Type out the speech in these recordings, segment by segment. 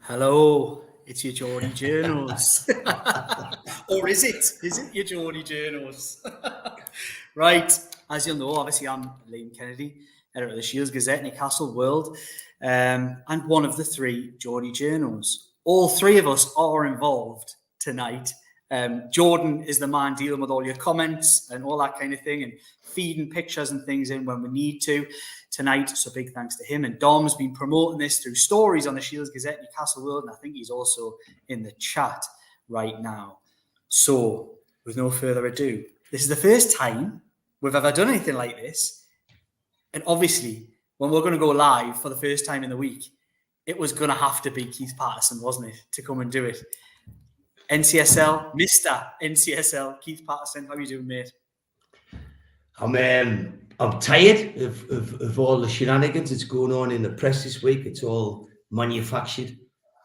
Hello, it's your Geordie Journos. Or is it? Is it your Geordie Journos? Right, as you'll know, obviously I'm Liam Kennedy, editor of the Shields Gazette, Newcastle World, and one of the three Geordie Journos. All three of us are involved tonight. Jordan is the man dealing with all your comments and all that kind of thing and feeding pictures and things in when we need to tonight. So big thanks to him. And Dom's been promoting this through stories on the Shields Gazette, Newcastle World, and I think he's also in the chat right now. So with no further ado, this is the first time we've ever done anything like this. And obviously, when we're going to go live for the first time in the week, it was going to have to be Keith Patterson, wasn't it, to come and do it. NCSL, Mr. NCSL, Keith Patterson, how are you doing, mate? I'm tired of all the shenanigans that's going on in the press this week. It's all manufactured.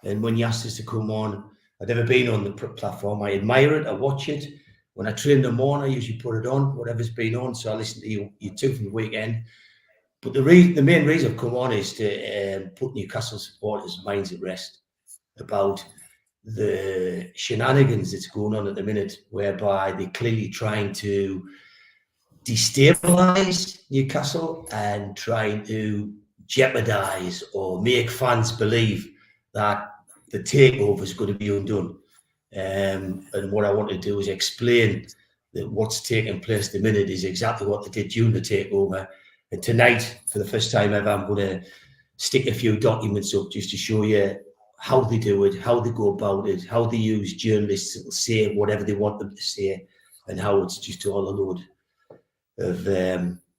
And when you asked us to come on, I'd never been on the platform. I admire it. I watch it. When I train in the morning, I usually put it on, whatever's been on. So I listen to you two from the weekend. But the main reason I've come on is to put Newcastle supporters' minds at rest about the shenanigans that's going on at the minute, whereby they're clearly trying to destabilise Newcastle and trying to jeopardise or make fans believe that the takeover is going to be undone. And what I want to do is explain that what's taking place at the minute is exactly what they did during the takeover. And tonight, for the first time ever, I'm going to stick a few documents up just to show you how they do it, how they go about it, how they use journalists that will say whatever they want them to say, and how it's just all a load of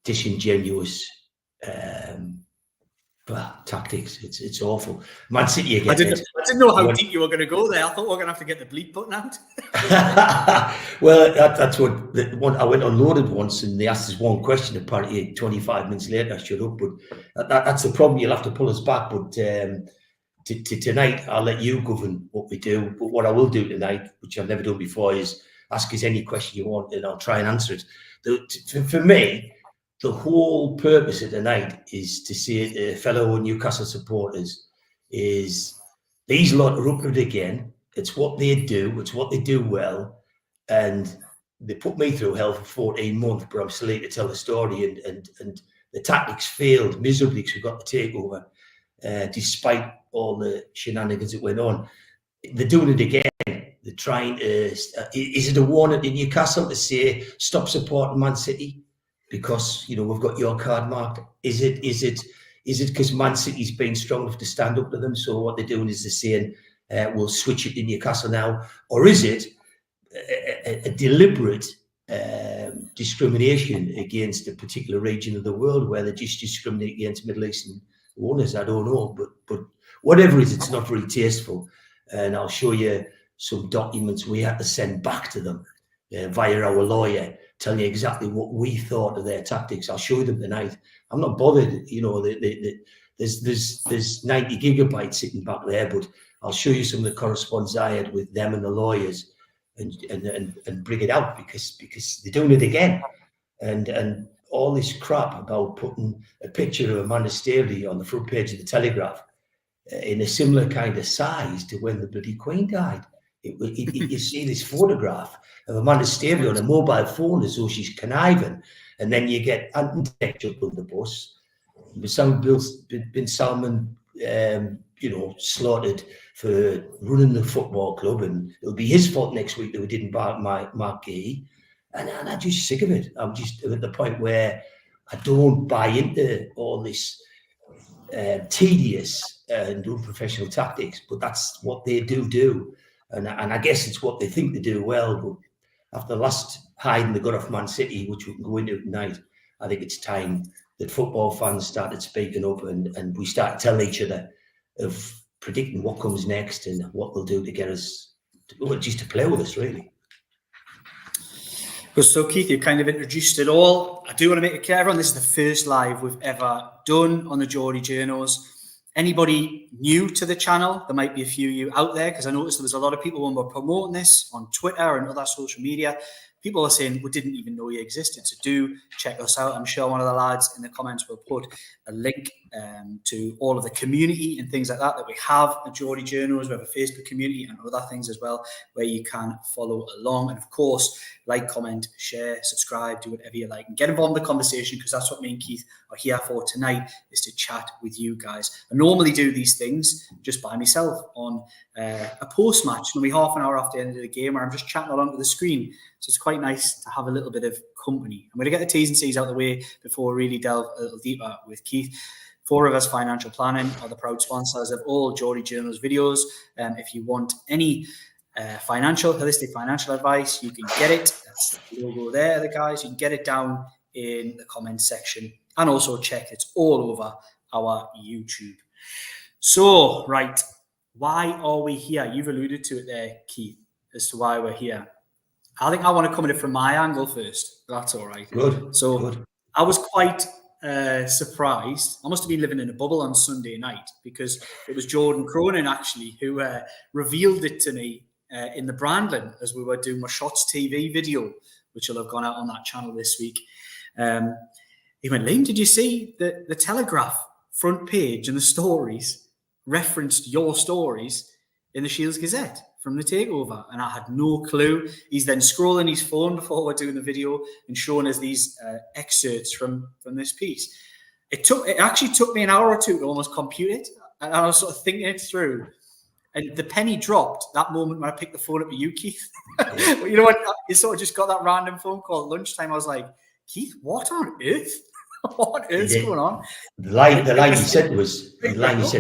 disingenuous tactics. It's awful. Man City again. I didn't know how deep you were going to go there. I thought we were going to have to get the bleep button out. Well, that's what I went unloaded once, and they asked us one question. Apparently, 25 minutes later, I shut up. But that's the problem. You'll have to pull us back. But tonight, I'll let you govern what we do. But what I will do tonight, which I've never done before, is ask us any question you want, and I'll try and answer it. For me, the whole purpose of the night is to say to fellow Newcastle supporters is these lot are up to it again. It's what they do. It's what they do well. And they put me through hell for 14 months, but I'm still here to tell the story. And the tactics failed miserably because we got the takeover, despite all the shenanigans that went on. They're doing it again. They're trying to... is it a warning to Newcastle to say, stop supporting Man City? Because, we've got your card marked. Is it because Man City's been strong enough to stand up to them? So what they're doing is they're saying, we'll switch it to Newcastle now. Or is it a deliberate discrimination against a particular region of the world where they just discriminate against Middle Eastern owners? I don't know. But whatever it is, it's not very tasteful. And I'll show you some documents we had to send back to them via our lawyer, telling you exactly what we thought of their tactics. I'll show them tonight. I'm not bothered, there's 90 gigabytes sitting back there, but I'll show you some of the correspondence I had with them and the lawyers and bring it out because they're doing it again. And all this crap about putting a picture of Amanda Staveley on the front page of the Telegraph in a similar kind of size to when the bloody Queen died. You see this photograph of Amanda Staveley on a mobile phone as though she's conniving, and then you get Anticompetitive up on the bus. Bin Salman, slaughtered for running the football club, and it'll be his fault next week that we didn't buy Mark Gay. And I'm just sick of it. I'm just at the point where I don't buy into all this tedious and unprofessional tactics, but that's what they do. And I guess it's what they think they do well. But after the last hiding they got off Man City, which we can go into tonight, I think it's time that football fans started speaking up and we started telling each other of predicting what comes next and what they'll do to get us, just to play with us, really. So, Keith, you kind of introduced it all. I do want to make it clear, everyone, this is the first live we've ever done on the Geordie Journos. Anybody new to the channel, there might be a few of you out there, because I noticed there was a lot of people when we're promoting this on Twitter and other social media. People are saying, we didn't even know you existed. So do check us out. I'm sure one of the lads in the comments will put a link to all of the community and things like that we have at Geordie Journos. We have a Facebook community and other things as well where you can follow along. And of course, like, comment, share, subscribe, do whatever you like, and get involved in the conversation, because that's what me and Keith are here for tonight, is to chat with you guys. I normally do these things just by myself on a post-match, maybe half an hour after the end of the game, where I'm just chatting along to the screen. So it's quite nice to have a little bit of company. I'm going to get the T's and C's out of the way before we really delve a little deeper with Keith. 4Rivers Financial Planning are the proud sponsors of all Geordie Journos videos. If you want any holistic financial advice, you can get it. That's the logo there, the guys. You can get it down in the comments section, and also check it's all over our YouTube. So, right, why are we here? You've alluded to it there, Keith, as to why we're here. I think I want to come at it from my angle first. That's all right. Good. So good. I was quite surprised. I must have been living in a bubble on Sunday night, because it was Jordan Cronin actually who revealed it to me in the Brandlin as we were doing my Shots TV video, which will have gone out on that channel this week. He went, Liam, did you see the Telegraph front page and the stories referenced your stories in the Shields Gazette from the takeover? And I had no clue. He's then scrolling his phone before we're doing the video and showing us these excerpts from this piece. It actually took me an hour or two to almost compute it, and I was sort of thinking it through. And the penny dropped that moment when I picked the phone up with you, Keith. You know what? You sort of just got that random phone call at lunchtime. I was like, Keith, what on earth? What on earth's going on? The line you said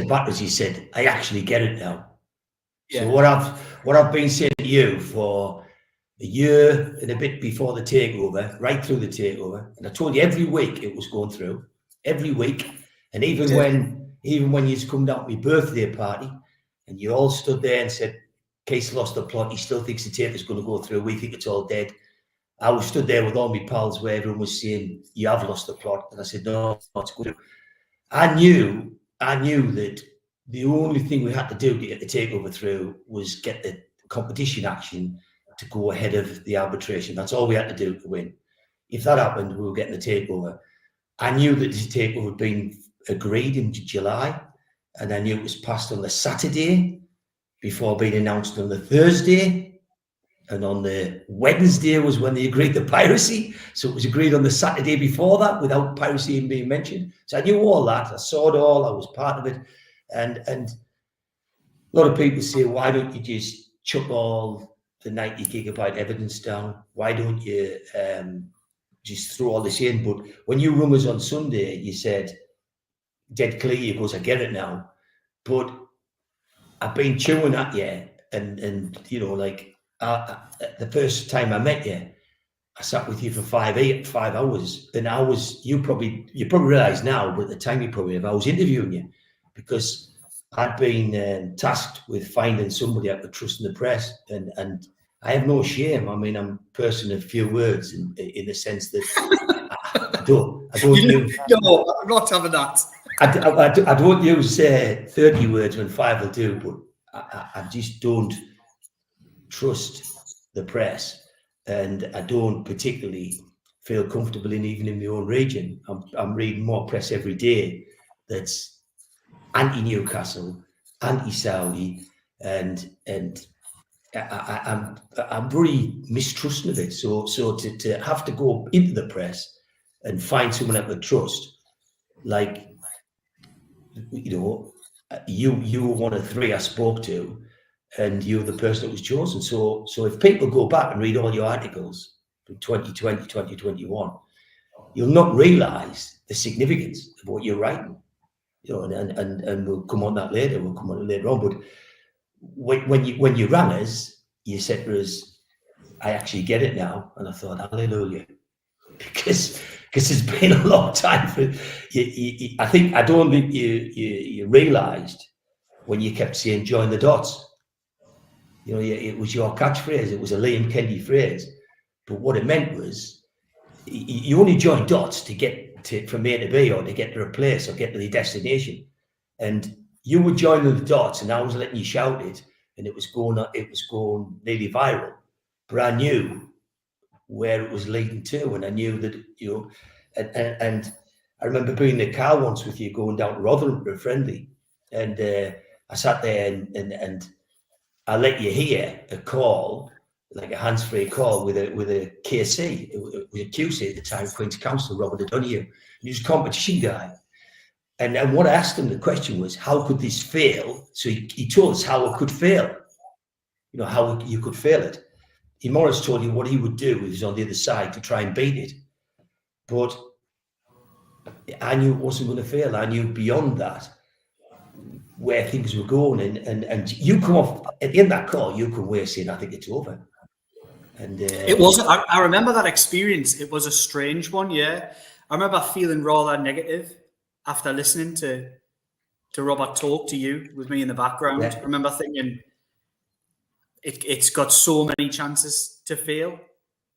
back was, you said, I actually get it now. Yeah. So what I've been saying to you for a year and a bit before the takeover, right through the takeover, and I told you every week it was going through, every week, and even when you come down to my birthday party, and you all stood there and said, Case lost the plot, he still thinks the tape is going to go through, we think it's all dead. I was stood there with all my pals where everyone was saying, you have lost the plot, and I said, no, it's good. I knew that the only thing we had to do to get the takeover through was get the competition action to go ahead of the arbitration. That's all we had to do to win. If that happened, we were getting the takeover. I knew that the takeover had been agreed in July, and I knew it was passed on the Saturday before being announced on the Thursday, and on the Wednesday was when they agreed the piracy. So it was agreed on the Saturday before that without piracy even being mentioned. So I knew all that. I saw it all. I was part of it. And a lot of people say, why don't you just chuck all the 90 gigabyte evidence down? Why don't you just throw all this in? But when you rung us on Sunday, you said, dead clear, you goes, I get it now. But I've been chewing at you, and you know, like the first time I met you, I sat with you for 5 hours, and you probably realize now, but at the time you probably have, I was interviewing you, because I'd been tasked with finding somebody I could trust in the press, and I have no shame. I mean, I'm a person of few words in the sense that I don't use. No, I'm not having that. I don't use 30 words when 5 will do, but I just don't trust the press, and I don't particularly feel comfortable even in my own region. I'm reading more press every day that's anti-Newcastle, anti-Saudi, and I'm very mistrusting of it. So to have to go into the press and find someone I could trust, like, you know, you were one of 3 I spoke to, and you're the person that was chosen. So if people go back and read all your articles from 2020, 2021, you'll not realise the significance of what you're writing. You know, and we'll come on that later. We'll come on it later on. But when you rang us, you said to us, I actually get it now. And I thought, hallelujah. Because it's been a long time for you. I don't think you realised when you kept saying join the dots. You know, it was your catchphrase. It was a Liam Kennedy phrase. But what it meant was you only join dots to get from A to B, or to get to a place, or get to the destination. And you were joining the dots, and I was letting you shout it, and it was going nearly viral. But I knew where it was leading to, and I knew that, you know, and I remember being in the car once with you going down to Rotherham for a friendly, and I sat there and I let you hear a call, like a hands-free call with a KC, with a QC at the time, Queen's Counsel, Robert O'Donoghue. He was a competition guy. And what I asked him, the question was, how could this fail? So he told us how it could fail, how you could fail it. Morris told you what he would do if he was on the other side to try and beat it. But I knew it wasn't going to fail. I knew beyond that where things were going. And you come off, at the end of that call, you come away saying, I think it's over. And it wasn't. I remember that experience. It was a strange one, yeah. I remember feeling rather negative after listening to Robert talk to you with me in the background. Yeah. I remember thinking, it's got so many chances to fail.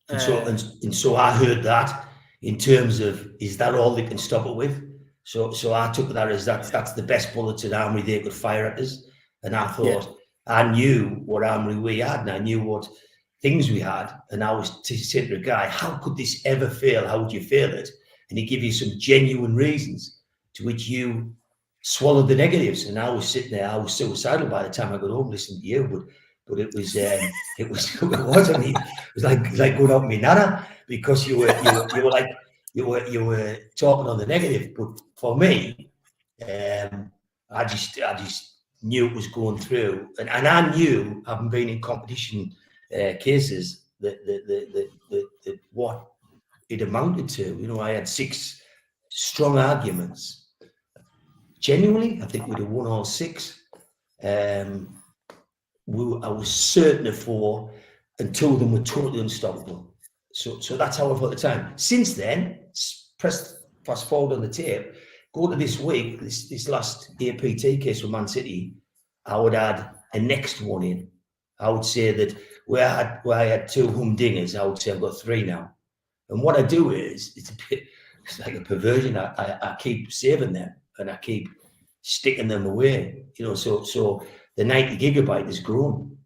And so I heard that in terms of, is that all they can stop it with? So I took that as that's the best bullets in armory they could fire at us. And I thought, I knew what armory we had, and I knew what things we had. And I was saying to the guy, how could this ever fail? How would you fail it? And he gave you some genuine reasons to which you swallowed the negatives. And I was sitting there, I was suicidal by the time I got home listening to you, but it was I mean, it was like going out with me nana, because you were talking on the negative. But for me, I just knew it was going through, and I knew, having been in competition cases, that what it amounted to. I had 6 strong arguments. Genuinely, I think we'd have won all 6. I was certain of 4, and 2 of them were totally unstoppable. So that's how I felt at the time. Since then, fast forward on the tape, go to this week, this last APT case with Man City, I would add a next one in. I would say that where I had 2 humdingers, I would say I've got 3 now. And what I do is, it's like a perversion. I keep saving them, and I keep sticking them away. So the 90 gigabyte has grown.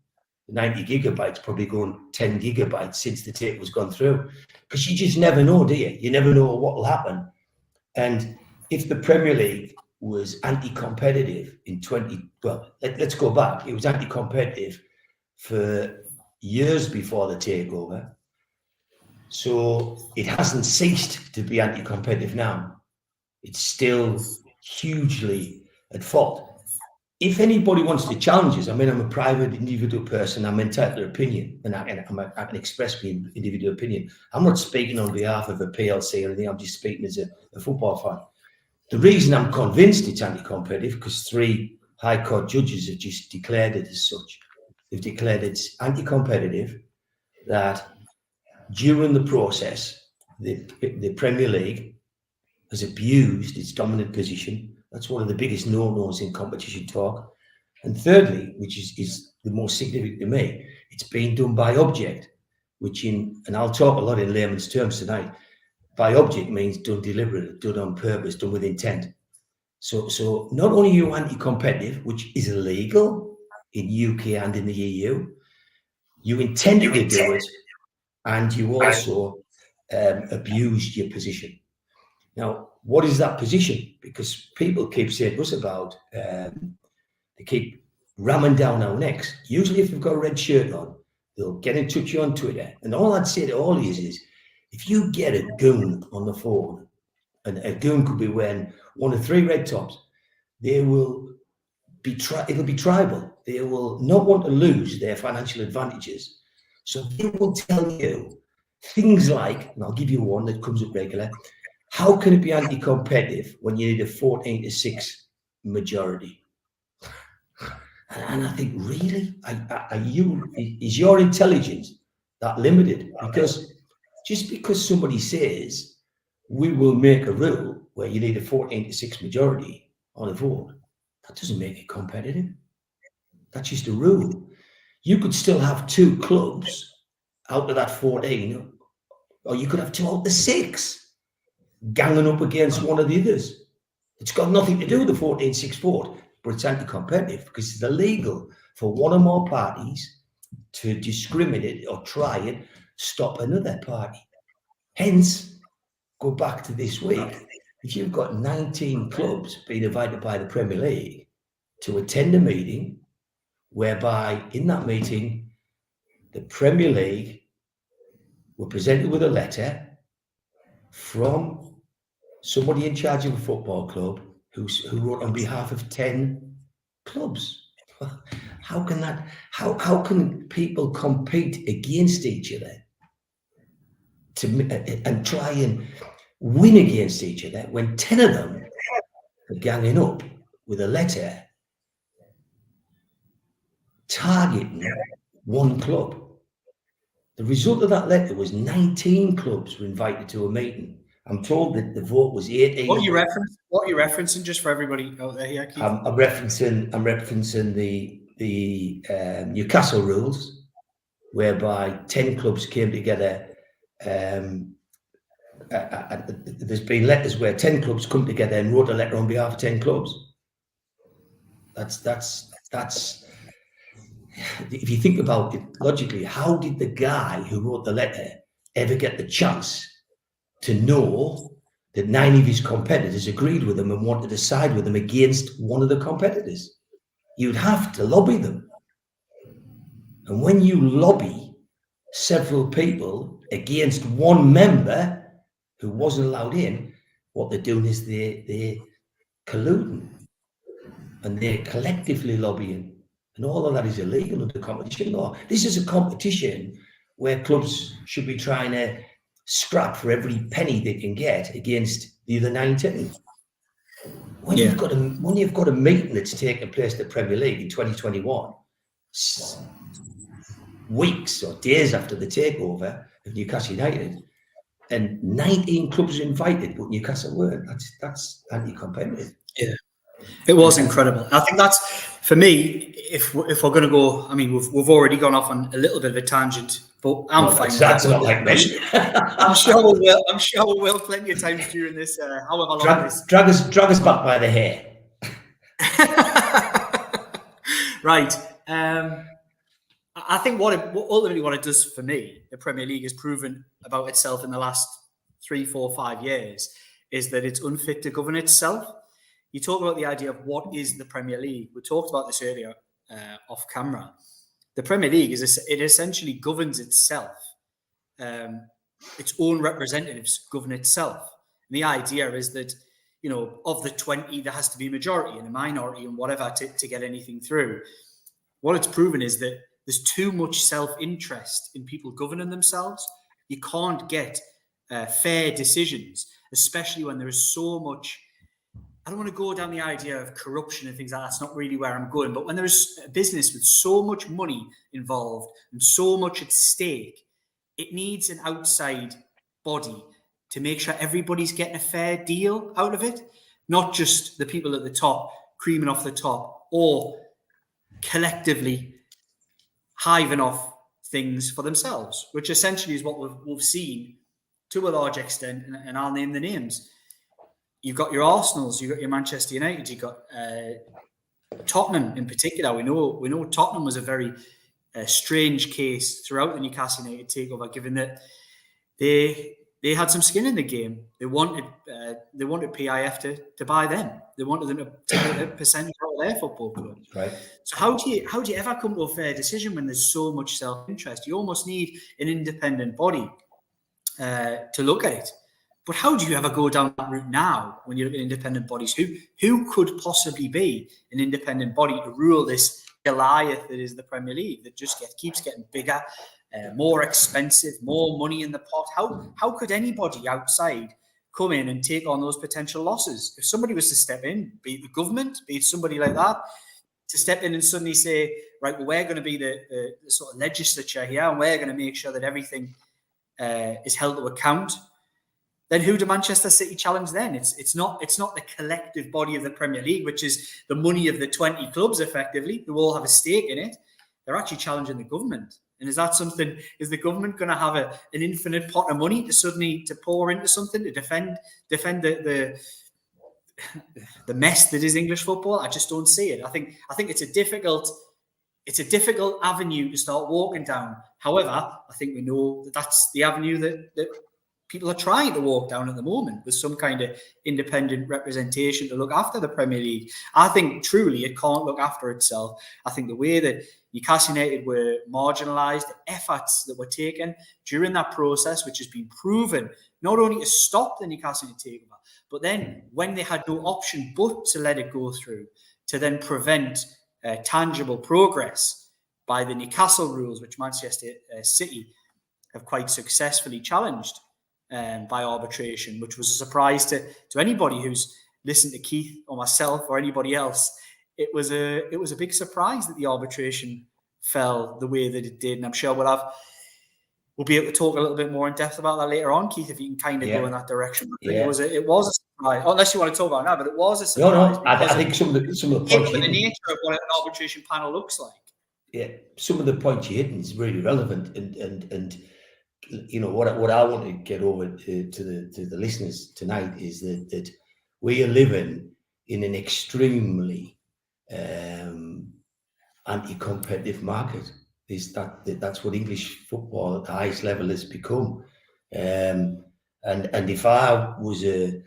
The 90 gigabytes probably grown 10 gigabytes since the tape was gone through. Because you just never know, do you? You never know what will happen. And if the Premier League was anti-competitive in let's go back. It was anti-competitive for years before the takeover. So it hasn't ceased to be anti-competitive now. It's still hugely at fault. If anybody wants to challenge us, I mean, I'm a private individual person. I'm entitled to opinion, and I can express my individual opinion. I'm not speaking on behalf of a PLC or anything. I'm just speaking as a football fan. The reason I'm convinced it's anti-competitive, because 3 High Court judges have just declared it as such. They've declared it's anti-competitive, that during the process, the Premier League has abused its dominant position. That's one of the biggest no-nos in competition talk. And thirdly, which is the most significant to me, it's being done by object, and I'll talk a lot in layman's terms tonight. By object means done deliberately, done on purpose, done with intent. So not only are you anti-competitive, which is illegal in UK and in the EU, you intended to do it, and you also abused your position. Now, what is that position? Because people keep saying to us about, they keep ramming down our necks. Usually if they've got a red shirt on, they'll get in touch with you on Twitter. And all I'd say to all of you is, if you get a goon on the phone, and a goon could be wearing one of 3 red tops, they will be it'll be tribal. They will not want to lose their financial advantages. So they will tell you things like, and I'll give you one that comes up regular, how can it be anti-competitive when you need a 14-6 majority? And I think, really, is your intelligence that limited? Because just because somebody says we will make a rule where you need a 14-6 majority on a vote, that doesn't make it competitive. That's just a rule. You could still have 2 clubs out of that 14, or you could have 2 out of 6 ganging up against one of the others. It's got nothing to do with the 14-6 vote, but it's anti-competitive because it's illegal for one or more parties to discriminate or try and stop another party. Hence, go back to this week, if you've got 19 clubs being invited by the Premier League to attend a meeting whereby in that meeting, the Premier League were presented with a letter from somebody in charge of a football club who wrote on behalf of 10 clubs. How can people compete against each other and try and win against each other when 10 of them are ganging up with a letter targeting one club? The result of that letter was 19 clubs were invited to a meeting. I'm told that the vote was 18. What are you referencing, just for everybody out there here, Keith? I'm referencing the Newcastle rules, whereby 10 clubs came together. There's been letters where 10 clubs come together and wrote a letter on behalf of 10 clubs. That's if you think about it logically, how did the guy who wrote the letter ever get the chance to know that 9 of his competitors agreed with him and wanted to side with him against one of the competitors? You'd have to lobby them. And when you lobby several people against one member who wasn't allowed in, what they're doing is they're colluding and they're collectively lobbying. And all of that is illegal under competition law. This is a competition where clubs should be trying to scrap for every penny they can get against the other 19. When you've got a meeting that's taking place at the Premier League in 2021, weeks or days after the takeover of Newcastle United, and 19 clubs are invited, but Newcastle weren't. That's anti-competitive. Yeah, it was incredible. I think that's, for me, if we're going to go, I mean, we've already gone off on a little bit of a tangent, but I'm fine. That's not like me. I'm sure we will plenty of times during this. However long this. Drag us back by the hair. Right. I think ultimately what it does for me, the Premier League has proven about itself in the last 3, 4, 5 years, is that it's unfit to govern itself. You talk about the idea of what is the Premier League. We talked about this earlier off camera. The Premier League it essentially governs itself. Its own representatives govern itself. And the idea is that, you know, of the 20, there has to be a majority and a minority and whatever to get anything through. What it's proven is that there's too much self-interest in people governing themselves. You can't get fair decisions, especially when there is so much. I don't want to go down the idea of corruption and things like that. That's not really where I'm going. But when there's a business with so much money involved and so much at stake, it needs an outside body to make sure everybody's getting a fair deal out of it, not just the people at the top creaming off the top or collectively hiving off things for themselves, which essentially is what we've seen to a large extent, and I'll name the names. You've got your Arsenals, you've got your Manchester United, you've got Tottenham in particular. We know Tottenham was a very strange case throughout the Newcastle United takeover, given that they had some skin in the game. They wanted PIF to buy them. They wanted them to take a percentage out of their football club. Right. So how do you ever come to a fair decision when there's so much self-interest? You almost need an independent body to look at it. But how do you ever go down that route now when you look at independent bodies? Who could possibly be an independent body to rule this Goliath that is the Premier League that just keeps getting bigger, more expensive, more money in the pot? How could anybody outside come in and take on those potential losses? If somebody was to step in, be it the government, be it somebody like that, to step in and suddenly say, right, well, we're going to be the sort of legislature here and we're going to make sure that everything is held to account, then who do Manchester City challenge then? It's not the collective body of the Premier League, which is the money of the 20 clubs effectively, who all have a stake in it. They're actually challenging the government. And is the government going to have an infinite pot of money to pour into something to defend the mess that is English football? I just don't see it. I think it's a difficult avenue to start walking down. However, I think we know that that's the avenue that people are trying to walk down at the moment with some kind of independent representation to look after the Premier League. I think truly it can't look after itself. I think the way that Newcastle United were marginalised, the efforts that were taken during that process, which has been proven not only to stop the Newcastle United takeover, but then when they had no option but to let it go through, to then prevent tangible progress by the Newcastle rules, which Manchester City have quite successfully challenged by arbitration, which was a surprise to anybody who's listened to Keith or myself or anybody else. It was a big surprise that the arbitration fell the way that it did, and I'm sure we'll be able to talk a little bit more in depth about that later on, Keith, if you can kind of go in that direction. It was a surprise, unless you want to talk about it now, but it was a surprise. No, I think some of the points, the nature of what an arbitration panel looks like. Yeah, some of the points you're hitting is really relevant, and you know what I want to get over to the listeners tonight is that we are living in an extremely anti-competitive market. That's what English football at the highest level has become, and if I was a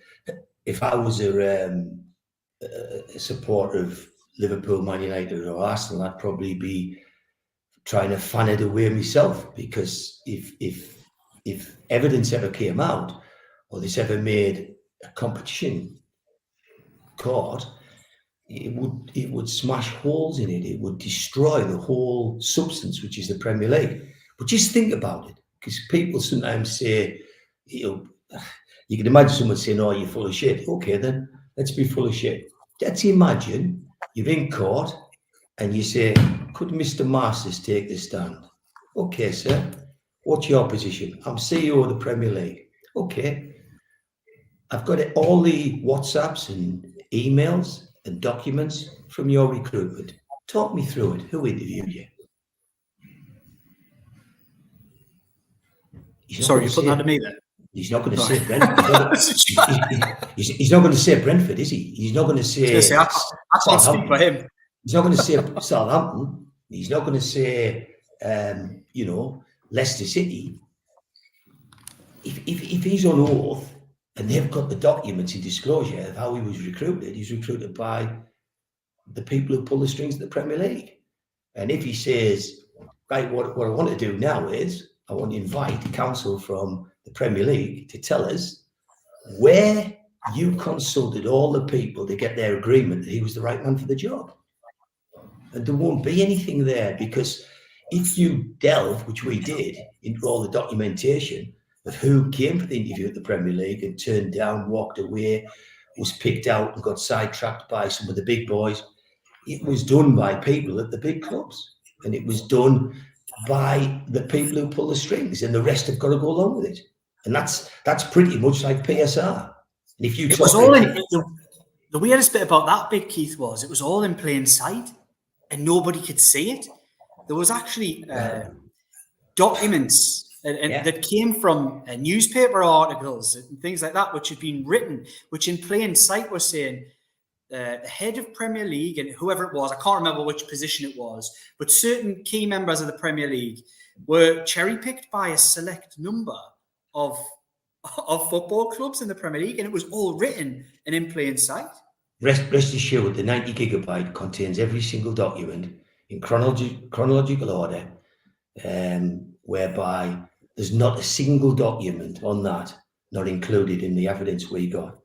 supporter of Liverpool, Man United, or Arsenal, I'd probably be trying to fan it away myself, because if evidence ever came out, or this ever made a competition court, it would smash holes in it. It would destroy the whole substance, which is the Premier League. But just think about it, because people sometimes say, you can imagine someone saying, "Oh, you're full of shit." Okay, then let's be full of shit. Let's imagine you're in court and you say, "Could Mr. Masters take the stand?" Okay, sir. What's your position? I'm CEO of the Premier League. Okay. I've got all the WhatsApps and emails and documents from your recruitment. Talk me through it. Who interviewed you? Sorry, you're putting that to me then? He's not going to say Brentford. He's not going to say Brentford, is he? He's not going to say. I can't speak for him. He's not going to say Southampton. He's not going to say, Leicester City. If he's on oath and they've got the documents in disclosure of how he was recruited, he's recruited by the people who pull the strings of the Premier League. And if he says, right, what I want to do now is I want to invite counsel from the Premier League to tell us where you consulted all the people to get their agreement that he was the right man for the job. And there won't be anything there, because if you delve, which we did, into all the documentation of who came for the interview at the Premier League and turned down, walked away, was picked out and got sidetracked by some of the big boys, it was done by people at the big clubs. And it was done by the people who pull the strings, and the rest have got to go along with it. And that's pretty much like PSR. And if you it was all in, the weirdest bit about that bit, Keith, was it was all in plain sight and nobody could see it. There was actually documents that came from newspaper articles and things like that, which had been written, which in plain sight were saying the head of Premier League and whoever it was, I can't remember which position it was, but certain key members of the Premier League were cherry-picked by a select number of football clubs in the Premier League, and it was all written and in plain sight. Rest assured, the 90 gigabyte contains every single document in chronological order, whereby there's not a single document on that not included in the evidence we got.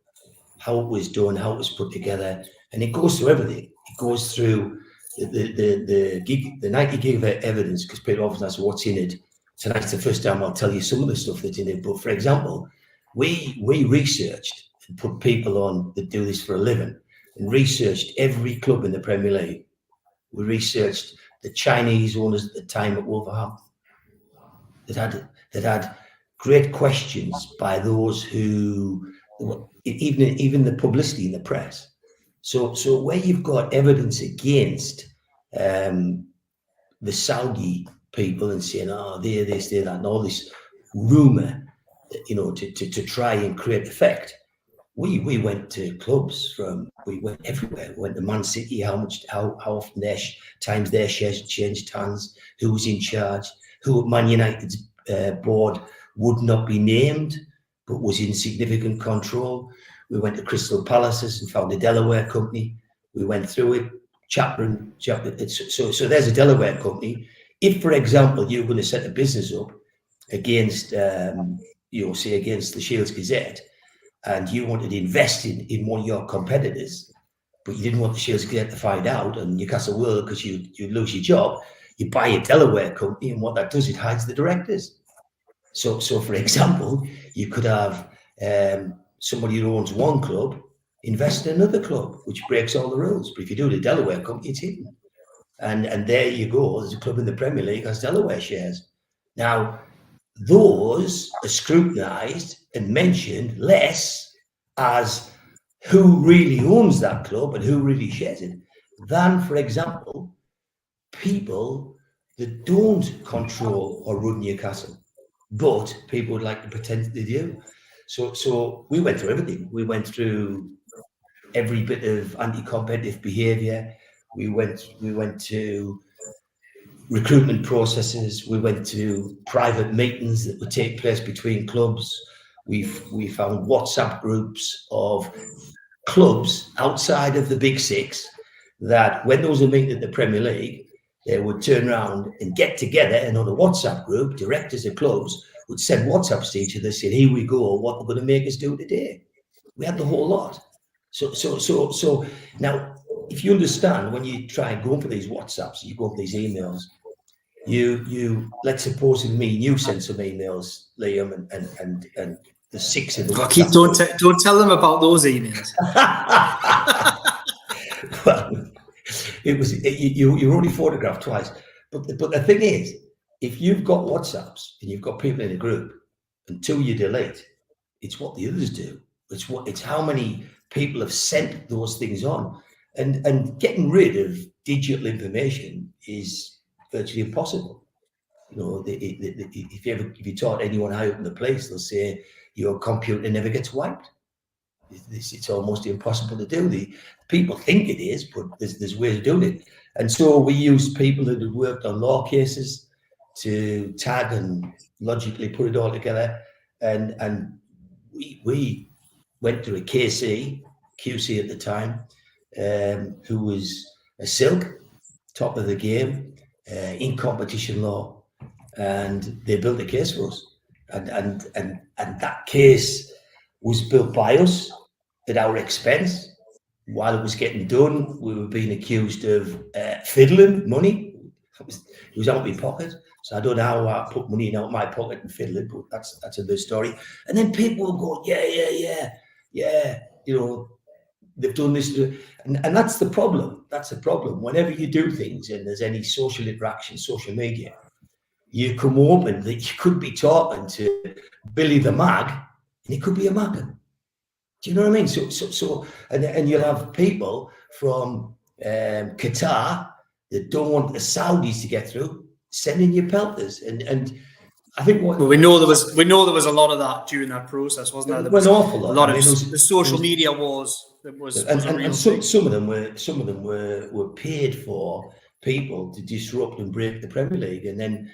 How it was done, how it was put together, and it goes through everything. It goes through the 90 gig of evidence, because people often ask what's in it. Tonight's the first time I'll tell you some of the stuff that's in it. But for example, we researched and put people on that do this for a living, and researched every club in the Premier League. We researched the Chinese owners at the time at Wolverhampton that had great questions by those who, even the publicity in the press. So where you've got evidence against the Saudi people and saying, oh, they're this, they're that, and all this rumor, to try and create effect. We went to clubs we went everywhere. We went to Man City, how often their shares changed hands, who was in charge, who at Man United's board would not be named but was in significant control. We went to Crystal Palaces and found a Delaware company. We went through it, chapter and chapter. So there's a Delaware company. If, for example, you're going to set a business up against, say against the Shields Gazette, and you wanted to invest in one of your competitors, but you didn't want the Shields Gazette to find out and Newcastle World because you'd lose your job, you buy a Delaware company, and what that does, it hides the directors. So for example, you could have somebody who owns one club invest in another club, which breaks all the rules. But if you do the Delaware company, it's hidden. And there you go. There's a club in the Premier League has Delaware shares. Now, those are scrutinised and mentioned less as who really owns that club and who really shares it than, for example, people that don't control or run Newcastle, but people would like to pretend they do. So we went through everything. We went through every bit of anti-competitive behaviour. We went to recruitment processes. We went to private meetings that would take place between clubs. We found WhatsApp groups of clubs outside of the Big Six that when there was a meeting at the Premier League, they would turn around and get together, and on a WhatsApp group, directors of clubs would send WhatsApps to each other saying, here we go, what we're going to make us do today. We had the whole lot. So now, if you understand, when you try and go for these WhatsApps, you go for these emails, you let's suppose me, you send some emails, Liam, and the six in the Keith, don't tell them about those emails. Well, you were only photographed twice, but the thing is, if you've got WhatsApps and you've got people in a group, until you delete, it's what the others do. It's how many people have sent those things on, and getting rid of digital information is virtually impossible. You know, if you taught anyone high up in the place, they'll say your computer never gets wiped. It's almost impossible to do. The people think it is, but there's ways of doing it. And so we used people that had worked on law cases to tag and logically put it all together. And we went to a QC at the time, who was a silk, top of the game, in competition law, and they built a case for us. And that case was built by us at our expense. While it was getting done, we were being accused of fiddling money. It was out of my pocket. So I don't know how I put money in out of my pocket and fiddling, but that's a big story. And then people will go, yeah, you know, they've done this. And that's the problem. That's the problem. Whenever you do things and there's any social interaction, social media, you come open that you could be talking to Billy the Mag, and he could be a maggin. Do you know what I mean? So, and you'll have people from Qatar that don't want the Saudis to get through, sending you pelters, and I think well, we know there was a lot of that during that process, wasn't there? There was an awful lot. A lot of the social media wars. And some of them were paid for people to disrupt and break the Premier League, and then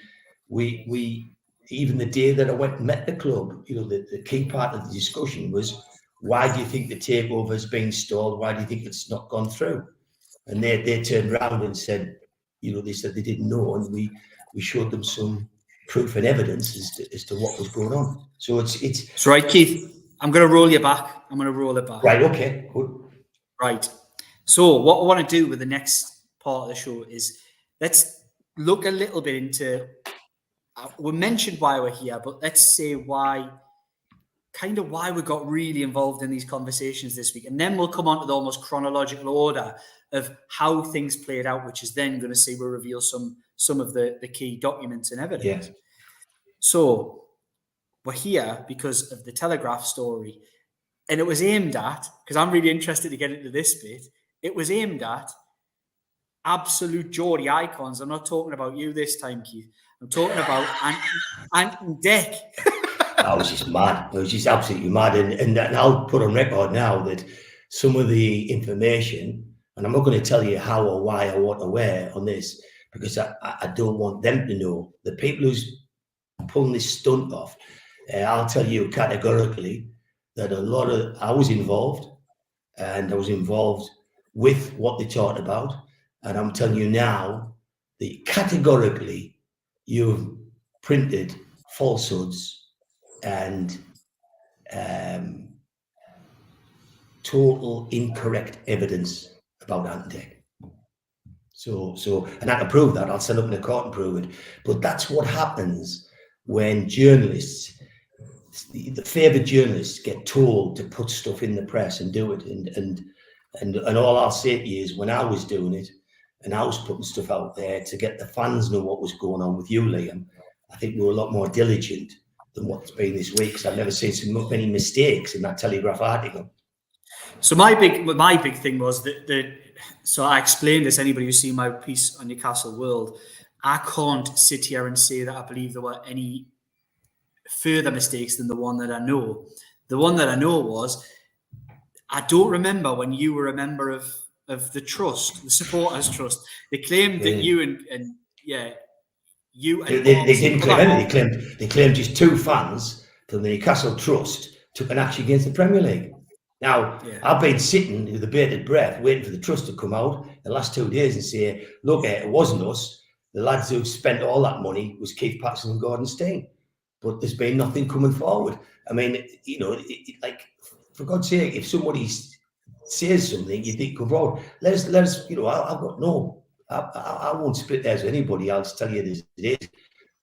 we even the day that I went and met the club, you know, the key part of the discussion was, why do you think the takeover has been stalled? Why do you think it's not gone through? And they turned around and said, you know, they said they didn't know, and we showed them some proof and evidence as to what was going on. So it's right, Keith. I'm going to roll you back. I'm going to roll it back. Right. Okay. Good. Right. So what I want to do with the next part of the show is let's look a little bit into. We mentioned why we're here, but let's say why we got really involved in these conversations this week. And then we'll come on to the almost chronological order of how things played out, which is then going to see we'll reveal some of the key documents and evidence. Yes. So we're here because of the Telegraph story. And it was aimed at, because I'm really interested to get into this bit, it was aimed at absolute Geordie icons. I'm not talking about you this time, Keith. I'm talking about Ant Deck. I was just mad. I was just absolutely mad. And I'll put on record now that some of the information, and I'm not going to tell you how or why or what or where on this, because I don't want them to know. The people who's pulling this stunt off, I'll tell you categorically that I was involved, and I was involved with what they talked about. And I'm telling you now that categorically you've printed falsehoods and total incorrect evidence about Antec. So, and I can prove that. I'll stand up in the court and prove it. But that's what happens when journalists, the favoured journalists, get told to put stuff in the press and do it. And all I'll say to you is, when I was doing it and I was putting stuff out there to get the fans know what was going on with you, Liam, I think we were a lot more diligent than what's been this week, because I've never seen so many mistakes in that Telegraph article. So my big thing was that so I explained this, anybody who's seen my piece on Newcastle World, I can't sit here and say that I believe there were any further mistakes than the one that I know. The one that I know was, I don't remember when you were a member of the trust, the supporters trust. They claimed that you and they didn't claim anything. They claimed just two fans from the Newcastle Trust took an action against the Premier League. Now, I've been sitting with a bated breath, waiting for the trust to come out the last 2 days and say, look, it wasn't us. The lads who spent all that money was Keith Patterson and Gordon Steen. But there's been nothing coming forward. I mean, you know, like, for God's sake, if somebody says something, you think, come forward. Let us, you know, I've got no, I won't split hairs with anybody. I'll just tell you this, it is.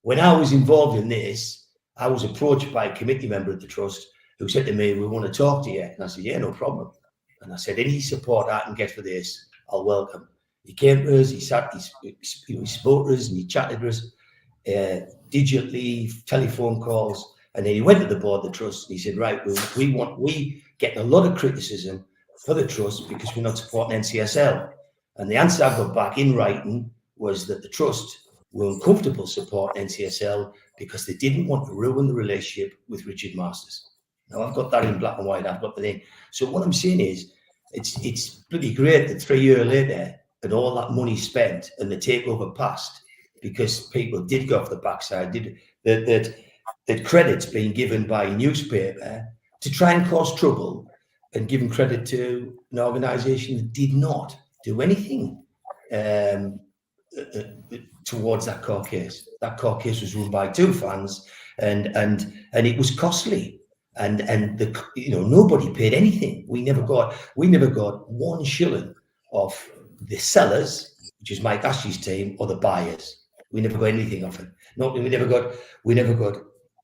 When I was involved in this, I was approached by a committee member of the trust who said to me, we want to talk to you. And I said, yeah, no problem. And I said, any support I can get for this, I'll welcome. He came to us, he spoke to us and he chatted to us digitally, telephone calls. And then he went to the board of the trust and he said, right, we get a lot of criticism for the trust because we're not supporting NCSL. And the answer I got back in writing was that the trust were uncomfortable supporting NCSL because they didn't want to ruin the relationship with Richard Masters. Now, I've got that in black and white. I've got the thing. So what I'm saying is, it's pretty great that 3 years later and all that money spent and the takeover passed because people did go off the backside, that credit's being given by a newspaper to try and cause trouble and giving credit to an organisation that did not do anything towards that court case. That court case was run by two fans and it was costly. And nobody paid anything. We never got 1 shilling of the sellers, which is Mike Ashley's team, or the buyers. We never got anything of it. No, we never got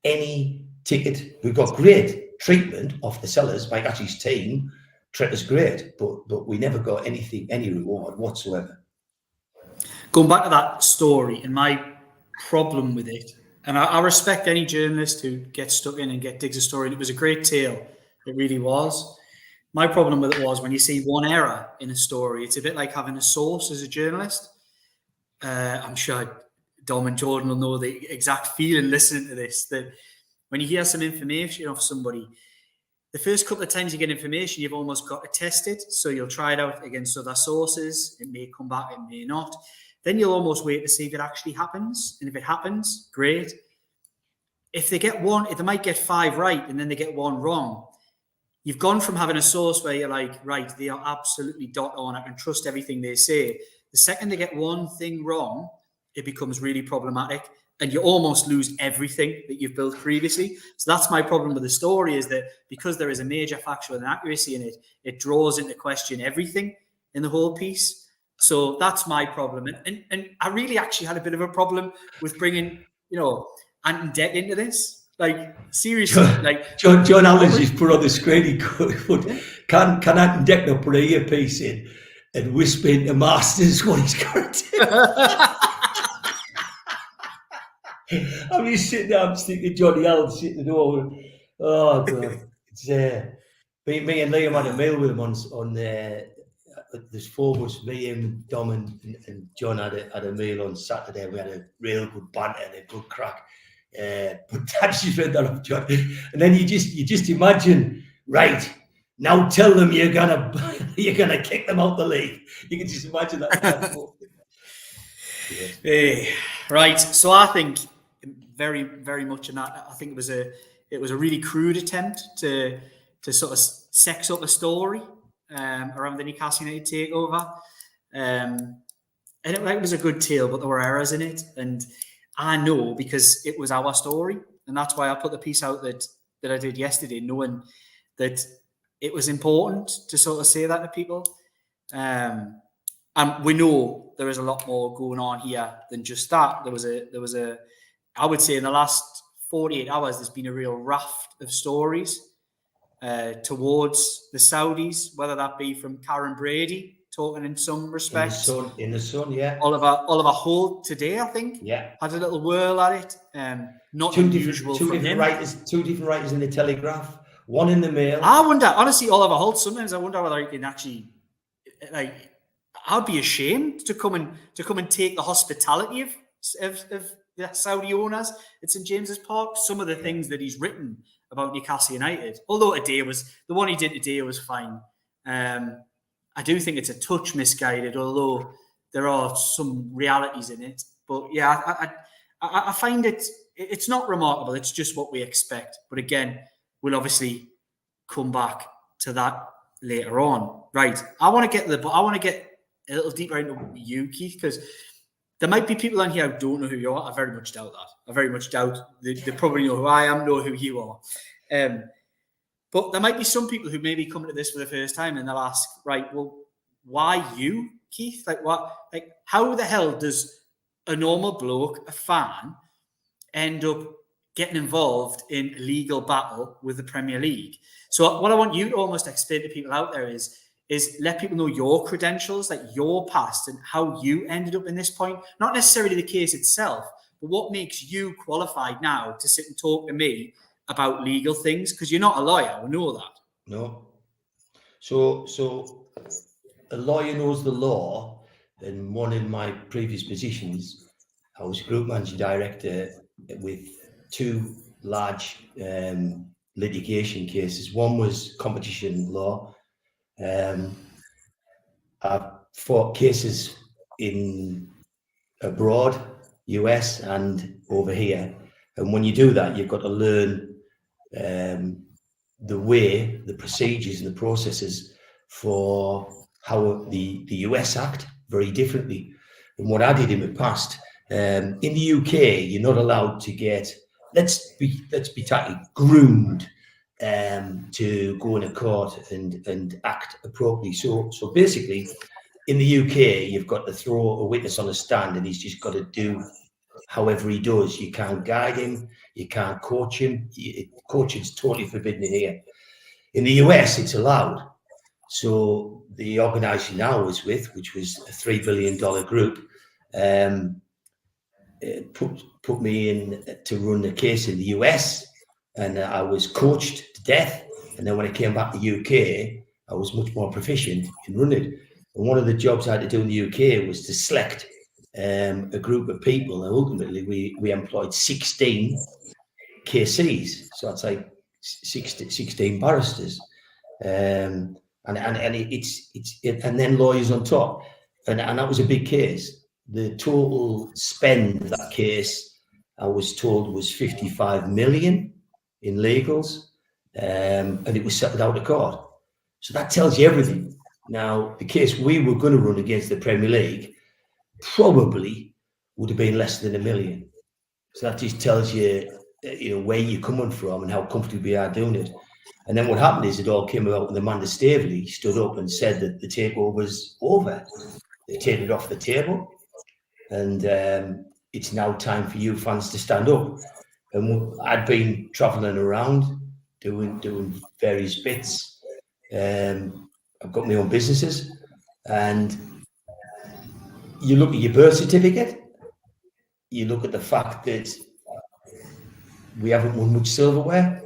any ticket. We got great treatment of the sellers. Mike Ashley's team treated us great, but we never got anything, any reward whatsoever. Going back to that story and my problem with it. And I respect any journalist who gets stuck in and digs a story. And it was a great tale. It really was. My problem with it was when you see one error in a story, it's a bit like having a source as a journalist. I'm sure Dom and Jordan will know the exact feeling listening to this, that when you hear some information off somebody, the first couple of times you get information, you've almost got to test it. So you'll try it out against other sources. It may come back, it may not. Then you'll almost wait to see if it actually happens. And if it happens, great. If they get one, if they might get 5 right and then they get 1 wrong, you've gone from having a source where you're like, right, they are absolutely dot on, I can trust everything they say. The second they get one thing wrong, it becomes really problematic and you almost lose everything that you've built previously. So that's my problem with the story, is that because there is a major factual inaccuracy in it, it draws into question everything in the whole piece. So that's my problem. And I really actually had a bit of a problem with bringing, Ant and Deck into this. Like, seriously. John Allen's just put on the screen, he could, can Ant and Deck not put an earpiece in and whisper into Masters what he's got to do? I'm just sitting there, I'm thinking Johnny Allen sitting over. Oh, God. It's, me and Liam had a meal with him on there's 4 of us, me and Dom and John had a meal on Saturday. We had a real good banter and a good crack. But that's just read that off, John. And then you just imagine, right, now tell them you're gonna kick them out the league. You can just imagine that. Right. So I think very, very much in that. I think it was it was a really crude attempt to sort of sex up a story around the Newcastle United takeover. And it was a good tale, but there were errors in it. And I know because it was our story. And that's why I put the piece out that I did yesterday, knowing that it was important to sort of say that to people. And we know there is a lot more going on here than just that. There was a I would say in the last 48 hours, there's been a real raft of stories towards the Saudis, whether that be from Karen Brady, talking in some respects. In the sun, yeah. Oliver Holt today, I think, had a little whirl at it. Not unusual two different writers in the Telegraph, one in the Mail. I wonder, honestly, Oliver Holt, sometimes I wonder whether he can actually, I'd be ashamed to come and take the hospitality of the Saudi owners at St James's Park. Some of the things that he's written about Newcastle United, although the one he did today was fine. I do think it's a touch misguided, although there are some realities in it. But yeah, I find it's not remarkable. It's just what we expect. But again, we'll obviously come back to that later on. Right. I want to get a little deeper into you, Keith, because there might be people on here who don't know who you are. I very much doubt that. I very much doubt they probably know who I am, know who you are. But there might be some people who may be coming to this for the first time and they'll ask, right, well, why you, Keith? How the hell does a normal bloke, a fan, end up getting involved in a legal battle with the Premier League? So what I want you to almost explain to people out there is let people know your credentials, like your past and how you ended up in this point. Not necessarily the case itself, but what makes you qualified now to sit and talk to me about legal things, because you're not a lawyer. We know that. No. So a lawyer knows the law, and one in my previous positions, I was group managing director with two large litigation cases. One was competition law. I've fought cases in abroad, US and over here. And when you do that, you've got to learn the procedures and the processes for how the US act very differently than what I did in the past. In the UK, you're not allowed to get, let's be tightly groomed to go in a court and act appropriately. So basically, in the UK, you've got to throw a witness on a stand and he's just got to do however he does. You can't guide him, you can't coach him. Coaching's totally forbidden here. In the US, it's allowed. So the organisation I was with, which was a $3 billion group, put me in to run a case in the US, and I was coached to death. And then when I came back to the UK, I was much more proficient in running. And one of the jobs I had to do in the UK was to select a group of people, and ultimately we employed 16 KCs. So that's like 16 barristers, and then lawyers on top, and that was a big case. The total spend of that case, I was told, was 55 million in legals, and it was settled out of court. So that tells you everything. Now, the case we were going to run against the Premier League probably would have been less than $1 million. So that just tells you, where you're coming from and how comfortable we are doing it. And then what happened is it all came about when Amanda Staveley stood up and said that the takeover was over. They taken it off the table, and it's now time for you fans to stand up. And I'd been travelling around doing various bits. I've got my own businesses, and you look at your birth certificate, you look at the fact that we haven't won much silverware.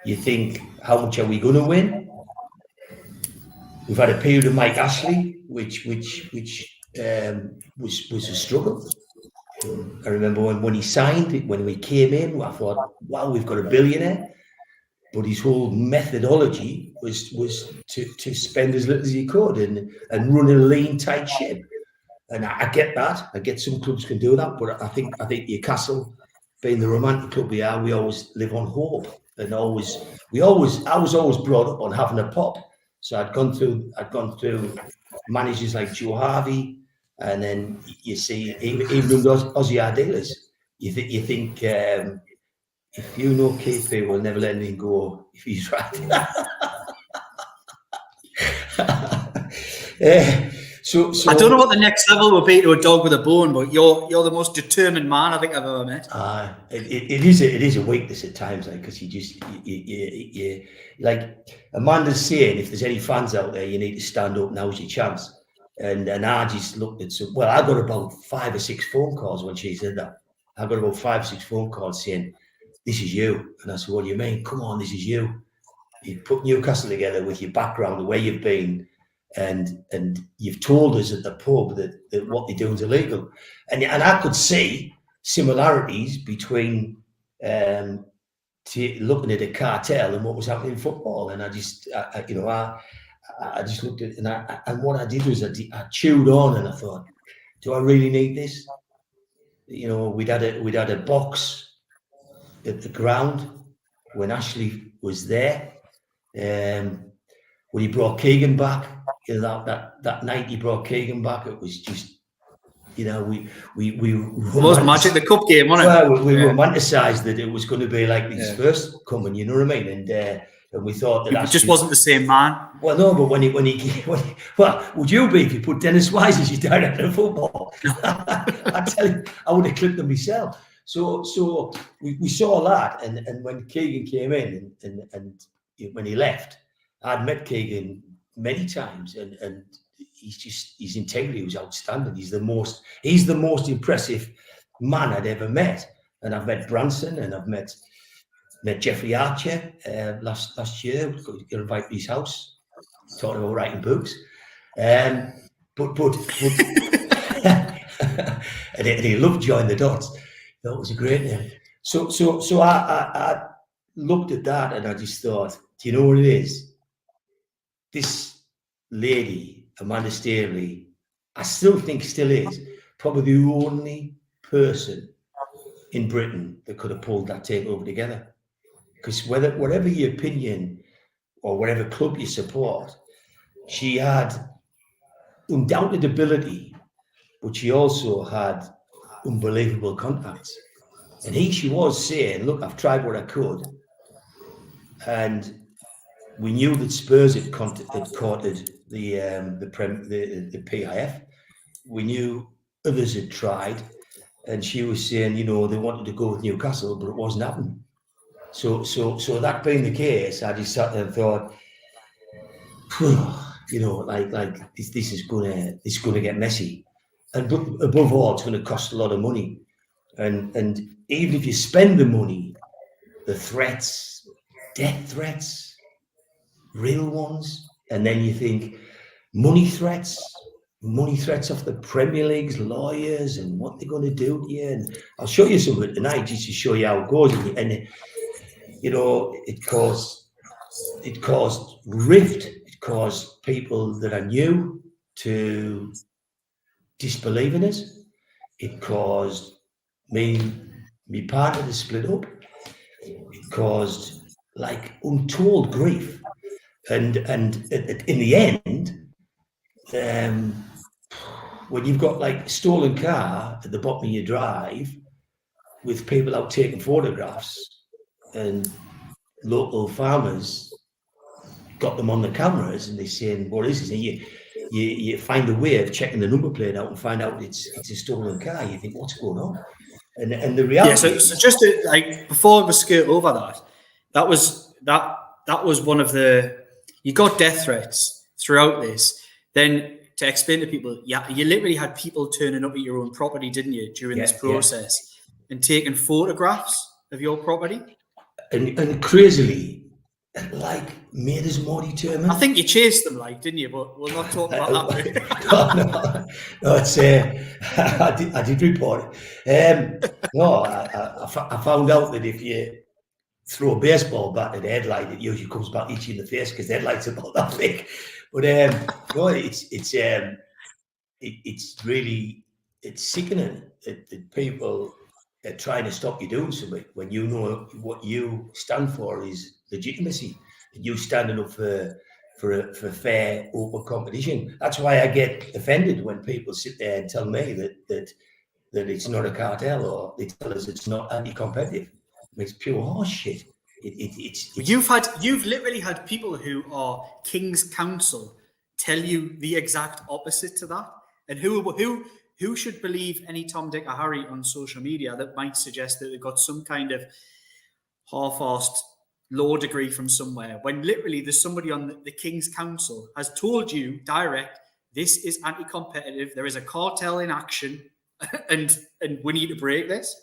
You think, how much are we going to win? We've had a period of Mike Ashley, which was a struggle. I remember when he signed it, when we came in, I thought, wow, we've got a billionaire. But his whole methodology was to spend as little as he could and run a lean, tight ship. And I get that. I get some clubs can do that, but I think Newcastle being the romantic club we are, we always live on hope, and I was always brought up on having a pop. So I'd gone through managers like Joe Harvey, and then you see even under Ozzy Ardiles, you think if you know KP will never let anything go if he's right. So I don't know what the next level would be to a dog with a bone, but you're the most determined man I think I've ever met. It is a weakness at times, like, because you like Amanda's saying, if there's any fans out there, you need to stand up. Now's your chance. And I just looked at some. Well, I got about 5 or 6 phone calls when she said that. I got about 5 or 6 phone calls saying, "This is you," and I said, "What do you mean? Come on, this is you. You put Newcastle together with your background, the way you've been, and you've told us at the pub that what they're doing is illegal." And I could see similarities between looking at a cartel and what was happening in football. And I just looked at it, and what I did was I chewed on, and I thought, do I really need this? You know, we'd had a box at the ground when Ashley was there. When he brought Keegan back, you know, that night he brought Keegan back, it was just, you know, we was magic, the cup game, wasn't it? Well, we romanticised that it was going to be like his first coming, you know what I mean? And we thought that it just wasn't the same man. Well, no, but when he well, would you be if you put Dennis Wise as your director of football? I tell you, I would have clipped him myself. So we saw that, and when Keegan came in and when he left, I'd met Keegan many times, and his integrity was outstanding. He's the most impressive man I'd ever met. And I've met Branson, and I've met Jeffrey Archer last year. Got invited to his house, talking about writing books. But and he loved Join the Dots. That was a great name. So I looked at that, and I just thought, do you know what it is? This lady, Amanda Staley, I still think still is probably the only person in Britain that could have pulled that takeover together. Because whatever your opinion or whatever club you support, she had undoubted ability, but she also had unbelievable contacts. And she was saying, look, I've tried what I could. And we knew that Spurs had courted the PIF. We knew others had tried. And she was saying, you know, they wanted to go with Newcastle, but it wasn't happening. So that being the case, I just sat there and thought, you know, like this is gonna get messy, and above all, it's going to cost a lot of money. And even if you spend the money, the threats, death threats, real ones, and then you think money threats off the Premier League's lawyers and what they're going to do to you. And I'll show you something tonight just to show you how it goes. And you know, it caused rift. It caused people that are new to disbelieve in it. It caused me partner to split up. It caused like untold grief. And in the end, when you've got like a stolen car at the bottom of your drive with people out taking photographs, and local farmers got them on the cameras, and they're saying, what is this? And you find a way of checking the number plate out and find out it's a stolen car. You think, what's going on? And the reality so just to, like, before we skirt over that was one of the, you got death threats throughout this. Then to explain to people, you literally had people turning up at your own property, didn't you, during this process, and taking photographs of your property? And crazily, like, made us more determined. I think you chased them, like, didn't you? But we'll not talk about that. No, it's I did report it. No, I found out that if you throw a baseball bat at the headlight, it usually comes back each in the face because the headlight's about that big. But no, it's really, it's sickening that people trying to stop you doing something when you know what you stand for is legitimacy, and you standing up for fair, open competition. That's why I get offended when people sit there and tell me that it's not a cartel, or they tell us it's not anti-competitive. It's pure horse shit. It's You've literally had people who are King's Counsel tell you the exact opposite to that, and who should believe any Tom, Dick, or Harry on social media that might suggest that they've got some kind of half-assed law degree from somewhere, when literally there's somebody on the King's Counsel has told you direct, this is anti-competitive, there is a cartel in action, and we need to break this.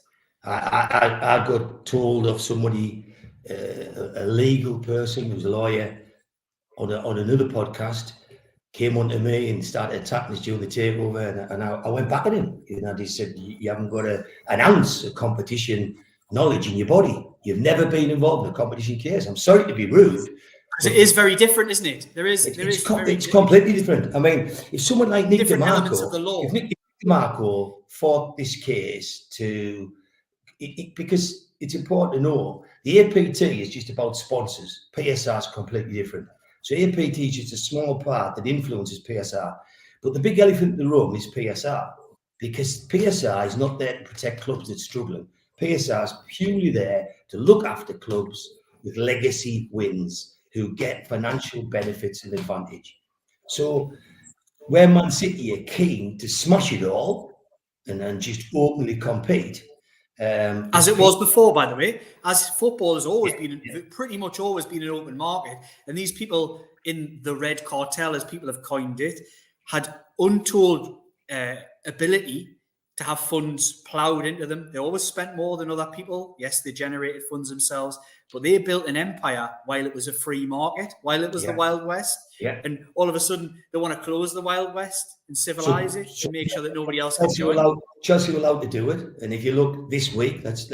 I got told of somebody, a legal person who's a lawyer, on another podcast, came on to me and started attacking us during the takeover, and I went back at him. He said, you haven't got an ounce of competition knowledge in your body. You've never been involved in a competition case. I'm sorry to be rude. Because it is very different, isn't it? It's completely different. I mean, if someone like Nick DeMarco, if Nick DeMarco fought this case because it's important to know, the APT is just about sponsors. PSR is completely different. So APT is just a small part that influences PSR. But the big elephant in the room is PSR, because PSR is not there to protect clubs that are struggling. PSR is purely there to look after clubs with legacy wins who get financial benefits and advantage. So where Man City are keen to smash it all and just openly compete, as it was before, by the way, as football has always been, pretty much always been an open market, and these people in the red cartel, as people have coined it, had untold ability to have funds ploughed into them. They always spent more than other people. Yes, they generated funds themselves, but they built an empire while it was a free market, while it was the Wild West. Yeah. And all of a sudden, they want to close the Wild West and civilise it and make sure that nobody else can join. Chelsea were allowed to do it. And if you look this week, let's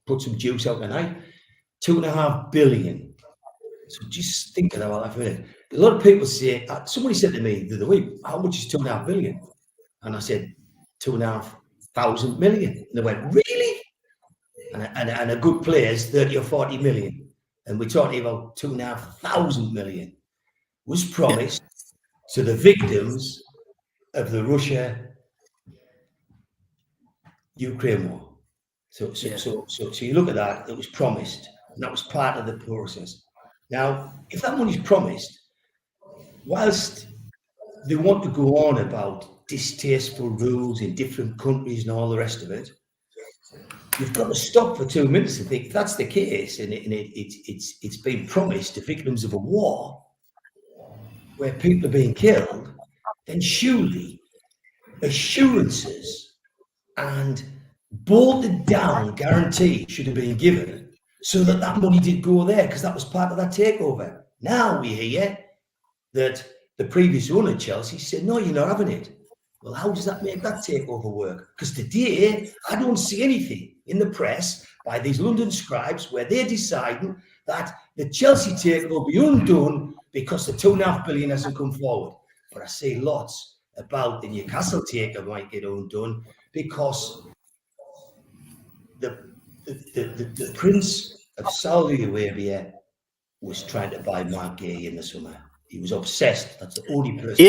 put some juice out tonight. 2.5 billion. So just think about that for a minute. A lot of people say, somebody said to me the other week, how much is 2.5 billion? And I said, 2,500 million. And they went, really? And a good player is 30 or 40 million. And we're talking about 2,500 million was promised to the victims of the Russia-Ukraine war. So you look at that, it was promised, and that was part of the process. Now, if that money's promised, whilst they want to go on about distasteful rules in different countries and all the rest of it, you've got to stop for 2 minutes and think, if that's the case, and it's been promised to victims of a war where people are being killed, then surely assurances and bolted down guarantees should have been given so that money did go there, because that was part of that takeover. Now we hear that the previous owner of Chelsea said, no, you're not having it. Well, how does that make that takeover work? Because today, I don't see anything in the press by these London scribes where they're deciding that the Chelsea takeover will be undone because the 2.5 billion hasn't come forward. But I see lots about the Newcastle takeover might get undone because the Prince of Saudi Arabia was trying to buy Mark Gay in the summer. He was obsessed. That's the only person.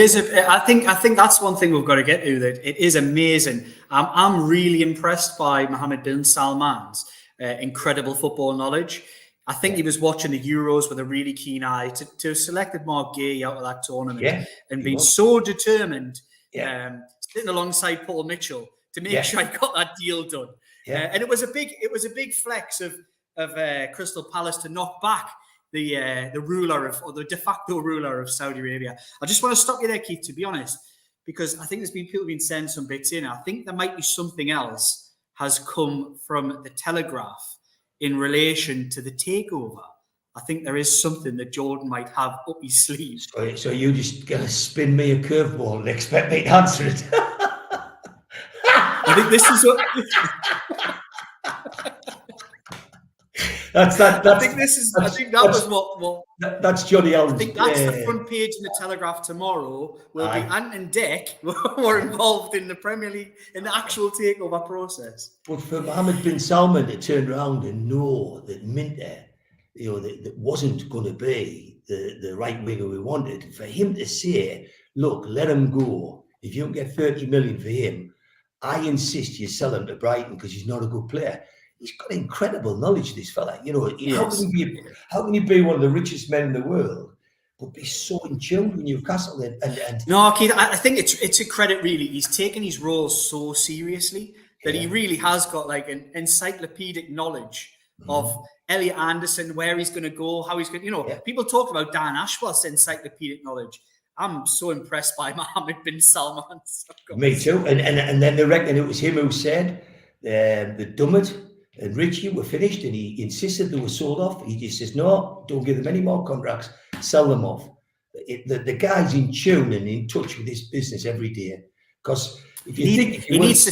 I think that's one thing we've got to get to. That it is amazing. I'm really impressed by Mohammed bin Salman's incredible football knowledge. I think he was watching the Euros with a really keen eye to have selected Mark Gay out of that tournament and been so determined, sitting alongside Paul Mitchell to make sure he got that deal done. And it was a big flex of Crystal Palace to knock back the ruler of, or the de facto ruler of Saudi Arabia. I just want to stop you there, Keith, to be honest, because I think there's been people been sending some bits in. I think there might be something else has come from the Telegraph in relation to the takeover. I think there is something that Jordan might have up his sleeve. So you just gonna spin me a curveball and expect me to answer it? I think this is what. That's I think that was what. That's Johnny Allen's. I think that's the front page in the Telegraph tomorrow. Will be Ant and Dec were involved in the Premier League in the actual takeover process. But for Mohammed bin Salman to turn around and know that Minter, that wasn't going to be the right winger we wanted, for him to say, look, let him go. If you don't get 30 million for him, I insist you sell him to Brighton because he's not a good player. He's got incredible knowledge, this fella. Yes. How can he be one of the richest men in the world, but be so in tune with Newcastle? And no, Keith, I think it's a credit, really. He's taken his role so seriously that he really has got like an encyclopedic knowledge of Elliot Anderson, where he's going to go, how he's going to, people talk about Dan Ashworth's encyclopedic knowledge. I'm so impressed by Mohammed bin Salman. Me too. And then they reckon it was him who said the Dummett and Richie were finished, and he insisted they were sold off. He just says, no, don't give them any more contracts, sell them off. The guy's in tune and in touch with this business every day. Because if you think he needs to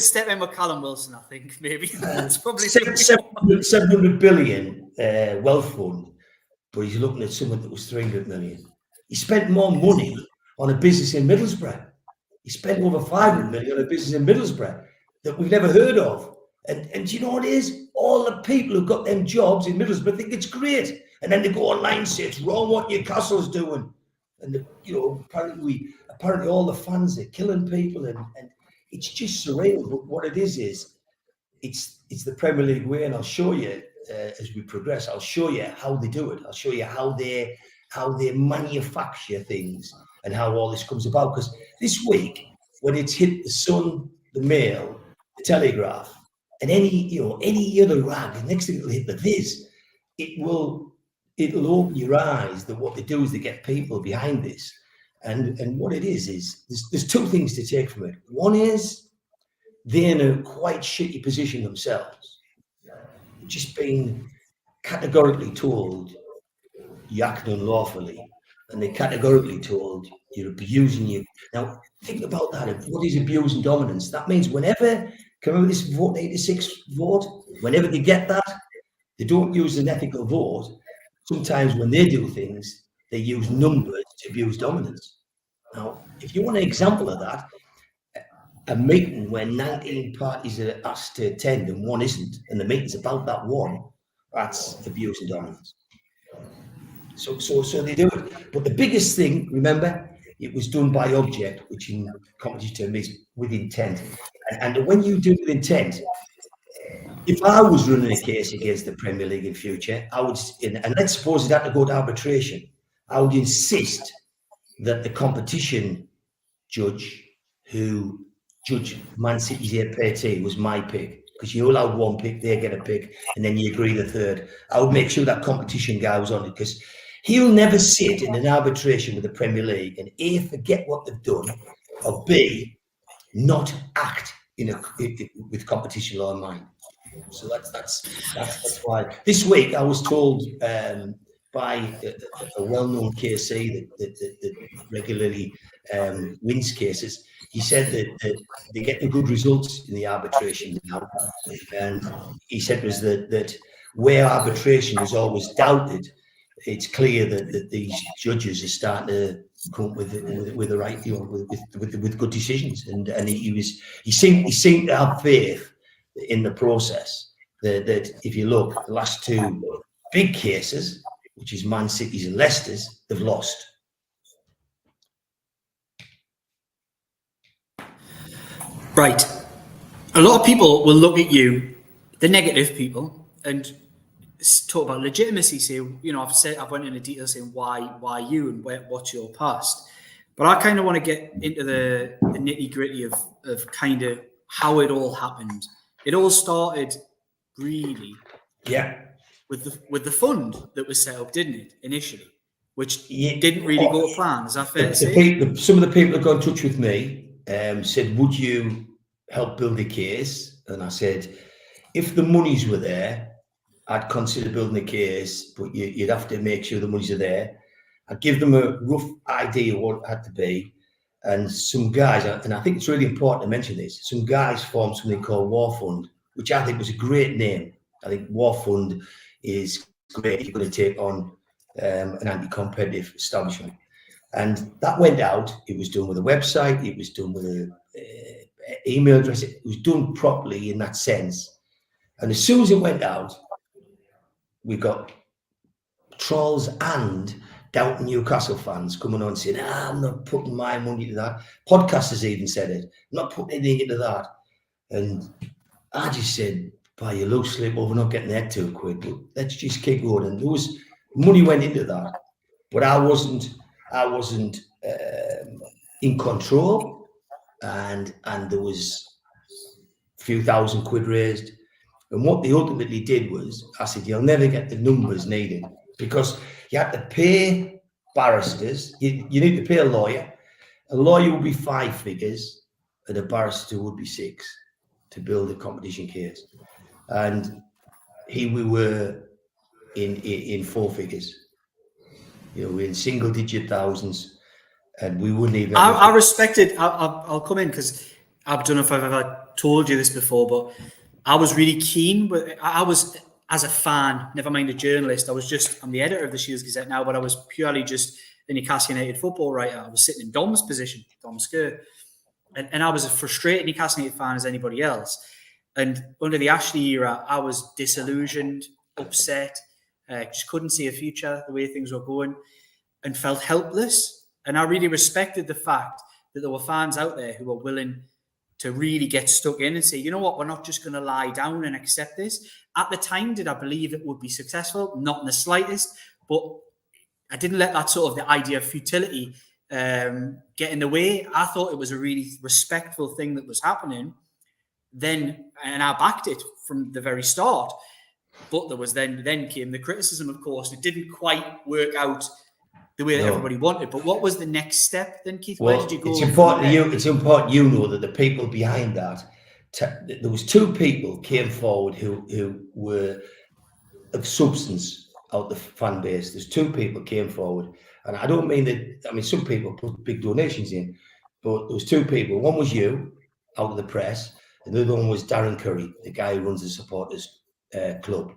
step in with Callum Wilson, I think, maybe. That's probably 700 billion wealth fund, but he's looking at someone that was 300 million. He spent more money on a business in Middlesbrough. He spent over 500 million on a business in Middlesbrough that we've never heard of. And do you know what it is? All the people who got them jobs in Middlesbrough think it's great. And then they go online and say it's wrong what Newcastle's doing. And apparently all the fans are killing people, and it's just surreal. But what it is it's the Premier League way, and I'll show you as we progress. I'll show you how they do it. I'll show you how they manufacture things and how all this comes about. Because this week, when it's hit the Sun, the Mail, the Telegraph, and any other rag, the next thing it'll hit the Viz, it'll open your eyes that what they do is they get people behind this. And what it is there's two things to take from it. One is they're in a quite shitty position themselves, just being categorically told you're acting unlawfully, and they're categorically told you're abusing you. Now, think about that. What is abusing dominance? That means whenever, remember this vote 86 vote? Whenever they get that, they don't use an ethical vote. Sometimes when they do things, they use numbers to abuse dominance. Now, if you want an example of that, a meeting where 19 parties are asked to attend and one isn't, and the meeting's about that one, that's abusing dominance. So they do it. But the biggest thing, remember, it was done by object, which in competition term is with intent. And when you do it with intent, if I was running a case against the Premier League in future, I would, and let's suppose it had to go to arbitration, I would insist that the competition judge who judged Man City's APT was my pick, because you're allowed one pick, they get a pick, and then you agree the third. I would make sure that competition guy was on it, because he'll never sit in an arbitration with the Premier League and A, forget what they've done, or B, not act with competition law in mind. So that's why. This week I was told by a well-known KC that regularly wins cases. He said that they get the good results in the arbitration now, and he said was that where arbitration was always doubted, it's clear that these judges are starting to come up with the right, with good decisions, and he seemed to have faith in the process that if you look, the last two big cases, which is Man City's and Leicester's, they've lost. Right. A lot of people will look at you, the negative people, and talk about legitimacy. Say, I've went into detail saying why you and what's your past. But I kind of want to get into the nitty gritty of kind of how it all happened. It all started really, with the fund that was set up, didn't it, initially, which didn't really go to plan. Is that fair to say? Some of the people that got in touch with me said, would you help build a case? And I said, if the monies were there, I'd consider building a case, but you'd have to make sure the monies are there. I'd give them a rough idea of what it had to be. And some guys, and I think it's really important to mention this, some guys formed something called War Fund, which I think was a great name. I think War Fund is great if you're going to take on an anti-competitive establishment. And that went out. It was done with a website. It was done with a email address. It was done properly in that sense. And as soon as it went out, we got trolls and Downton Newcastle fans coming on saying, I'm not putting my money to that. Podcasters even said it. I'm not putting anything into that. And I just said, by your look slip, well, we're not getting that too quick. But let's just keep going. And there was money went into that. But I wasn't in control, and there was a few £1,000 raised. And what they ultimately did was, I said, you'll never get the numbers needed, because you had to pay barristers. You need to pay a lawyer. A lawyer would be 5 figures, and a barrister would be 6 to build a competition case. And we were in 4 figures. We're in single-digit thousands, and we wouldn't even. I respect it. I'll come in because I don't know if I've ever told you this before, but I was really keen. But I was, as a fan, never mind a journalist. I'm the editor of the Shields Gazette now, but I was purely just a Newcastle United football writer. I was sitting in Dom's position, Dom Sker, and I was as frustrated Newcastle United fan as anybody else. And under the Ashley era, I was disillusioned, upset. Just couldn't see a future the way things were going, and felt helpless. And I really respected the fact that there were fans out there who were willing to really get stuck in and say, you know what, we're not just going to lie down and accept this. At the time, did I believe it would be successful? Not in the slightest, but I didn't let that sort of the idea of futility get in the way. I thought it was a really respectful thing that was happening then, and I backed it from the very start. But there was then came the criticism, of course. It didn't quite work out the way that everybody wanted. But what was the next step then, Keith? Where did you go? It's important you know that the people behind that, there was 2 people came forward who were of substance out the fan base. There's 2 people came forward, and I don't mean that. I mean, some people put big donations in, but there was 2 people. One was you, out of the press, and the other one was Darren Curry, the guy who runs the supporters club,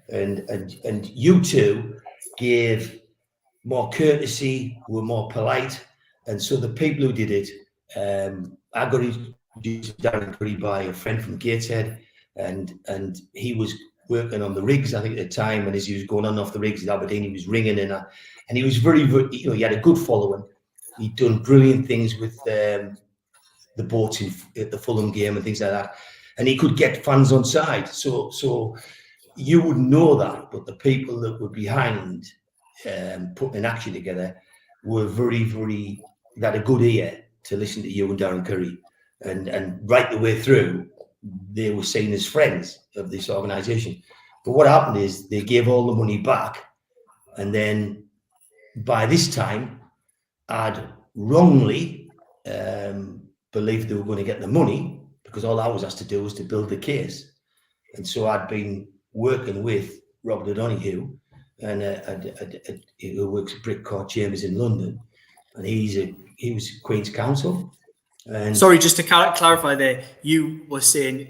and you 2 gave more courtesy, were more polite, and so the people who did it, I got introduced to Darren Curry by a friend from Gateshead, and he was working on the rigs, I think, at the time, and as he was going on off the rigs at Aberdeen, he was ringing, and he was very, he had a good following. He'd done brilliant things with the boats at the Fulham game and things like that. And he could get fans on side. So you wouldn't know that, but the people that were behind putting an action together were very, very, they had a good ear to listen to you and Darren Curry. And right the way through, they were seen as friends of this organisation. But what happened is they gave all the money back. And then by this time, I'd wrongly believed they were going to get the money, because all I was asked to do was to build the case. And so I'd been working with Robert O'Donoghue, and who works at Brickcourt Chambers in London, and he was Queen's Counsel. And sorry, just to clarify there, you were saying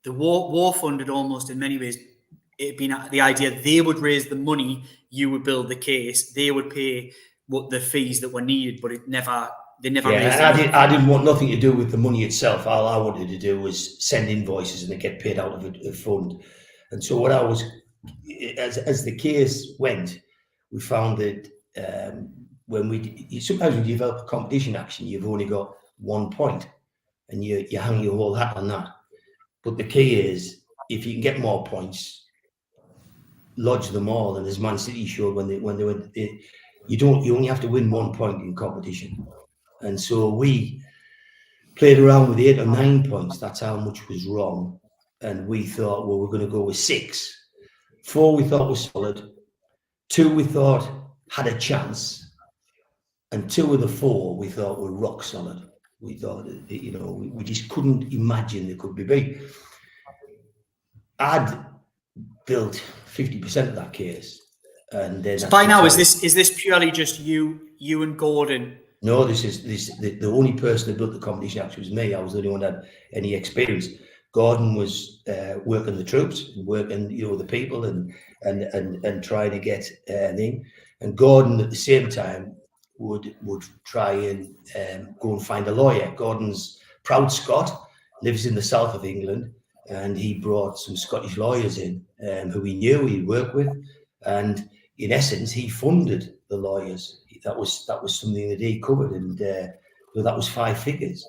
the war fund had almost, in many ways, it been the idea they would raise the money, you would build the case, they would pay what the fees that were needed, but it never. They never. Yeah, and I didn't want nothing to do with the money itself. All I wanted to do was send invoices and they get paid out of a fund. And so what I was, as the case went, we found that sometimes when you develop a competition action, you've only got 1 point, and you hang your whole hat on that. But the key is, if you can get more points, lodge them all. And as Man City showed when they went, you only have to win 1 point in competition. And so we played around with 8 or 9 points. That's how much was wrong. And we thought, well, we're going to go with 6. 4 we thought was solid. 2 we thought had a chance. And 2 of the 4 we thought were rock solid. We thought, we just couldn't imagine there could be beat. I'd built 50% of that case. And then so by now, is this purely just you and Gordon? No, the only person that built the competition action was me. I was the only one that had any experience. Gordon was working the troops, and working, the people, and trying to get thing. And Gordon at the same time would try and go and find a lawyer. Gordon's proud Scot, lives in the south of England, and he brought some Scottish lawyers in who he knew, he'd worked with, and in essence, he funded the lawyers. That was something that he covered, and that was 5 figures.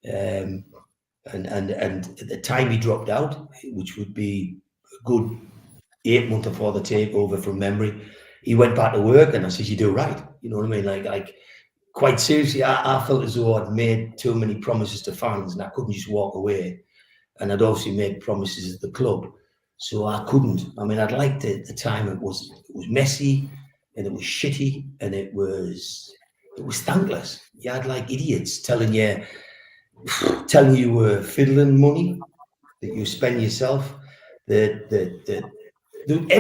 And at the time he dropped out, which would be a good 8 months before the takeover from memory, he went back to work, and I said, "You do right." You know what I mean? Like quite seriously, I felt as though I'd made too many promises to fans, and I couldn't just walk away. And I'd obviously made promises at the club, so I couldn't. I mean, I'd liked it at the time. It was messy, and it was shitty, and it was thankless. You had like idiots telling you were fiddling money that you spend yourself.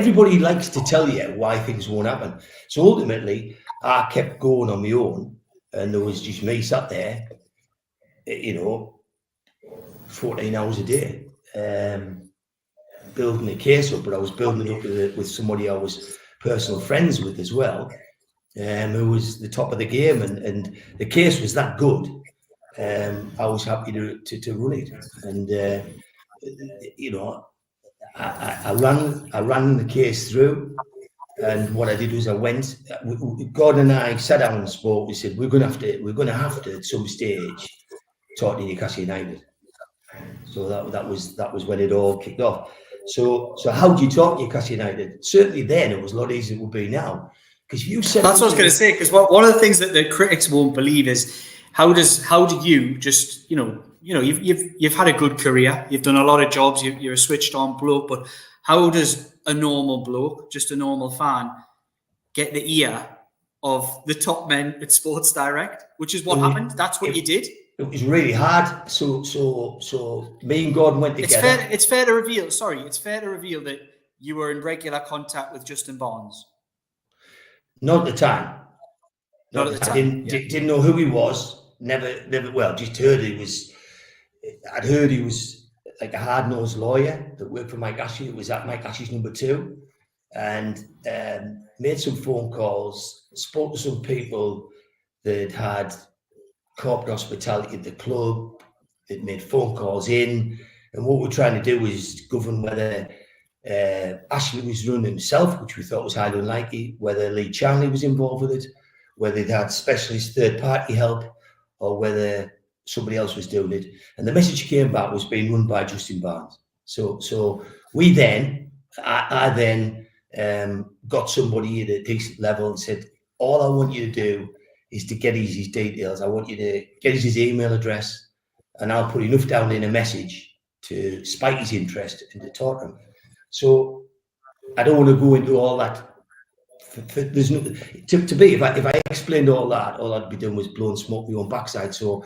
Everybody likes to tell you why things won't happen. So ultimately, I kept going on my own, and there was just me sat there, 14 hours a day, building a case up. But I was building it up with somebody I was personal friends with as well, who was the top of the game, and the case was that good. I was happy to run it, and I ran the case through. And what I did was I went. Gordon and I sat down and spoke. We said we're going to have to at some stage talk to Newcastle United. So that was when it all kicked off. So how do you talk to Newcastle United? Certainly then it was a lot easier than it would be now. Because you said that's what I was going to say. Because one of the things that the critics won't believe is how do you just you've had a good career, you've done a lot of jobs, you're a switched on bloke, but how does a normal bloke, just a normal fan, get the ear of the top men at Sports Direct, which is what happened? That's what you did. It was really hard. So me and Gordon went together. It's fair to reveal that you were in regular contact with Justin Barnes. Not at the time. Not at the time. Didn't know who he was. Never. Well, just heard he was. I'd heard he was like a hard-nosed lawyer that worked for Mike Ashley. It was at Mike Ashley's number 2, and made some phone calls. Spoke to some people that had corporate hospitality at the club. That made phone calls in, and what we're trying to do is govern whether Ashley was running himself, which we thought was highly unlikely, whether Lee Charnley was involved with it, whether they had specialist third-party help, or whether somebody else was doing it. And the message came back was being run by Justin Barnes. So we then, I then got somebody at a decent level and said, all I want you to do is to get his details. I want you to get his email address, and I'll put enough down in a message to spike his interest and to talk to him. So I don't want to go into all that. There's no, to be, if I explained all that, all I'd be doing was blowing smoke my own backside. So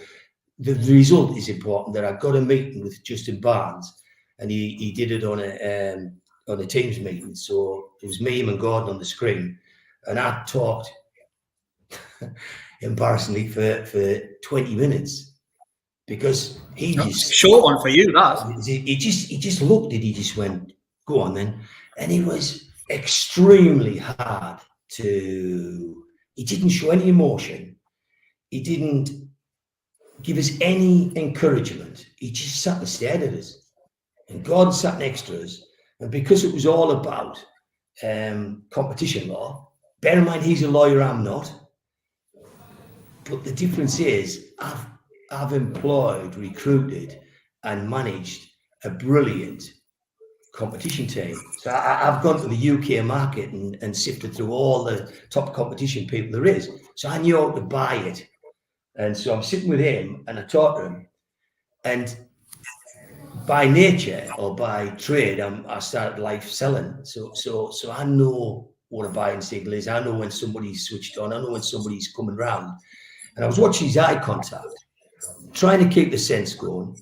the result is important. That I got a meeting with Justin Barnes, and he did it on a Teams meeting. So it was me, him, and Gordon on the screen, and I talked embarrassingly for 20 minutes because he just short one for you. That he just looked at it. He just went, "Go on then," and he was extremely hard to. He didn't show any emotion. He didn't give us any encouragement. He just sat and stared at us. And God sat next to us. And because it was all about competition law, bear in mind he's a lawyer, I'm not. But the difference is I've employed, recruited, and managed a brilliant competition team. So I've gone to the UK market and sifted through all the top competition people there is. So I knew how to buy it. And so I'm sitting with him and I talk to him. And by nature or by trade, I started life selling. So I know what a buying signal is. I know when somebody's switched on. I know when somebody's coming round. And I was watching his eye contact, trying to keep the sense going,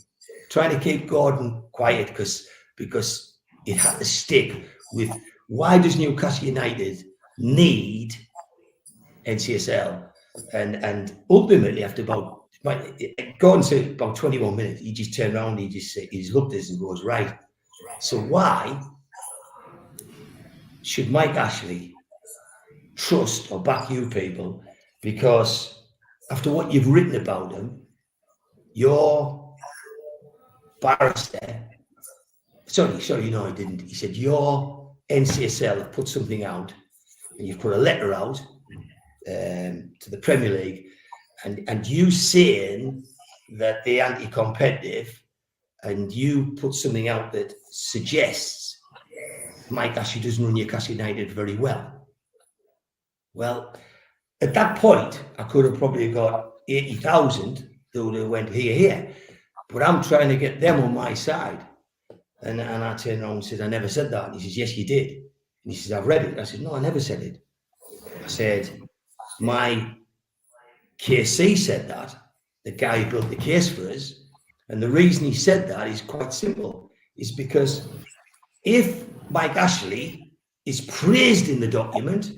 trying to keep Gordon quiet because it had to stick with why does Newcastle United need NCSL? And ultimately, after about Gordon said about 21 minutes, he just turned around, he just looked at us and goes, right, so why should Mike Ashley trust or back you people? Because after what you've written about him, your barrister, sorry, no, he didn't. He said your NCSL have put something out, and you've put a letter out to the Premier League, and you saying that they're anti-competitive, and you put something out that suggests Mike Ashley doesn't run Newcastle United very well. Well, at that point, I could have probably got 80,000 that would have went here. But I'm trying to get them on my side. And I turned around and said, I never said that. And he says, yes, you did. And he says, I've read it. And I said, no, I never said it. I said, my KC said that, the guy who built the case for us. And the reason he said that is quite simple, is because if Mike Ashley is praised in the document,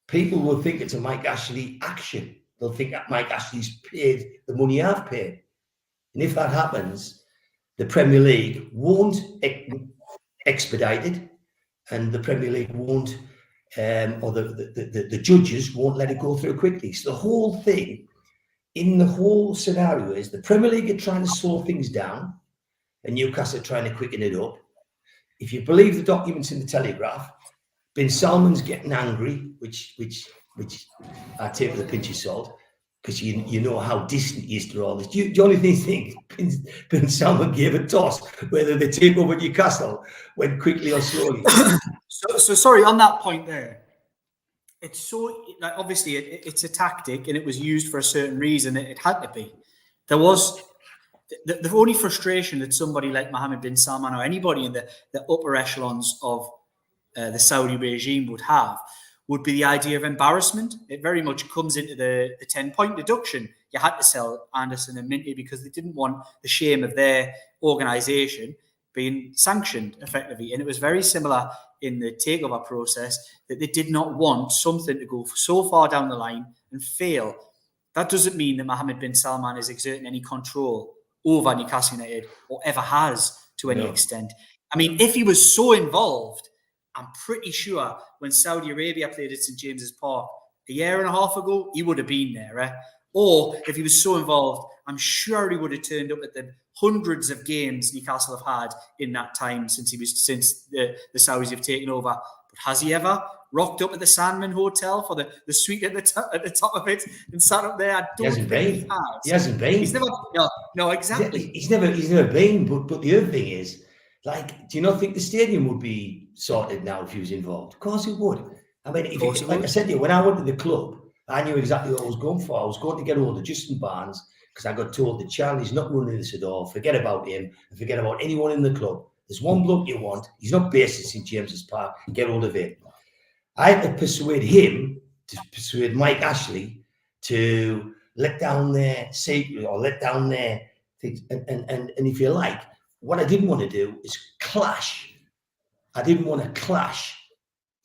people will think it's a Mike Ashley action. They'll think that Mike Ashley's paid the money I've paid. And if that happens, the Premier League won't expedite it, and the Premier League won't, or the judges won't let it go through quickly. So the whole thing, in the whole scenario, is the Premier League are trying to slow things down, and Newcastle are trying to quicken it up. If you believe the documents in the Telegraph, Ben Salman's getting angry, which I take with a pinch of salt, because you know how distant he is to all this. Do you only think Ben Salman gave a toss whether they take over Newcastle went quickly or slowly? So sorry, on that point there, it's so, like, obviously it's a tactic and it was used for a certain reason. It had to be. There was the only frustration that somebody like Mohammed bin Salman or anybody in the upper echelons of the Saudi regime would have would be the idea of embarrassment. It very much comes into the 10-point deduction. You had to sell Anderson and Minty because they didn't want the shame of their organisation being sanctioned effectively. And it was very similar in the takeover process, that they did not want something to go so far down the line and fail. That doesn't mean that Mohammed bin Salman is exerting any control over Newcastle United or ever has to any extent. I mean, if he was so involved, I'm pretty sure when Saudi Arabia played at St. James's Park a year and a half ago, he would have been there. Eh? Or if he was so involved, I'm sure he would have turned up at the hundreds of games Newcastle have had in that time since the Saudis have taken over. But has he ever rocked up at the Salman Hotel for the suite at the top of it and sat up there? I don't think he has. He hasn't been. He's never. No, exactly. He's never been. But the other thing is, like, do you not think the stadium would be sorted now if he was involved? Of course it would. I mean, I said to you, when I went to the club, I knew exactly what I was going for. I was going to get hold of Justin Barnes because I got told that Charlie's not running this at all. Forget about him and forget about anyone in the club. There's one bloke you want. He's not based in St. James's Park. Get hold of him. I had to persuade him to persuade Mike Ashley to let down their secret or let down their things. And if you like, what I didn't want to do is clash. I didn't want to clash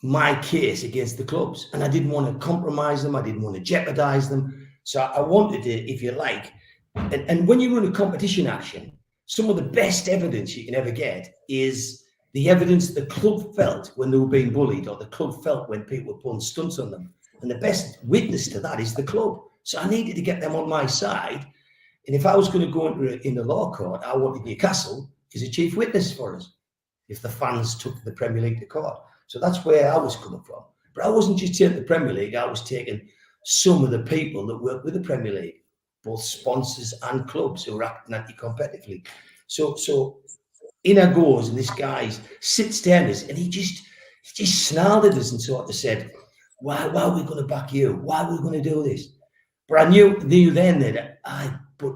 my case against the clubs, and I didn't want to compromise them. I didn't want to jeopardize them. So I wanted to, if you like, and when you run a competition action, some of the best evidence you can ever get is the evidence the club felt when they were being bullied, or the club felt when people were pulling stunts on them. And the best witness to that is the club. So I needed to get them on my side. And if I was going to go in the law court, I wanted Newcastle as a chief witness for us if the fans took the Premier League to court. So that's where I was coming from. But I wasn't just taking the Premier League, I was taking some of the people that work with the Premier League, both sponsors and clubs who are acting anti-competitively. So in I goes, and this guy sits down and he just snarled at us and sort of said, why are we going to back you? Why are we going to do this? But I knew then that but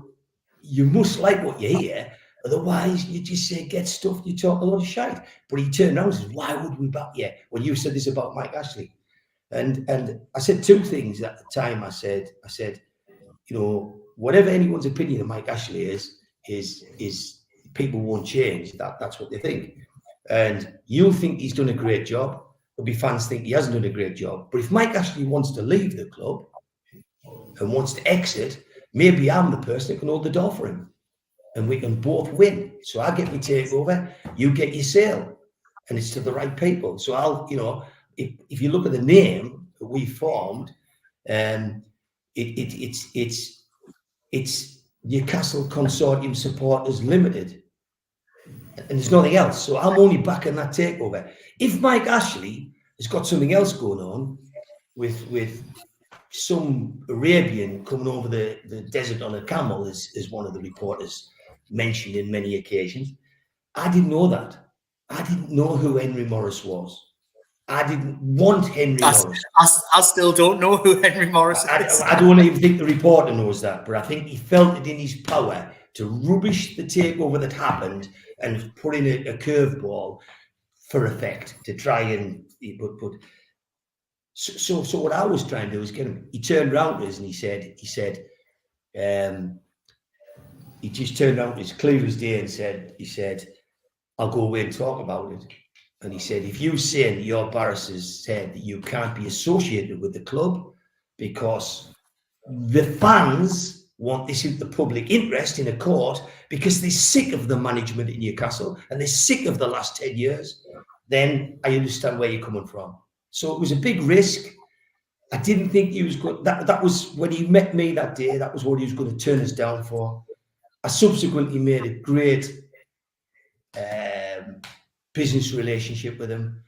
you must like what you hear. Otherwise, you just say, get stuffed, you talk a lot of shite. But he turned around and said, why would we back you when you said this about Mike Ashley? And I said two things at the time. I said, you know, whatever anyone's opinion of Mike Ashley is people won't change. That's what they think. And you'll think he's done a great job. There'll be fans think he hasn't done a great job. But if Mike Ashley wants to leave the club and wants to exit, maybe I'm the person that can hold the door for him, and we can both win. So I get my takeover, you get your sale, and it's to the right people. So I'll, you know, if you look at the name that we formed, it's Newcastle Consortium Supporters Limited, and there's nothing else. So I'm only backing that takeover. If Mike Ashley has got something else going on with some Arabian coming over the desert on a camel, as one of the reporters mentioned in many occasions, I didn't know that. I didn't know who Henry Morris was. I didn't want Henry Morris. I still don't know who Henry Morris is. I don't even think the reporter knows that, but I think he felt it in his power to rubbish the takeover that happened and put in a curveball for effect to try and. So what I was trying to do was get him. He turned around to us and he said, he just turned around as clear as day and he said, I'll go away and talk about it. And he said, if you say that your barristers said that you can't be associated with the club because the fans want this in the public interest in a court because they're sick of the management in Newcastle and they're sick of the last 10 years, then I understand where you're coming from. So it was a big risk. I didn't think he was good. That was when he met me that day. That was what he was going to turn us down for. I subsequently made a great business relationship with him,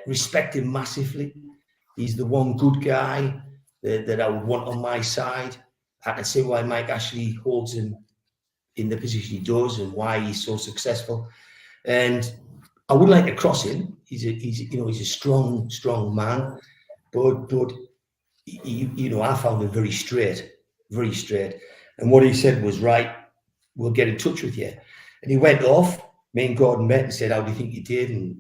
respect him massively. He's the one good guy that I would want on my side. I can see why Mike Ashley holds him in the position he does and why he's so successful. And I would like to cross him. He's a strong man, but I found him very straight. And what he said was, right, we'll get in touch with you. And he went off. Me and Gordon met and said, how do you think you did? And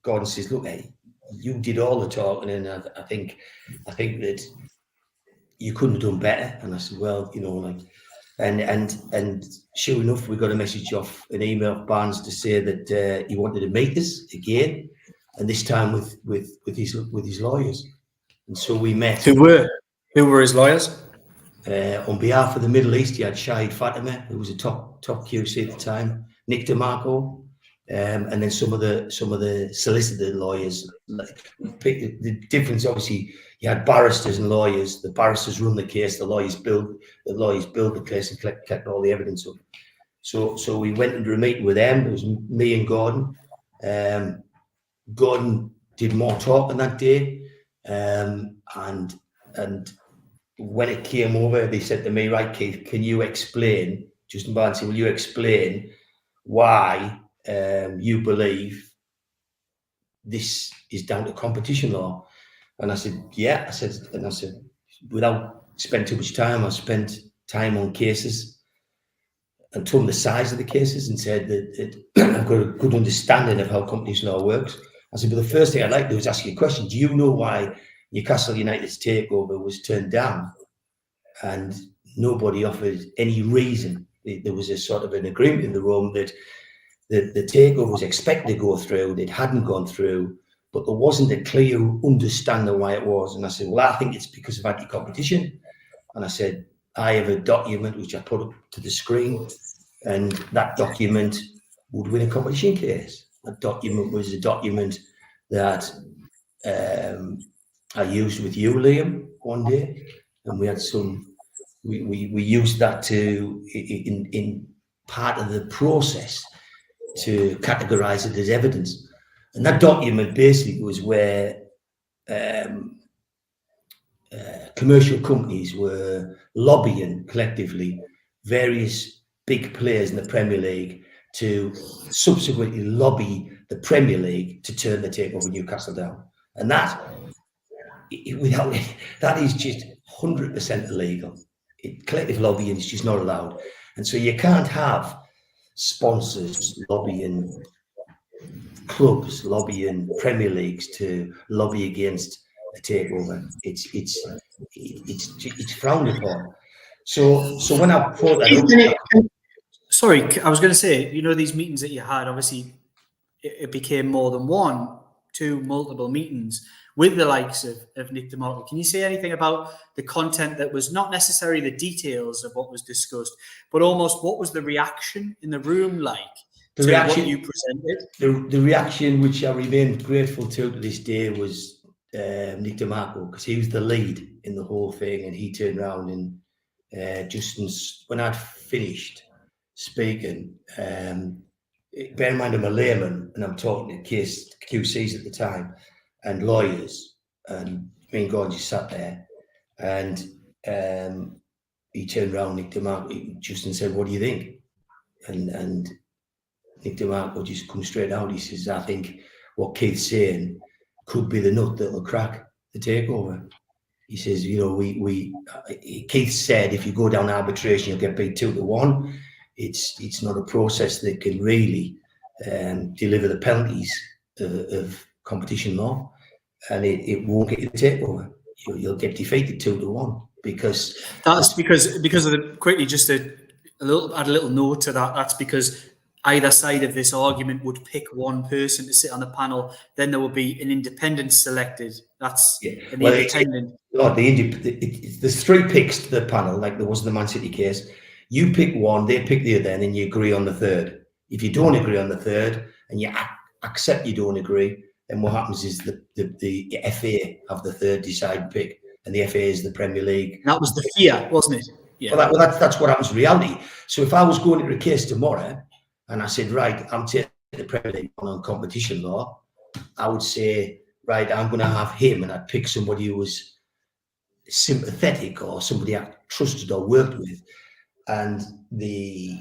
Gordon says, look, hey, you did all the talking, and I think that you couldn't have done better. And I said, well, and sure enough, we got a message off an email of Barnes to say that he wanted to meet us again, and this time with his lawyers. And so we met. Who were his lawyers? On behalf of the Middle East, he had Shahid Fatima, who was a top QC at the time, Nick DeMarco, and then some of the solicitor lawyers. The difference, obviously, you had barristers and lawyers. The barristers run the case, the lawyers build the case and collect all the evidence up. So we went into a meeting with them. It was me and Gordon. Gordon did more talking that day, and when it came over, they said to me, right, Keith, can you explain, Justin Barnes said, will you explain why you believe this is down to competition law? And I said, yeah. I said, without spending too much time, I spent time on cases and told them the size of the cases and said that I've got a good understanding of how competition law works. I said, but the first thing I'd like to do is ask you a question. Do you know why Newcastle United's takeover was turned down and nobody offered any reason? There was a sort of an agreement in the room that the takeover was expected to go through. It hadn't gone through, but there wasn't a clear understanding why it was. And I said, well, I think it's because of anti-competition. And I said, I have a document which I put up to the screen, and that document would win a competition case. That document was a document that I used with you, Liam, one day, and we had we used that in part of the process to categorize it as evidence. And that document basically was where commercial companies were lobbying collectively various big players in the Premier League to subsequently lobby the Premier League to turn the takeover Newcastle down. And that is just 100% illegal. Collective lobbying is just not allowed. And so you can't have sponsors lobbying clubs, lobbying Premier Leagues to lobby against a takeover. It's frowned upon. So when I brought that up, sorry, I was going to say, these meetings that you had, obviously, it became more than one. to multiple meetings with the likes of Nick DeMarco. Can you say anything about the content that was not necessarily the details of what was discussed, but almost what was the reaction in the room like the to reaction, what you presented? The reaction, which I remain grateful to this day, was Nick DeMarco, because he was the lead in the whole thing, and he turned around and Justin's, when I'd finished speaking, bear in mind I'm a layman and I'm talking to QCs at the time and lawyers, and me and Gordon just sat there, and he turned around, Nick DeMarco, Justin said, "What do you think?" And Nick DeMarco just comes straight out. He says, "I think what Keith's saying could be the nut that will crack the takeover." He says, "You know, Keith said if you go down arbitration, you'll get beat 2-1. It's not a process that can really deliver the penalties of competition law, and it won't get you the takeover. You'll get defeated 2-1 because that's because of the quickly just add a little note to that. That's because either side of this argument would pick one person to sit on the panel. Then there would be an independent selected. That's an independent. There's 3 picks to the panel, like there was in the Man City case. You pick one, they pick the other, and then you agree on the third. If you don't agree on the third and you accept you don't agree, then what happens is the FA have the third deciding pick, and the FA is the Premier League. That was the fear, wasn't it? Yeah. Well, that's what happens in reality. So if I was going into a case tomorrow and I said, right, I'm taking the Premier League on competition law, I would say, right, I'm going to have him, and I'd pick somebody who was sympathetic or somebody I trusted or worked with. And the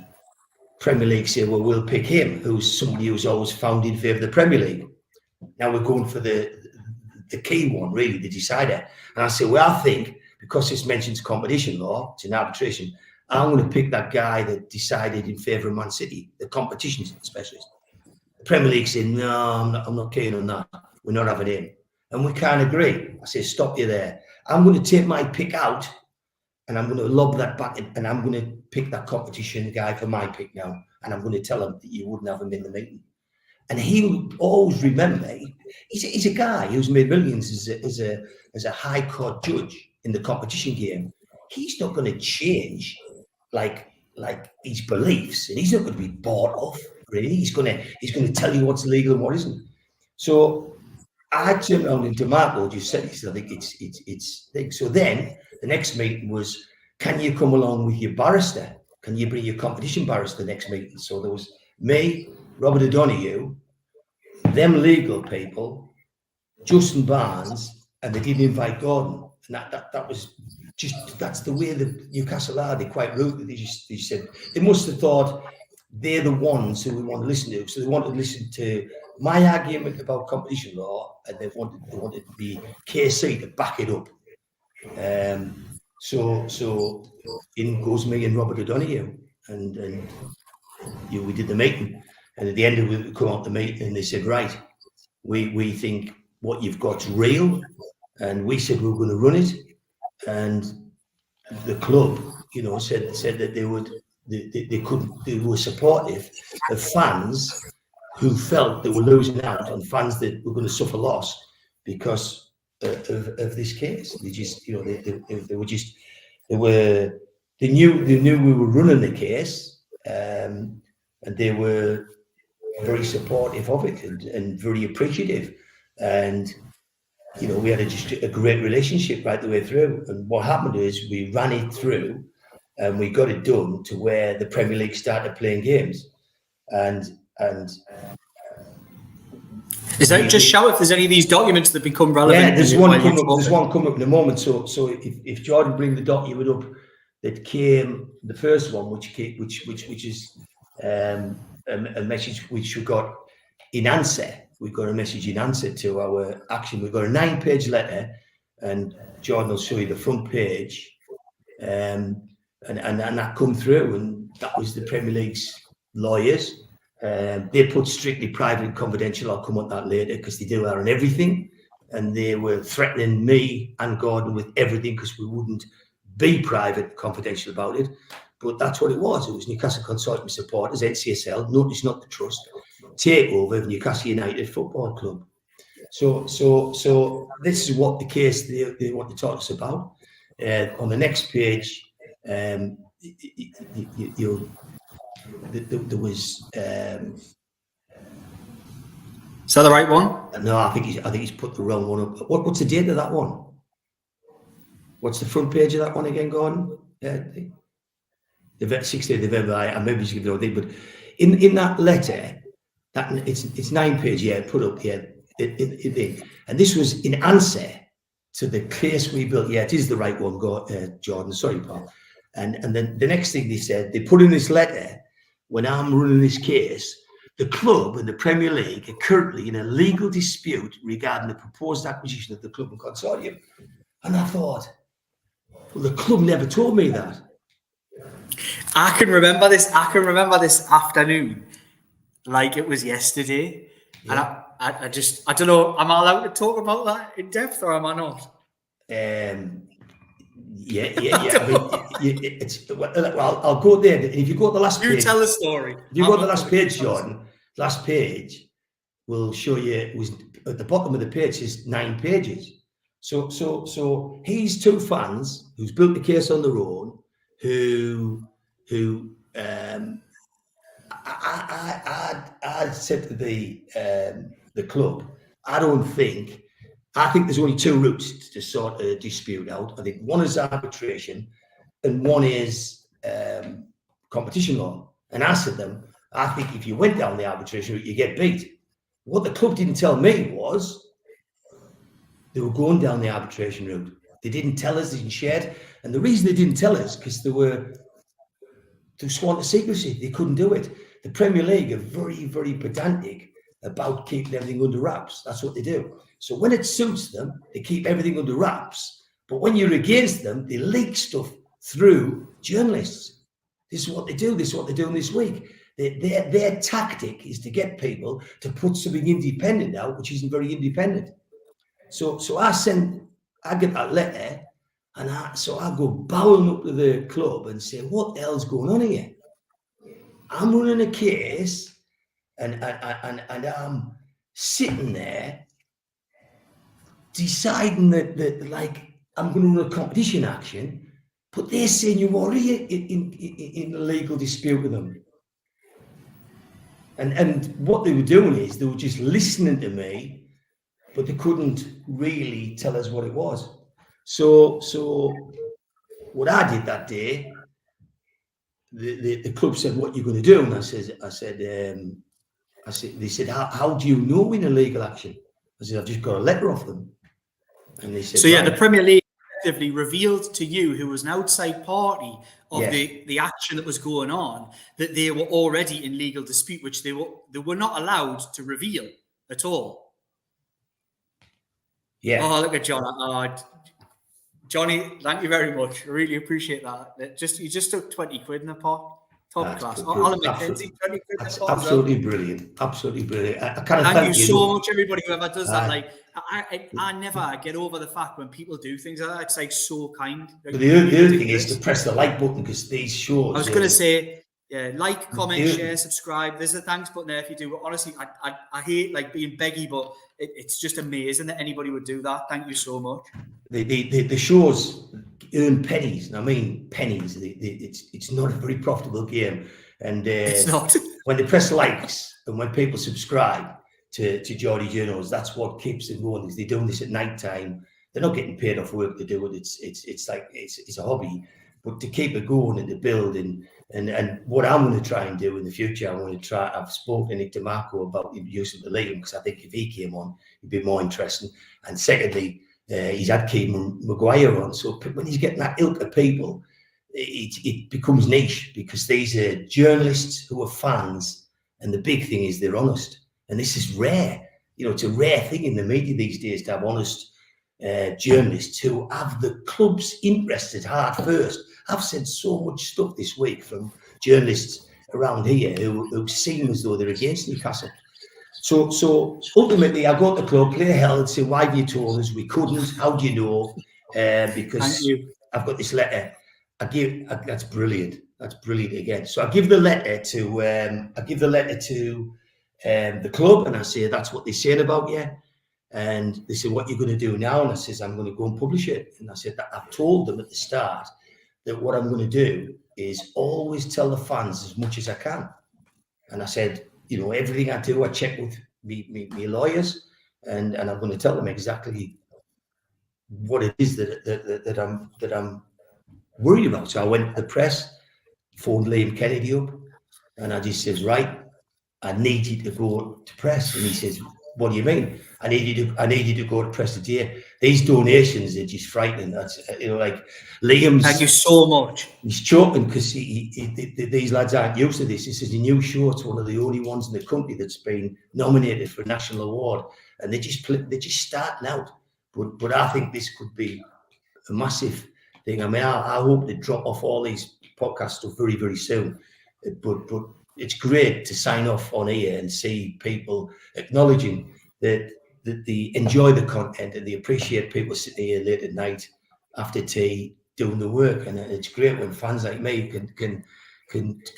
Premier League say, well, we'll pick him, who's somebody who's always found in favour of the Premier League. Now we're going for the key one, really, the decider. And I say, well, I think because this mentions competition law, it's an arbitration, I'm going to pick that guy that decided in favour of Man City, the competition specialist. The Premier League said, no, I'm not keen on that. We're not having him. And we can't agree. I say, stop you there. I'm going to take my pick out, and I'm going to lob that back, and I'm going to pick that competition guy for my pick now. And I'm going to tell him that you wouldn't have him in the meeting. And he'll always remember, he's a guy who's made millions as a high court judge in the competition game. He's not going to change like his beliefs, and he's not going to be bought off, really. He's going to tell you what's legal and what isn't. So I turned around and DeMarco just said, I think it's thing. So then the next meeting was, can you come along with your barrister? Can you bring your competition barrister next meeting? So there was me, Robert O'Donoghue, them legal people, Justin Barnes, and they didn't invite Gordon. And that was just, that's the way the Newcastle are. They're quite rude. They said, they must have thought they're the ones who we want to listen to. So they wanted to listen to my argument about competition law, and they wanted the KC to back it up. So in goes me and Robert O'Donoghue, and we did the meeting, and at the end of it, we come out the meeting, and they said, right, we think what you've got's real, and we said we were going to run it, and the club, said that they were supportive of fans who they were losing out, and fans that were going to suffer loss because of this case. They just, they knew we were running the case, and they were very supportive of it and very appreciative. And we had just a great relationship right the way through. And what happened is we ran it through, and we got it done to where the Premier League started playing games. And is that just show if there's any of these documents that become relevant? Yeah, there's one coming up in a moment. So if Jordan brings the document up that came, the first one, which is a message which we got in answer. We've got a message in answer to our action. We've got a 9-page letter, and Jordan will show you the front page, and that come through, and that was the Premier League's lawyers. They put strictly private and confidential. I'll come on that later, because they do that on everything, and they were threatening me and Gordon with everything because we wouldn't be private and confidential about it. But that's what it was. It was Newcastle Consortium supporters, NCSL, notice not the trust, takeover of Newcastle United Football Club. So this is what the case they want to talk to us about. On the next page, there was. Is that the right one? No, I think he's put the wrong one up. What's the date of that one? What's the front page of that one again, Gordon? The 16th of November. I maybe just give it all day, but in that letter, that it's 9 pages. Yeah, put up here. And this was in answer to the case we built. Yeah, it is the right one, Jordan. Sorry, Paul. And then the next thing they said, they put in this letter, when I'm running this case, the club and the Premier League are currently in a legal dispute regarding the proposed acquisition of the club and consortium. And I thought, well, the club never told me that. I can remember this afternoon like it was yesterday. Yeah. And I don't know, am I allowed to talk about that in depth or am I not? Yeah. I mean, I'll go there. If you go to the last page, you tell the story. If you go to the last page, Jordan, last page will show you. It was at the bottom of the page is 9 pages. So he's 2 fans who's built the case on their own. I said to the club, I think there's only 2 routes to sort a dispute out. I think one is arbitration and one is competition law. And I said to them, I think if you went down the arbitration route, you get beat. What the club didn't tell me was they were going down the arbitration route. They didn't tell us, they didn't share it. And the reason they didn't tell us, because they were sworn to secrecy. They couldn't do it. The Premier League are very, very pedantic about keeping everything under wraps. That's what they do. So when it suits them, they keep everything under wraps. But when you're against them, they leak stuff through journalists. This is what they do. This is what they're doing this week. Their tactic is to get people to put something independent out, which isn't very independent. So I get that letter, and I go bowing up to the club and say, what the hell's going on here? I'm running a case, and I'm sitting there deciding that like I'm going to run a competition action, but they're saying you're already in a legal dispute with them. And what they were doing is they were just listening to me, but they couldn't really tell us what it was. So what I did that day, the club said, "What are you going to do?" And I said, they said, how do you know in a legal action? I said, I've just got a letter off them. And they said, so yeah, the Premier League effectively revealed to you, who was an outside party of the action that was going on, that they were already in legal dispute, which they were not allowed to reveal at all. Yeah. Oh, look at John. Johnny, thank you very much. I really appreciate that. You just took 20 quid in the pot. Top class. I'll admit, 20 quid in the pot. Absolutely brilliant. Absolutely brilliant. I kind of thank you so much, everybody who ever does that. Like, I never get over the fact when people do things like that. It's like so kind. Like, the other thing is to press the like button, because these shows. I was going to say, yeah, like, comment, share, subscribe. There's a thanks button there if you do. But honestly, I hate like being beggy, but it's just amazing that anybody would do that. Thank you so much. The shows earn pennies. I mean pennies. It's not a very profitable game, and it's not. When they press likes and when people subscribe to Geordie Journos, that's what keeps them going. Is they're doing this at night time. They're not getting paid off work to do it. It's like it's a hobby, but to keep it going and to build and what I'm going to try and do in the future, I've spoken to Nick DeMarco about introducing the league, because I think if he came on, it'd be more interesting. And secondly, he's had Keegan Maguire on, so when he's getting that ilk of people, it becomes niche, because these are journalists who are fans, and the big thing is they're honest. And this is rare. You know, it's a rare thing in the media these days to have honest journalists who have the club's interest at heart first. I've said so much stuff this week from journalists around here who seem as though they're against Newcastle. So ultimately, I go to the club, play hell, and say, "Why have you told us we couldn't? How do you know?" Because I've got this letter. That's brilliant. That's brilliant again. So I give the letter to the club, and I say, "That's what they're saying about you." And they said, what are you going to do now? And I says, I'm going to go and publish it. And I said, I've told them at the start that what I'm going to do is always tell the fans as much as I can. And I said, everything I do, I check with me lawyers, and I'm going to tell them exactly what it is that I'm worried about. So I went to the press, phoned Liam Kennedy up, and I just says, right, I need you to go to press. And he says, what do you mean? I need you to go to press today. These donations are just frightening. That's like Liam's. Thank you so much. He's choking because these lads aren't used to this. This is a new show. It's one of the only ones in the country that's been nominated for a national award, and they're just starting out. But I think this could be a massive thing. I mean, I hope they drop off all these podcast stuff very, very soon. But it's great to sign off on here and see people acknowledging that they enjoy the content and they appreciate people sitting here late at night after tea doing the work. And it's great when fans like me can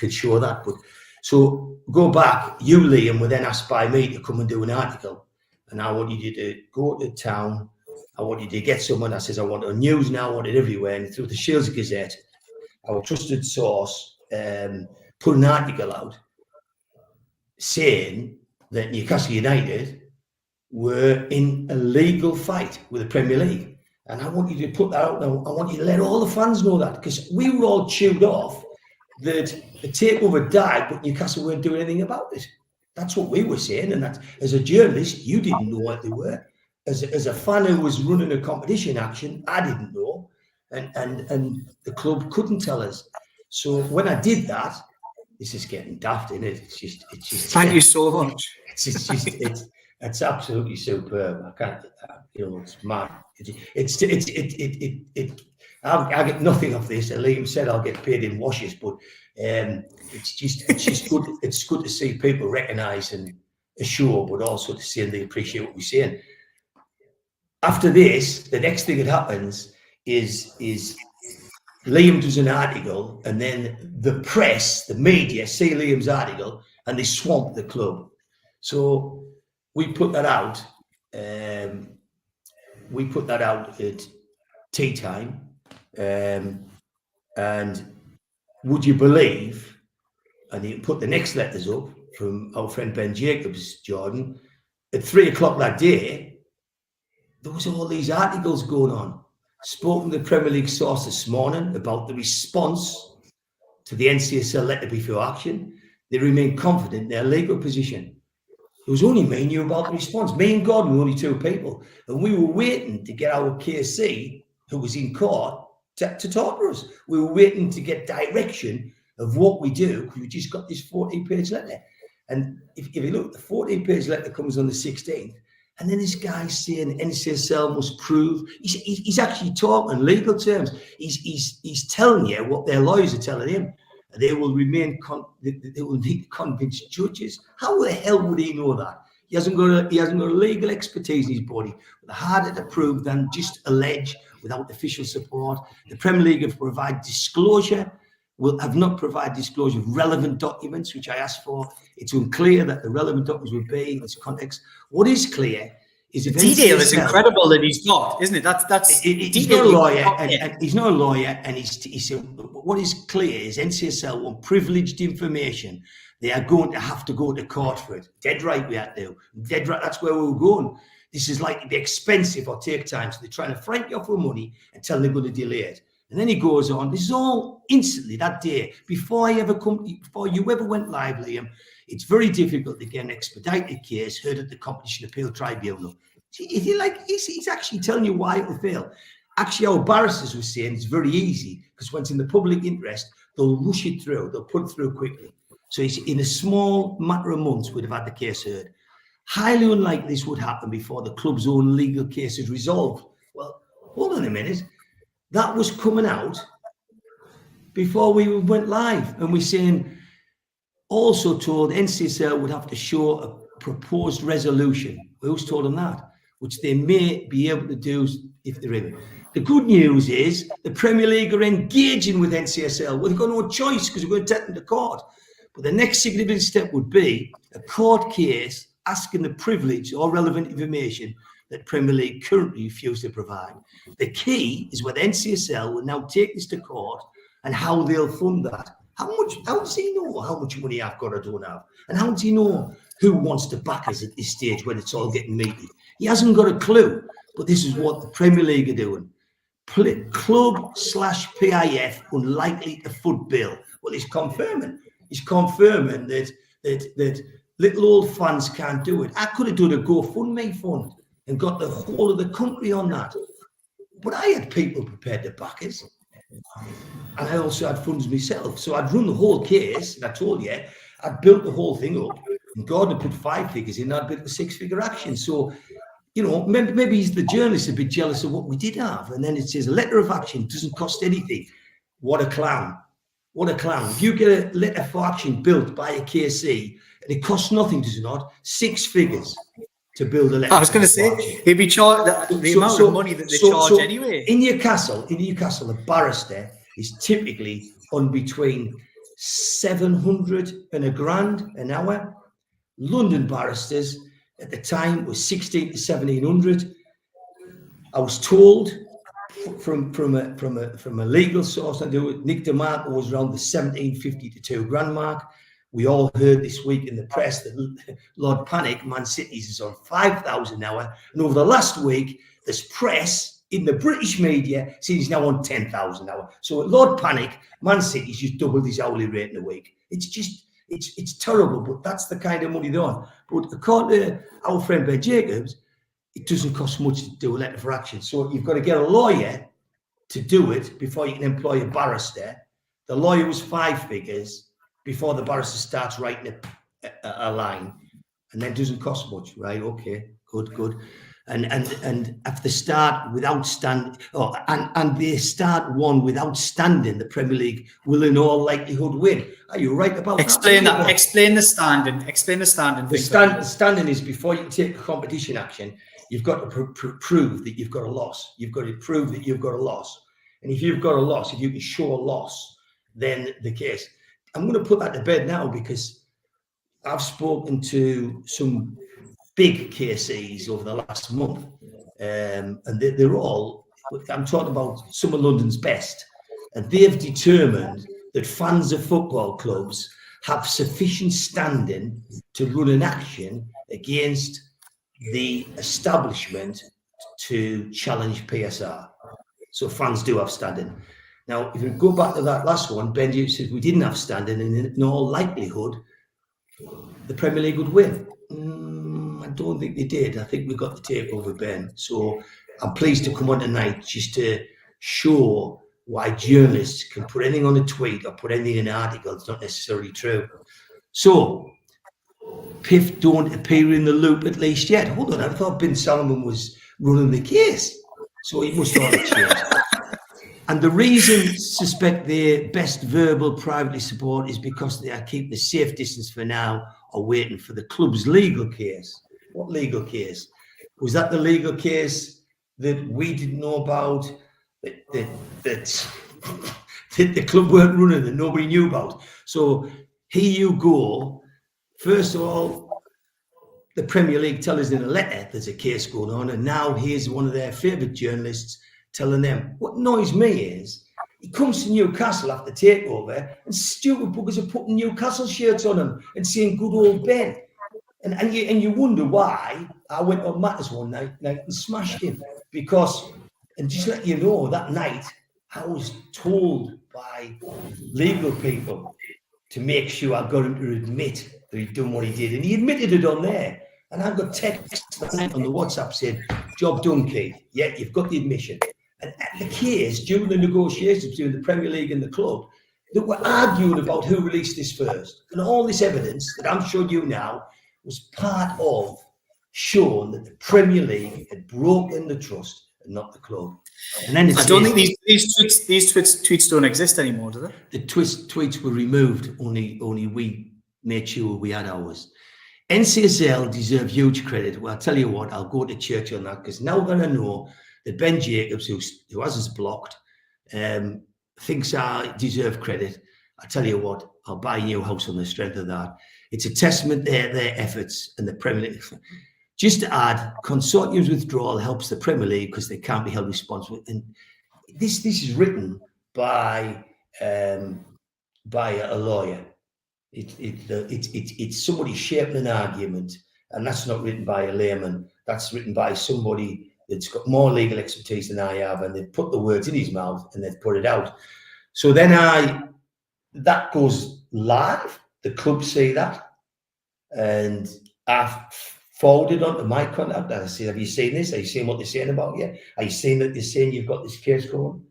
show that. But so go back, you, Liam, were then asked by me to come and do an article, and I wanted you to go to town. I want you to get someone. I says, I want it on news now, I want it everywhere. And through the Shields Gazette, our trusted source, put an article out saying that Newcastle United were in a legal fight with the Premier League. And I want you to put that out now. I want you to let all the fans know that, because we were all chewed off that the takeover died, but Newcastle weren't doing anything about it. That's what we were saying. And that, as a journalist, you didn't know what they were. As a fan who was running a competition action, I didn't know. And the club couldn't tell us. So when I did that, this is getting daft, isn't it? It's just. Thank you so much. It's absolutely superb. I can't, it's mad. I get nothing off this. And Liam said I'll get paid in washes, but it's just good. It's good to see people recognise and assure, but also to see and they appreciate what we're saying. After this, the next thing that happens is Liam does an article, and then the press, the media, see Liam's article, and they swamp the club. So we put that out. We put that out at tea time, and would you believe? And you put the next letters up from our friend Ben Jacobs, Jordan. At 3 o'clock that day, there was all these articles going on. Spoken to the Premier League source this morning about the response to the NCSL letter before action. They remain confident in their legal position. It was only me and you about the response. Me and Gordon were only two people. And we were waiting to get our KC, who was in court, to talk to us. We were waiting to get direction of what we do, because we just got this 14-page letter. And if you look, the 14-page letter comes on the 16th. And then this guy's saying NCSL must prove. He's actually talking legal terms. He's telling you what their lawyers are telling him. They will remain. They will need to convince judges. How the hell would he know that? He hasn't got legal expertise in his body. The harder to prove than just allege without official support. The Premier League have provided disclosure. Have not provided disclosure of relevant documents, which I asked for. It's unclear that the relevant documents would be in this context. What is clear is if detail is incredible that he's not, isn't it? He's not a lawyer, and he's not a lawyer. And he said what is clear is NCSL want privileged information. They are going to have to go to court for it. Dead right, we had to. Dead right. That's where we were going. This is likely to be expensive or take time. So they're trying to frank you off for money and tell them they're going to delay it. And then he goes on. This is all instantly that day before you ever went live, Liam. It's very difficult to get an expedited case heard at the Competition Appeal Tribunal. He's actually telling you why it'll fail. Actually, our barristers were saying it's very easy because when it's in the public interest, they'll rush it through. They'll put it through quickly. So in a small matter of months, we'd have had the case heard. Highly unlikely this would happen before the club's own legal case is resolved. Well, hold on a minute. That was coming out before we went live. And we're saying, also told NCSL would have to show a proposed resolution. Who's told them that? Which they may be able to do if they're able. The good news is the Premier League are engaging with NCSL. Well, they've got no choice because we're going to take them to court. But the next significant step would be a court case asking the privilege or relevant information that Premier League currently refuse to provide. The key is whether NCSL will now take this to court and how they'll fund that. How does he know how much money I've got or don't have? And how does he know who wants to back us at this stage when it's all getting meaty? He hasn't got a clue, but this is what the Premier League are doing. Club/PIF unlikely to foot bill. Well, he's confirming that little old fans can't do it. I could have done a GoFundMe fund and got the whole of the country on that. But I had people prepared to back us. And I also had funds myself. So I'd run the whole case, and I told you, I'd built the whole thing up, and Gordon put 5 figures in, I'd built a 6-figure action. So, you know, maybe he's the journalist a bit jealous of what we did have. And then it says a letter of action doesn't cost anything. What a clown. What a clown. If you get a letter of action built by a KC, and it costs nothing, does it not? 6 figures to build a letter. I was going to say, he'd be charged the amount of money that they charge anyway. In Newcastle, the barrister is typically on between 700 and £1,000 an hour. London barristers at the time was 16 to 1700. I was told from a legal source, Nick DeMarco was around the 1750 to £2,000 mark. We all heard this week in the press that Lord Panic, Man City's, is on 5,000 an hour. And over the last week, there's press in the British media saying he's now on 10,000 an hour. So at Lord Panic, Man City's just doubled his hourly rate in a week. It's just, it's terrible, but that's the kind of money they're on. But according to our friend Ben Jacobs, it doesn't cost much to do a letter for action. So you've got to get a lawyer to do it before you can employ a barrister. The lawyer was 5 figures before the barrister starts writing a line, and then it doesn't cost much, right? Okay, good. And if they start without standing, and they start one without standing, the Premier League will in all likelihood win. Are you right about that? Explain the standing. Explain the standing. The standing is before you can take a competition action, you've got to prove that you've got a loss. You've got to prove that you've got a loss. And if you've got a loss, if you can show a loss, then the case. I'm going to put that to bed now because I've spoken to some big KCs over the last month, and they're all, I'm talking about some of London's best, and they've determined that fans of football clubs have sufficient standing to run an action against the establishment to challenge PSR. So fans do have standing. Now, if you go back to that last one, Benji said we didn't have standing, and in all likelihood, the Premier League would win. I don't think they did. I think we got the tape over Ben. So I'm pleased to come on tonight just to show why journalists can put anything on a tweet or put anything in an article. It's not necessarily true. So PIF don't appear in the loop at least yet. Hold on, I thought Ben Salman was running the case. So it must all have changed. And the reason suspect their best verbal privately support is because they are keeping a safe distance for now or waiting for the club's legal case. What legal case? Was that the legal case that we didn't know about, that the club weren't running, that nobody knew about? So here you go. First of all, the Premier League tell us in a letter there's a case going on, and now here's one of their favourite journalists telling them. What annoys me is he comes to Newcastle after takeover and stupid buggers are putting Newcastle shirts on him and saying good old Ben. And you wonder why I went on Matters one night and smashed him. Because, and just let you know, that night I was told by legal people to make sure I got him to admit that he'd done what he did. And he admitted it on there. And I got text that night on the WhatsApp saying, job done, Keith. Yeah, you've got the admission. And at the case, during the negotiations between the Premier League and the club, they were arguing about who released this first. And all this evidence that I'm showing you now was part of showing that the Premier League had broken the trust and not the club. And then I don't think these tweets don't exist anymore, do they? The tweets were removed. Only we made sure we had ours. NCSL deserve huge credit. Well, I'll tell you what, I'll go to church on that, because now that I know that Ben Jacobs, who has us blocked, thinks I deserve credit, I tell you what, I'll buy a new house on the strength of that. It's a testament to their efforts and the Premier League. Just to add, consortium's withdrawal helps the Premier League because they can't be held responsible. And this is written by a lawyer. It's somebody shaping an argument, and that's not written by a layman. That's written by somebody that's got more legal expertise than I have, and they've put the words in his mouth and they've put it out. So then that goes live. The club see that, and I've forwarded on to my contact. I said, "Have you seen this? Are you seeing what they're saying about you? Are you seeing that they're saying you've got this case going?"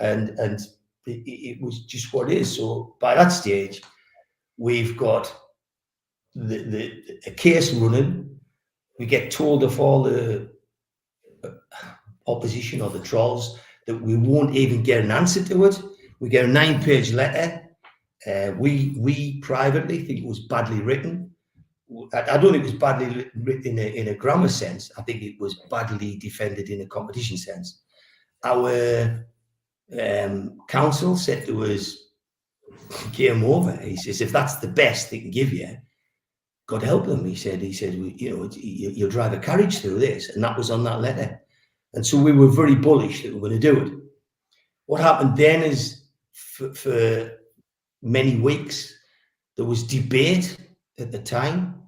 And it was just what it is. So by that stage, we've got a case running. We get told of all the opposition or the trolls that we won't even get an answer to it. We get a 9-page letter. We privately think it was badly written. I don't think it was badly written in a grammar sense. I think it was badly defended in a competition sense. Our counsel said to us, game over. He says, if that's the best they can give you, God help them. He said, you'll drive a carriage through this. And that was on that letter. And so we were very bullish that we were going to do it. What happened then is for many weeks, there was debate at the time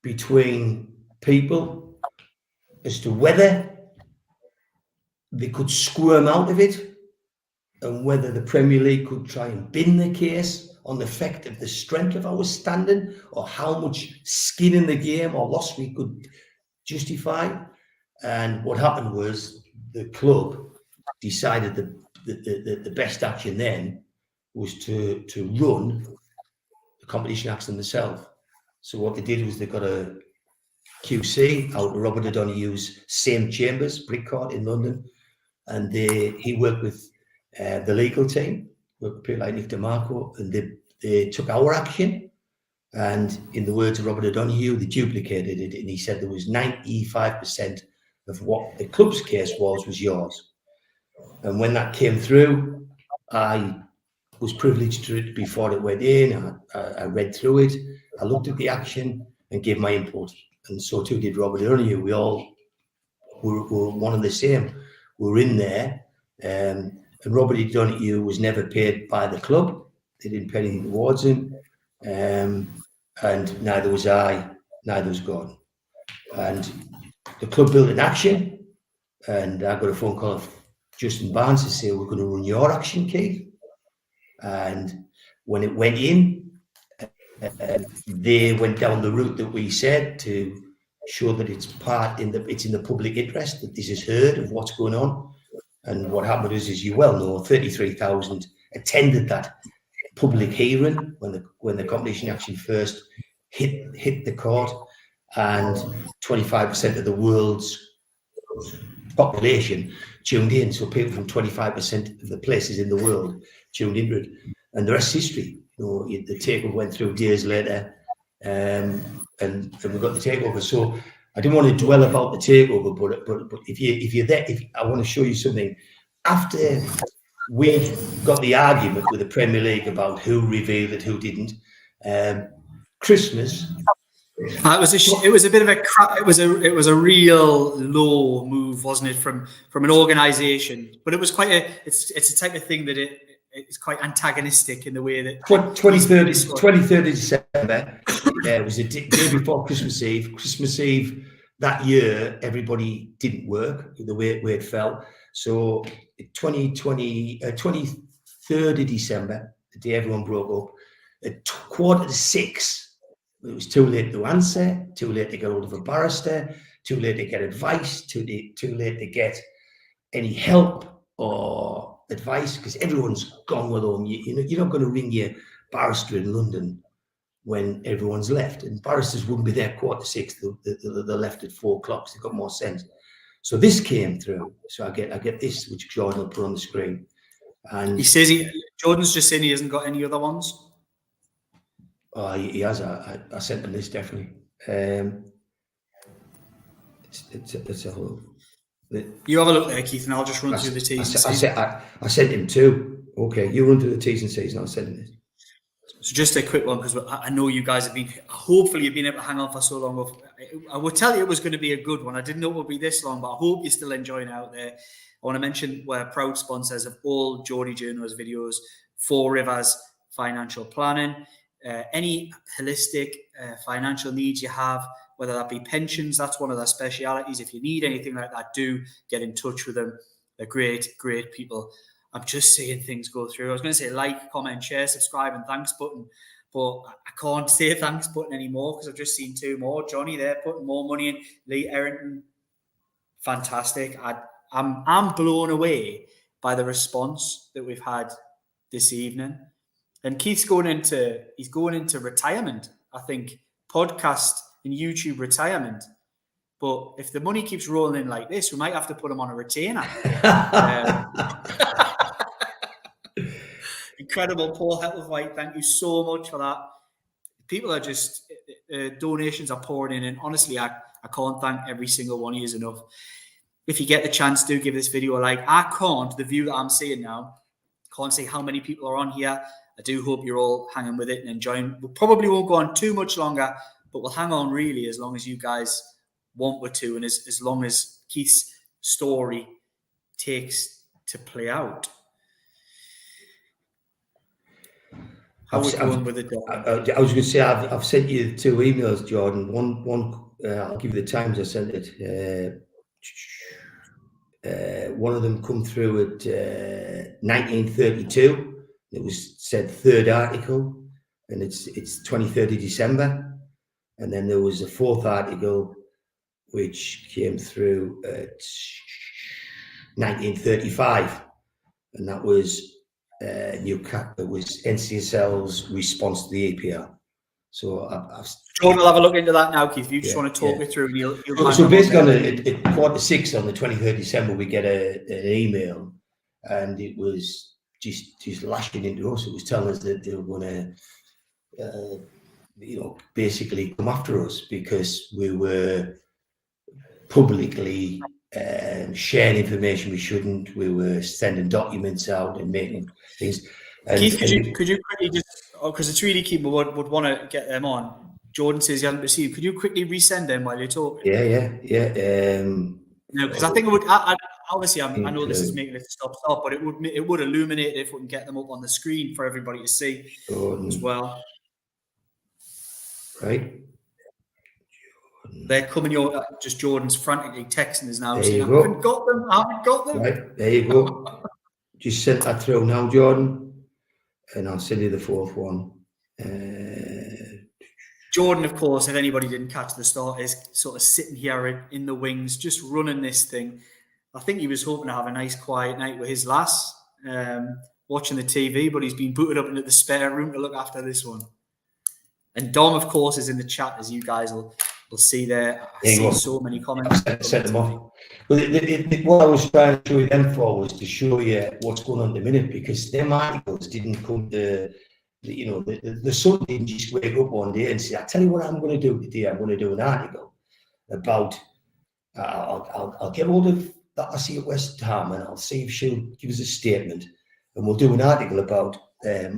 between people as to whether they could squirm out of it and whether the Premier League could try and bin the case on the fact of the strength of our standing or how much skin in the game or loss we could justify. And what happened was the club decided that the best action then was to run the competition action themselves. So what they did was they got a QC out of Robert O'Donoghue's same chambers, Brick Court in London, and he worked with the legal team, worked with people like Nick DeMarco, and they took our action. And in the words of Robert O'Donoghue, they duplicated it, and he said there was 95% of what the club's case was yours. And when that came through, I was privileged to it before it went in. I read through it, I looked at the action and gave my input, and so too did Robert O'Donoghue. We all were one and the same. We were in there, and Robert O'Donoghue was never paid by the club. They didn't pay anything towards him, and neither was I, neither was Gordon. And the club built an action, and I got a phone call of Justin Barnes to say, we're going to run your action, Keith. And when it went in, they went down the route that we said to show that it's in the public interest, that this is heard of what's going on. And what happened is, as you well know, 33,000 attended that public hearing when the competition action first hit the court, and 25% of the world's population tuned in. So people from 25% of the places in the world tuned into it, and the rest is history. The takeover went through days later, and we got the takeover. So I didn't want to dwell about the takeover, but if you're there, I want to show you something. After we got the argument with the Premier League about who revealed it, who didn't, Christmas. It was a bit of a it was a real low move, wasn't it, from an organisation? But it was quite it's a type of thing that it's quite antagonistic in the way that 23rd of December. It was a day before Christmas Eve. Christmas Eve that year, everybody didn't work the way it fell. So 23rd of December, the day everyone broke up, at 5:45. It was too late to answer, too late to get hold of a barrister, too late to get advice, too late to get any help or advice, because everyone's gone with them. You're not going to ring your barrister in London when everyone's left, and barristers wouldn't be there 5:45. They're left at 4 o'clock. So they've got more sense. So this came through. So I get this, which Jordan will put on the screen. And he says Jordan's just saying he hasn't got any other ones. Oh, he has. I sent him this, definitely. It's a whole. You have a look there, Keith, and I'll just run through the T's and C's. I sent him two. Okay, you run through the T's and C's, and I'll send him this. So just a quick one, because I know you guys have been, hopefully you've been able to hang on for so long. I would tell you it was going to be a good one. I didn't know it would be this long, but I hope you're still enjoying it out there. I want to mention we're proud sponsors of all Geordie Journos videos, Four Rivers Financial Planning. Any holistic financial needs you have, whether that be pensions, that's one of their specialities. If you need anything like that, do get in touch with them. They're great people. I'm just seeing things go through. I was going to say like, comment, share, subscribe, and thanks button, but I can't say thanks button anymore because I've just seen two more. Johnny there putting more money in. Lee Errington, fantastic. I'm blown away by the response that we've had this evening. And Keith's going into retirement. I think podcast and YouTube retirement. But if the money keeps rolling in like this, we might have to put him on a retainer. Incredible, Paul Hettlewight. Thank you so much for that. People are just, donations are pouring in. And honestly, I can't thank every single one of you enough. If you get the chance, do give this video a like. I can't, the view that I'm seeing now, can't see how many people are on here. I do hope you're all hanging with it and enjoying. We probably won't go on too much longer, but we'll hang on really as long as you guys want we to, and as long as Keith's story takes to play out. How was going with it? I was going to say I've sent you 2 emails, Jordan. One I'll give you the times I sent it. One of them come through at 1932. It was said 3rd article, and it's 23rd of December. And then there was a 4th article which came through at 1935, and that was it was NCSL's response to the APR. So Jordan will have a look into that now, Keith. If you just want to talk me through, you'll so basically at 4:45 on the 23rd of December, we get an email, and it was just lashing into us. It was telling us that they were going to, basically come after us because we were publicly sharing information we shouldn't. We were sending documents out and making things. And, Keith, could you quickly just, because it's really key, but would want to get them on. Jordan says he hasn't received. Could you quickly resend them while you're talking? Yeah. Because I think it would. Obviously, I know this is making it stop, but it would illuminate if we can get them up on the screen for everybody to see as well. Right. They're coming. Just Jordan's frantically texting us now. There saying, you go. I haven't got them. Right, there you go. Just sent that through now, Jordan, and I'll send you the 4th one. Jordan, of course, if anybody didn't catch the start, is sort of sitting here in the wings, just running this thing. I think he was hoping to have a nice quiet night with his lass, watching the TV, but he's been booted up into the spare room to look after this one. And Dom, of course, is in the chat, as you guys will see there. I see so many comments. Set them off. Well, what I was trying to show you them for was to show you what's going on at the minute, because them articles didn't come to, the Sun didn't just wake up one day and say, I tell you what I'm going to do today. I'm going to do an article about, I'll get hold of that I see at West Ham and I'll see if she'll give us a statement, and we'll do an article about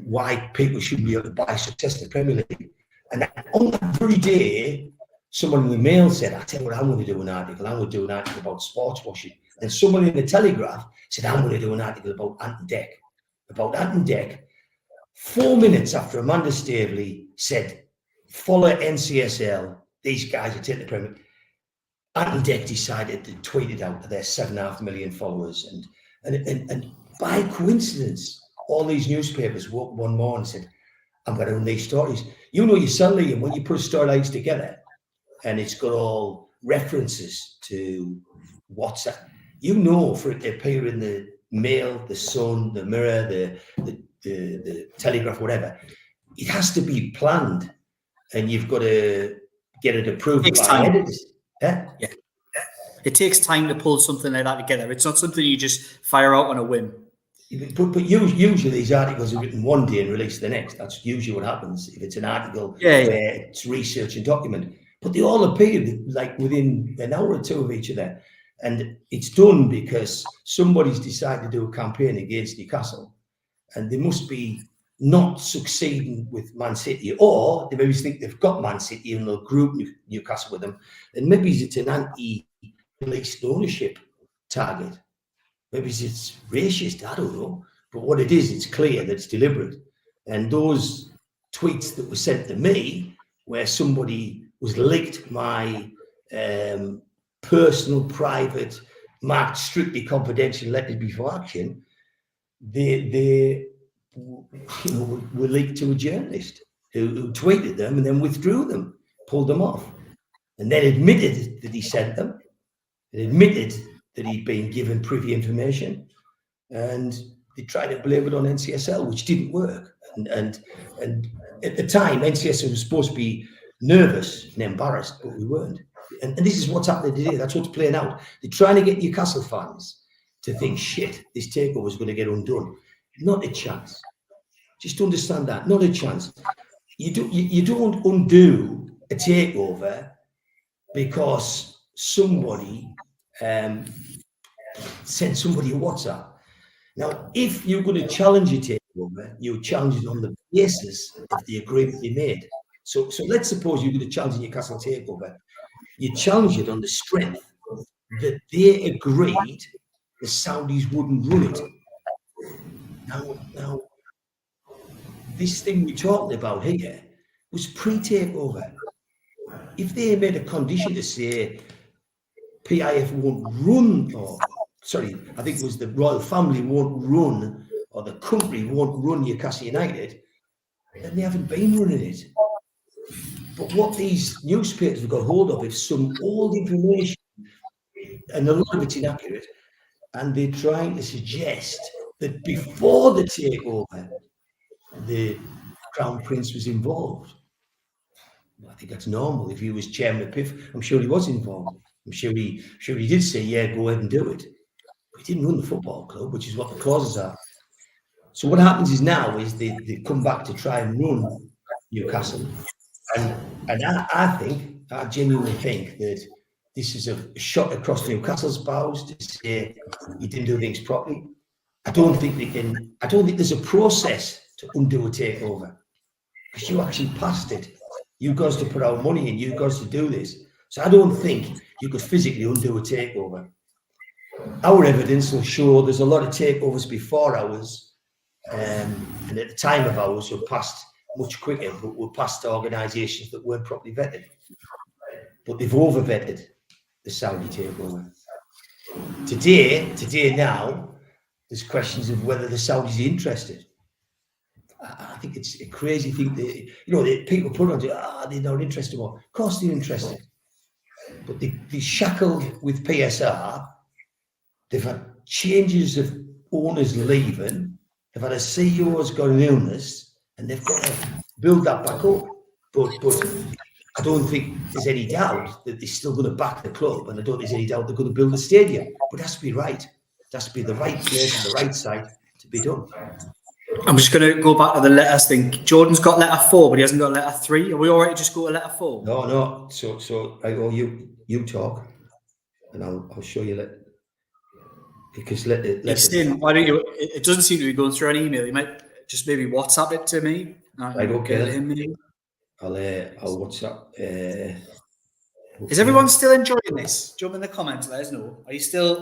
why people shouldn't be able to buy success in the Premier League. And on that very day, someone in the Mail said, I tell you what, I'm going to do an article. I'm going to do an article about sports washing. And someone in the Telegraph said, I'm going to do an article about Ant and Dec. About Ant and Dec, 4 minutes after Amanda Staveley said, follow NCSL, these guys are taking the Premier League. Ant and Dec decided to tweet it out to their 7.5 million followers. And by coincidence, all these newspapers woke one morning and said, I'm going to run these stories. You suddenly, when you put storylines together, and it's got all references to WhatsApp, for it to appear in the Mail, the Sun, the Mirror, the Telegraph, whatever, it has to be planned, and you've got to get it approved by editors. Yeah. It takes time to pull something like that together. It's not something you just fire out on a whim. But usually these articles are written one day and released the next. That's usually what happens if it's an article where it's research and document. But they all appeared like within an hour or two of each other. And it's done because somebody's decided to do a campaign against Newcastle. And they must be not succeeding with Man City, or they maybe think they've got Man City and they'll group Newcastle with them, and maybe it's an anti-leased ownership target. Maybe it's racist, I don't know. But what it is, it's clear that it's deliberate. And those tweets that were sent to me, where somebody was leaked my personal, private, marked strictly confidential letters before action, they were leaked to a journalist who tweeted them and then withdrew them, pulled them off, and then admitted that he sent them, and admitted that he'd been given privy information, and they tried to blame it on NCSL, which didn't work. And at the time, NCSL was supposed to be nervous and embarrassed, but we weren't. And this is what's happening today. That's what's playing out. They're trying to get Newcastle fans to think, shit, this takeover is going to get undone. Not a chance. Just understand that. Not a chance. You don't undo a takeover because somebody sent somebody a WhatsApp. Now, if you're going to challenge a takeover, you challenge it on the basis of the agreement you made. So let's suppose you're going to challenge a Newcastle takeover. You challenge it on the strength that they agreed the Saudis wouldn't run it. Now, this thing we're talking about here was pre-takeover. If they made a condition to say PIF won't run, I think it was the royal family won't run, or the country won't run Newcastle United, then they haven't been running it. But what these newspapers have got hold of is some old information, and a lot of it's inaccurate, and they're trying to suggest that before the takeover, the Crown Prince was involved. I think that's normal. If he was chairman of PIF, I'm sure he was involved. I'm sure he did say, yeah, go ahead and do it. But he didn't run the football club, which is what the clauses are. So what happens is now is they come back to try and run Newcastle. And I genuinely think that this is a shot across Newcastle's bows to say you didn't do things properly. I don't think there's a process to undo a takeover, because you actually passed it. You guys to put out money in, you guys to do this. So I don't think you could physically undo a takeover. Our evidence will show there's a lot of takeovers before ours, and at the time of ours were passed much quicker, but were passed to organisations that weren't properly vetted. But they've over-vetted the Saudi takeover. Today now, there's questions of whether the Saudis are interested. I think it's a crazy thing that, people put on they're not interested more. Of course they're interested. But they're shackled with PSR. They've had changes of owners leaving. They've had a CEO's got an illness, and they've got to build that back up. But I don't think there's any doubt that they're still going to back the club, and I don't think there's any doubt they're going to build a stadium. But it has to be right. It has to be the right place and the right site to be done. I'm just going to go back to the letters thing. Jordan's got letter 4, but he hasn't got letter 3. Are we all right to just go to letter 4? No. So I go, you talk, and I'll show you that. Because why don't you? It doesn't seem to be going through an email. You might just maybe WhatsApp it to me. Right, okay. I'll WhatsApp. Is everyone still enjoying this? Jump in the comments, let us know.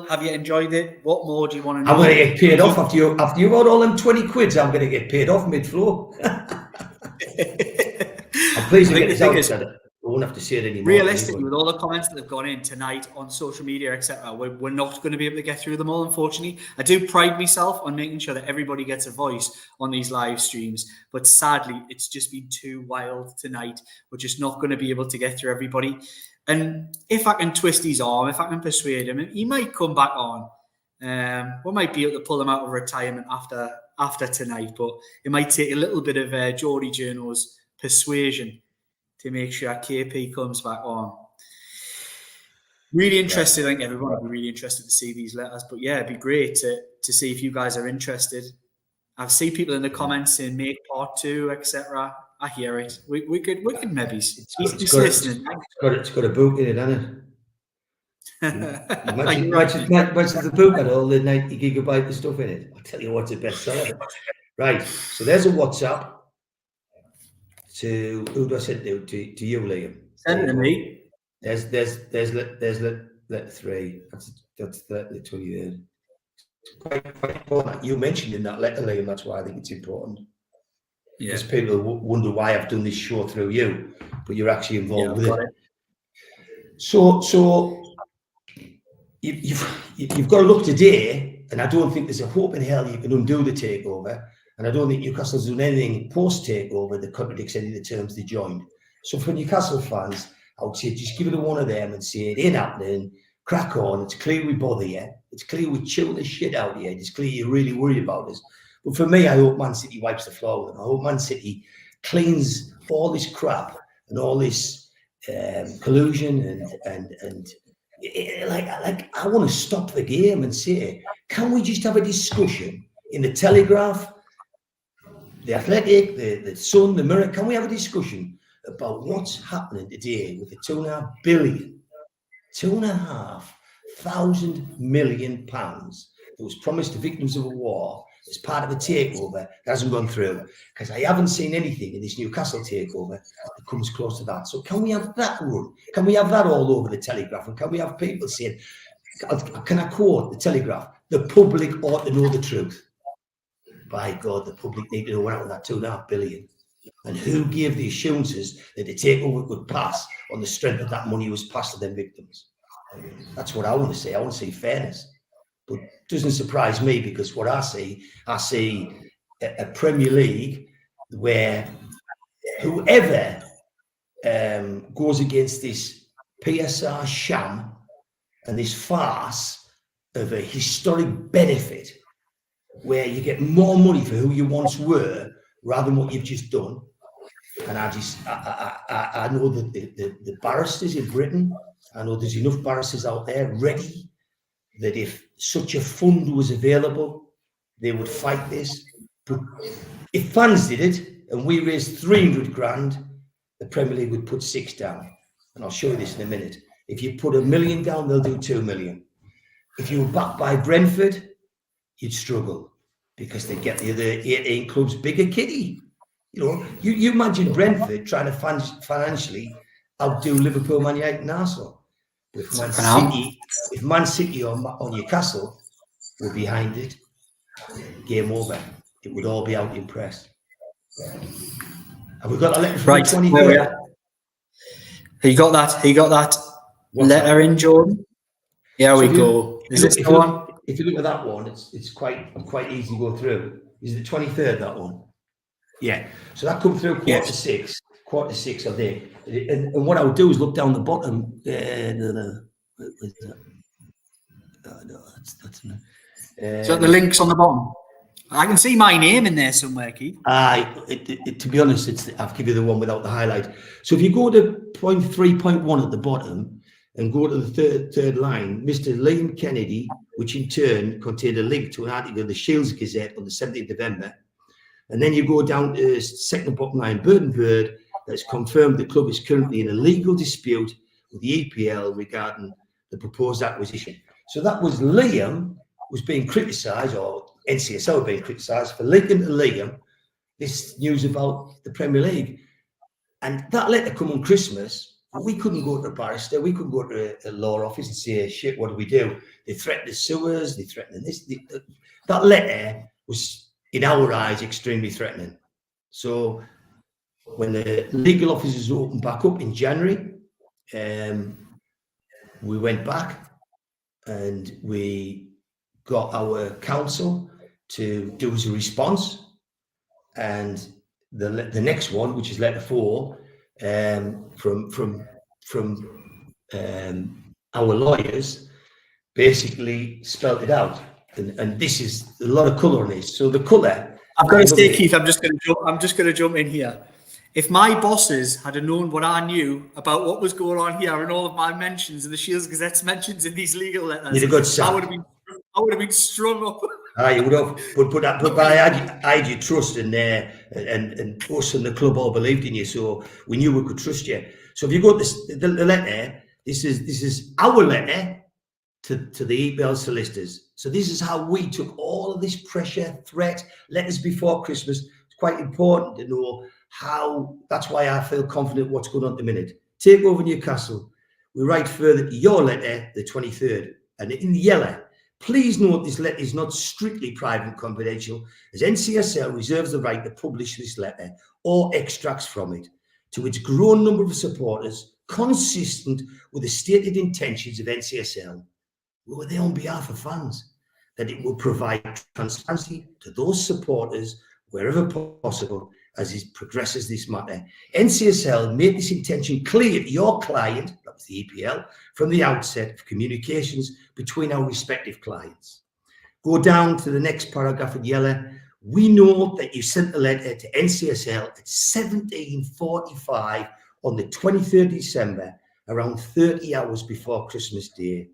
Have you enjoyed it? What more do you want to know? I'm going to get paid off after you've got all them 20 quids. I'm going to get paid off mid-flow. I'm pleased to get this out. I won't have to say it anymore. Realistically, with all the comments that have gone in tonight on social media, etc., we're not going to be able to get through them all, unfortunately. I do pride myself on making sure that everybody gets a voice on these live streams, but sadly, it's just been too wild tonight. We're just not going to be able to get through everybody. And if I can twist his arm, if I can persuade him, he might come back on. We might be able to pull him out of retirement after tonight, but it might take a little bit of Geordie Journo's persuasion to make sure KP comes back on. Really interested. I think everyone would be really interested to see these letters. But yeah, it'd be great to see if you guys are interested. I've seen people in the comments saying make part 2, etc. I hear it. We could maybe. He's listening. It's got a book in it, hasn't it? Imagine the book had all the 90 gigabyte of stuff in it. I'll tell you what's the best seller. Right. So there's a WhatsApp to who do I send it to you, Liam? Send it to me. There's let 3. That's the 23rd. Quite important. You mentioned in that letter, Liam. That's why I think it's important. Yeah. Because people wonder why I've done this show through you, but you're actually involved with it. So you've got to look today, and I don't think there's a hope in hell you can undo the takeover. And I don't think Newcastle's done anything post-takeover that contradicts any of the terms they joined. So for Newcastle fans, I would say just give it to one of them and say it ain't happening, crack on. It's clear we bother you. It's clear we chill the shit out of you. It's clear you're really worried about us. But for me, I hope Man City wipes the floor with them. I hope Man City cleans all this crap and all this collusion and like I want to stop the game and say, can we just have a discussion in the Telegraph, the Athletic, the Sun, the Mirror? Can we have a discussion about what's happening today with the £2.5 million that was promised to victims of a war as part of a takeover that hasn't gone through? Because I haven't seen anything in this Newcastle takeover that comes close to that. So can we have that run? Can we have that all over the Telegraph? And can we have people saying, can I quote the Telegraph? The public ought to know the truth. By God, the public need to know what happened with that £2.5 billion. And who gave the assurances that the takeover could pass on the strength that that money was passed to them victims? That's what I want to say. I want to see fairness. But it doesn't surprise me, because what I see a Premier League where whoever goes against this PSR sham and this farce of a historic benefit where you get more money for who you once were rather than what you've just done. And I know that the barristers in Britain, I know there's enough barristers out there ready that if such a fund was available, they would fight this. But if fans did it and we raised 300 grand, the Premier League would put 6 down. And I'll show you this in a minute. If you put $1 million down, they'll do 2 million. If you were backed by Brentford, you'd struggle because they get the other 18 clubs bigger You know, you imagine Brentford trying to financially outdo Liverpool, Man United and Arsenal. If Man City or Newcastle were behind it, game over. It would all be out in press. Have we got a letter from the 23rd? He got that letter in, Jordan. Here we go. Is this the one? If you look at that one, it's quite easy to go through. Is it the 23rd, that one? Yeah. So that come through quarter to six, I think. And what I would do is look down the bottom. No, that's no. So the links on the bottom. I can see my name in there somewhere, Keith. To be honest, I've given you the one without the highlight. So if you go to point 3.1 at the bottom and go to the third line, Mr. Liam Kennedy, which in turn contained a link to an article in the Shields Gazette on the 17th of November. And then you go down to second bottom line, Bird & Bird, that's confirmed the club is currently in a legal dispute with the EPL regarding the proposed acquisition. So that was Liam was being criticised, or NCSL being criticised for linking to Liam this news about the Premier League. And that letter come on Christmas. We couldn't go to a barrister. We couldn't go to a law office and say, shit, what do we do? They threatened the sewers. They threatened this. That letter was, in our eyes, extremely threatening. So when the legal offices opened back up in January, we went back and we got our counsel to do us a response. And the next one, which is letter 4, from our lawyers, basically spelled it out. And this is a lot of colour on this. So the colour. I've got to say, Keith, I'm just going to jump in here. If my bosses had known what I knew about what was going on here and all of my mentions and the Shields Gazette's mentions in these legal letters, I would have been strung up. You would have, but I had your trust and us and the club all believed in you, so we knew we could trust you. So if you go to the letter, this is our letter to the EPL solicitors. So this is how we took all of this pressure, threat, letters before Christmas. It's quite important to know how. That's why I feel confident what's going on at the minute. Take over Newcastle. We write further to your letter, the 23rd, and in yellow, please note this letter is not strictly private and confidential, as NCSL reserves the right to publish this letter or extracts from it to its growing number of supporters, consistent with the stated intentions of NCSL. We were there on behalf of fans, that it will provide transparency to those supporters wherever possible as it progresses this matter. NCSL made this intention clear to your client, that was the EPL, from the outset of communications between our respective clients. Go down to the next paragraph in yellow. We note that you sent the letter to NCSL at 17:45 on the 23rd December, around 30 hours before Christmas Day.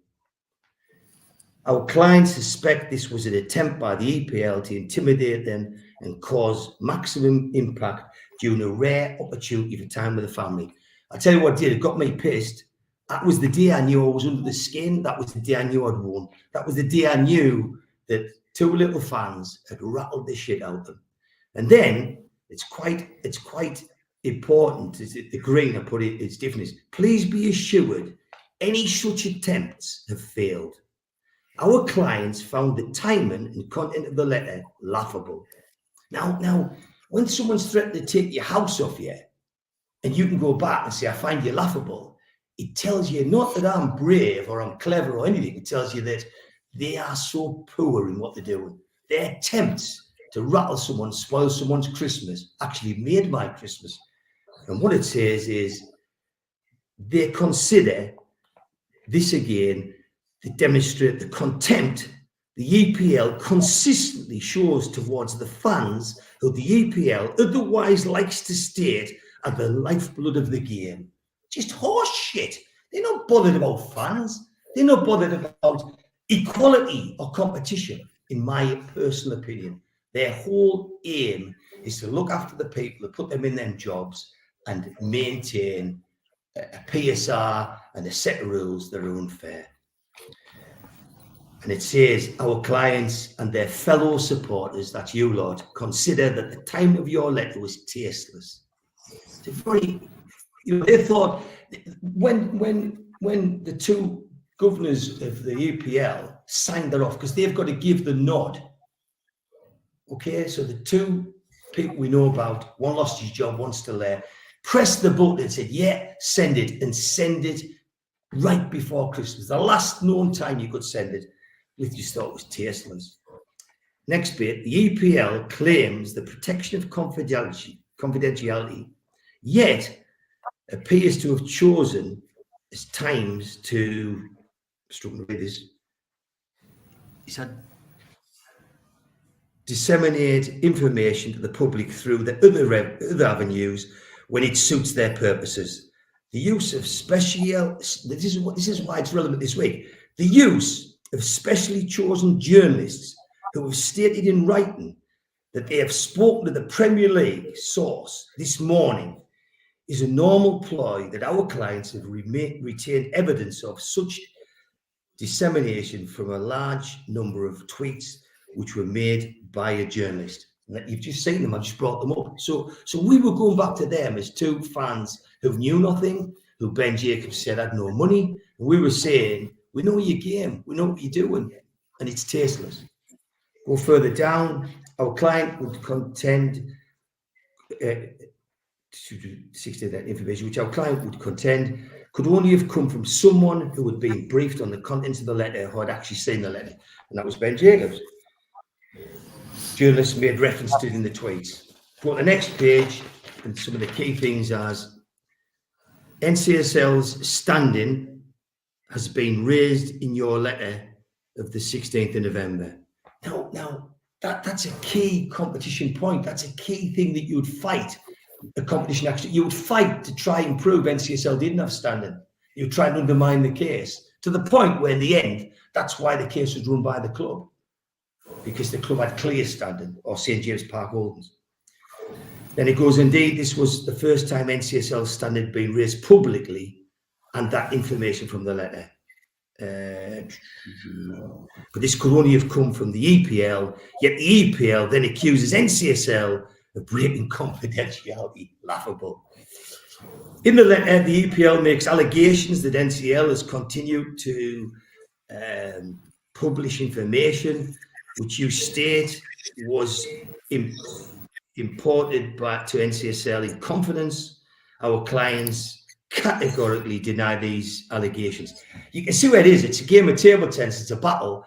Our clients suspect this was an attempt by the EPL to intimidate them and cause maximum impact during a rare opportunity for time with the family. I tell you what did, it got me pissed. That was the day I knew I was under the skin. That was the day I knew I'd won. That was the day I knew that two little fans had rattled the shit out of them. And then it's quite important. The green I put it, it's different. Please be assured any such attempts have failed. Our clients found the timing and content of the letter laughable. Now, when someone's threatened to take your house off you, and you can go back and say, I find you laughable, it tells you not that I'm brave or I'm clever or anything. It tells you that they are so poor in what they're doing. Their attempts to rattle someone, spoil someone's Christmas, actually made my Christmas. And what it says is they consider this again to demonstrate the contempt the EPL consistently shows towards the fans who the EPL otherwise likes to state are the lifeblood of the game. Just horse shit. They're not bothered about fans. They're not bothered about equality or competition, in my personal opinion. Their whole aim is to look after the people, to put them in them jobs and maintain a PSR and a set of rules that are unfair. And it says, our clients and their fellow supporters, that's you, Lord, consider that the time of your letter was tasteless. It's a very, they thought when the two governors of the EPL signed that off, because they've got to give the nod. Okay, so the two people we know about, one lost his job, one's still there, pressed the button and said, yeah, send it, and send it right before Christmas. The last known time you could send it, which you thought was tasteless. Next bit, the EPL claims the protection of confidentiality, yet appears to have chosen as times to, struggling with this, he said, disseminate information to the public through the other avenues when it suits their purposes. The use of this is why it's relevant this week. The use of specially chosen journalists who have stated in writing that they have spoken to the Premier League source this morning is a normal ploy that our clients have retained evidence of such dissemination from a large number of tweets which were made by a journalist. And you've just seen them, I just brought them up. So we were going back to them as two fans who knew nothing, who Ben Jacobs said had no money. And we were saying, we know your game, we know what you're doing, and it's tasteless. Go further down, our client would contend, 60 of that information, which our client would contend could only have come from someone who had been briefed on the contents of the letter, who had actually seen the letter, and that was Ben Jacobs. Journalists made reference to it in the tweets. Go to the next page, and some of the key things as NCSL's standing has been raised in your letter of the 16th of November. Now that's a key competition point. That's a key thing that you would fight. A competition action, you would fight to try and prove NCSL didn't have standing. You would try and undermine the case to the point where in the end, that's why the case was run by the club, because the club had clear standing, or St James Park Holdings. Then it goes, indeed, this was the first time NCSL standing had been raised publicly, and that information from the letter. but this could only have come from the EPL, yet the EPL then accuses NCSL of breaking confidentiality. Laughable. In the letter, the EPL makes allegations that NCL has continued to publish information which you state was imported back to NCSL in confidence. Our clients categorically deny these allegations. You can see where it is. It's a game of table tennis. It's a battle.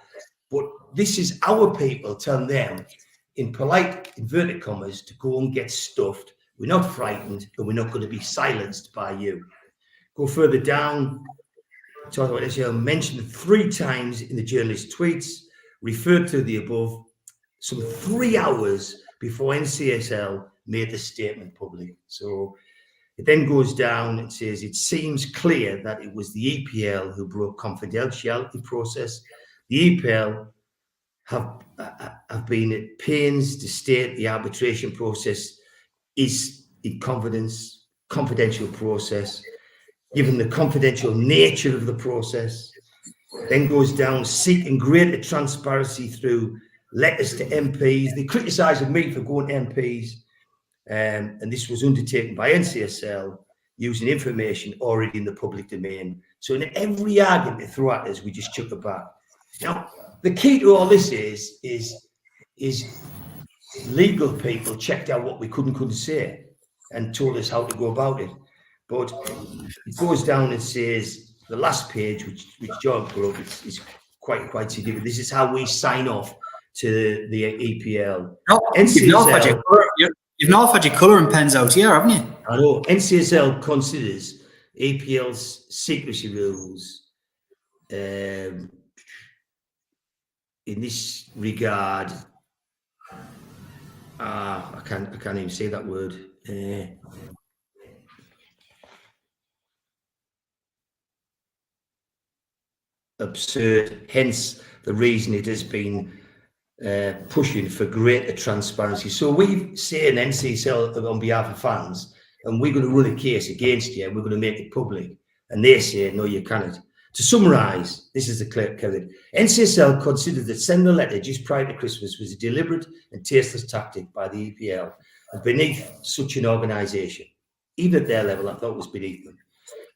But this is our people telling them, in polite inverted commas, to go and get stuffed. We're not frightened, and we're not going to be silenced by you. Go further down. Talk about this. Mentioned 3 times in the journalist's tweets, referred to the above, some 3 hours before NCSL made the statement public. So it then goes down and says, it seems clear that it was the EPL who broke confidentiality process. The EPL have been at pains to state the arbitration process is in confidential process, given the confidential nature of the process. Then goes down, seeking greater transparency through letters to MPs. They criticised me for going to MPs. And this was undertaken by NCSL using information already in the public domain. So in every argument they throw at us, we just chuck it back. Now, the key to all this is legal people checked out what we couldn't say and told us how to go about it. But it goes down and says, the last page, which John put up, is quite significant. This is how we sign off to the EPL. No, NCSL, you've not had your colouring pens out here, haven't you? I know. NCSL considers EPL's secrecy rules in this regard. I can't even say that word. Absurd. Hence the reason it has been pushing for greater transparency. So we say in NCSL on behalf of fans, and we're going to run a case against you, and we're going to make it public. And they say, no, you cannot. To summarise, this is the clear covered. NCSL considered that sending a letter just prior to Christmas was a deliberate and tasteless tactic by the EPL and beneath such an organisation. Even at their level, I thought it was beneath them.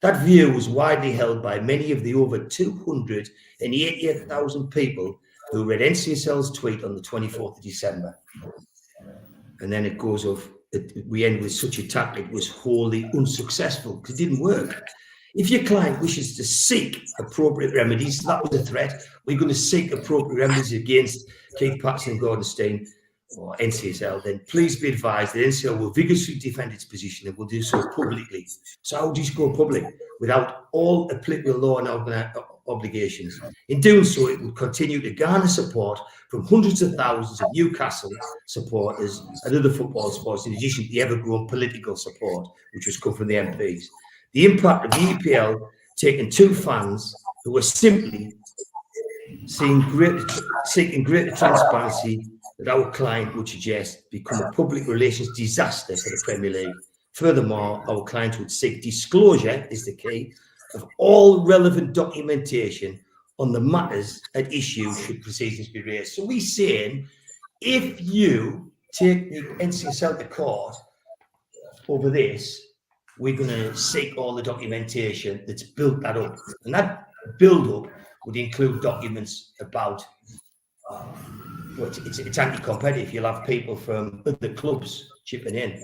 That view was widely held by many of the over 288,000 people who read NCSL's tweet on the 24th of December. And then it goes off, we end with such a tactic was wholly unsuccessful because it didn't work. If your client wishes to seek appropriate remedies, that was a threat. We're going to seek appropriate remedies against Keith Patterson and Gordon Stein or NCSL, then please be advised that NCSL will vigorously defend its position and will do so publicly. So how do you go public without all applicable law and obligations? In doing so, it will continue to garner support from hundreds of thousands of Newcastle supporters and other football supporters, in addition to the ever-growing political support, which has come from the MPs. The impact of the EPL taking 2 fans who were simply seeking greater transparency that our client would suggest become a public relations disaster for the Premier League. Furthermore, our client would seek disclosure, is the key, of all relevant documentation on the matters at issue should proceedings be raised. So we're saying, if you take the NCSL to court over this, we're going to seek all the documentation that's built that up. And that build-up would include documents about, well, it's anti-competitive. You'll have people from other clubs chipping in.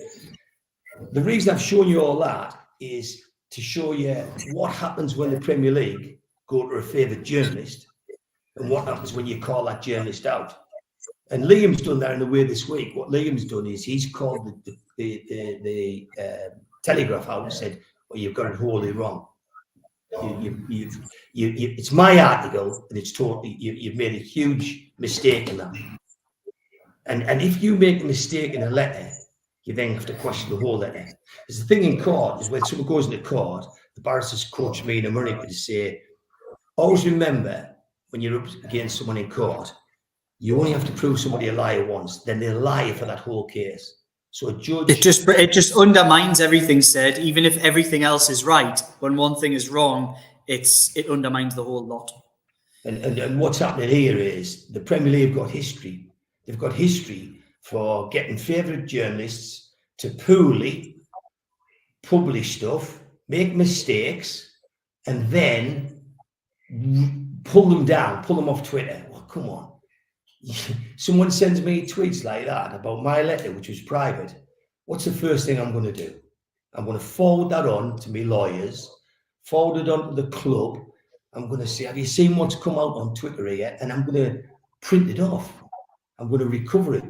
The reason I've shown you all that is to show you what happens when the Premier League go to a favoured journalist and what happens when you call that journalist out. And Liam's done that in a way this week. What Liam's done is he's called the Telegraph out and said, well, you've got it wholly wrong. It's my article, and it's totally, you've made a huge mistake in that. And if you make a mistake in a letter, you then have to question the whole letter. Because the thing in court is when someone goes into court, the barristers coach me in America to say, always remember when you're up against someone in court, you only have to prove somebody a liar once, then they'll lie for that whole case. So a judge, it just undermines everything said, even if everything else is right. When one thing is wrong, it undermines the whole lot. And what's happening here is the Premier League have got history. They've got history for getting favourite journalists to poorly publish stuff, make mistakes, and then pull them down, pull them off Twitter. Well, come on. Someone sends me tweets like that about my letter, which was private. What's the first thing I'm going to do? I'm going to forward that on to my lawyers, forward it on to the club. I'm going to say, have you seen what's come out on Twitter here? And I'm going to print it off. I'm going to recover it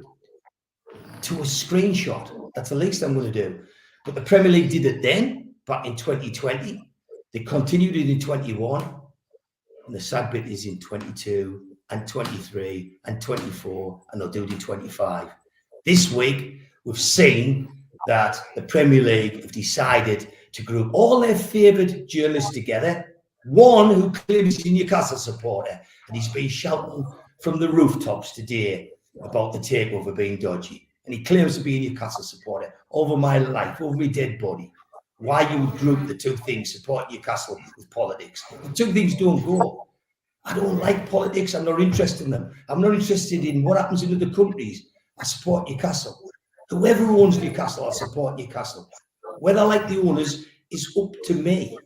to a screenshot. That's the least I'm going to do. But the Premier League did it then, back in 2020. They continued it in 21. And the sad bit is in 22 and 23 and 24, and they'll do it in 25. This week, we've seen that the Premier League have decided to group all their favourite journalists together. One who claims he's a Newcastle supporter, and he's been shouting from the rooftops today about the takeover being dodgy. And he claims to be a Newcastle supporter. Over my life, over my dead body. Why you would group the two things, support Newcastle with politics? The two things don't go. I don't like politics. I'm not interested in them. I'm not interested in what happens in other countries. I support Newcastle. Whoever owns Newcastle, I support Newcastle. Whether I like the owners is up to me.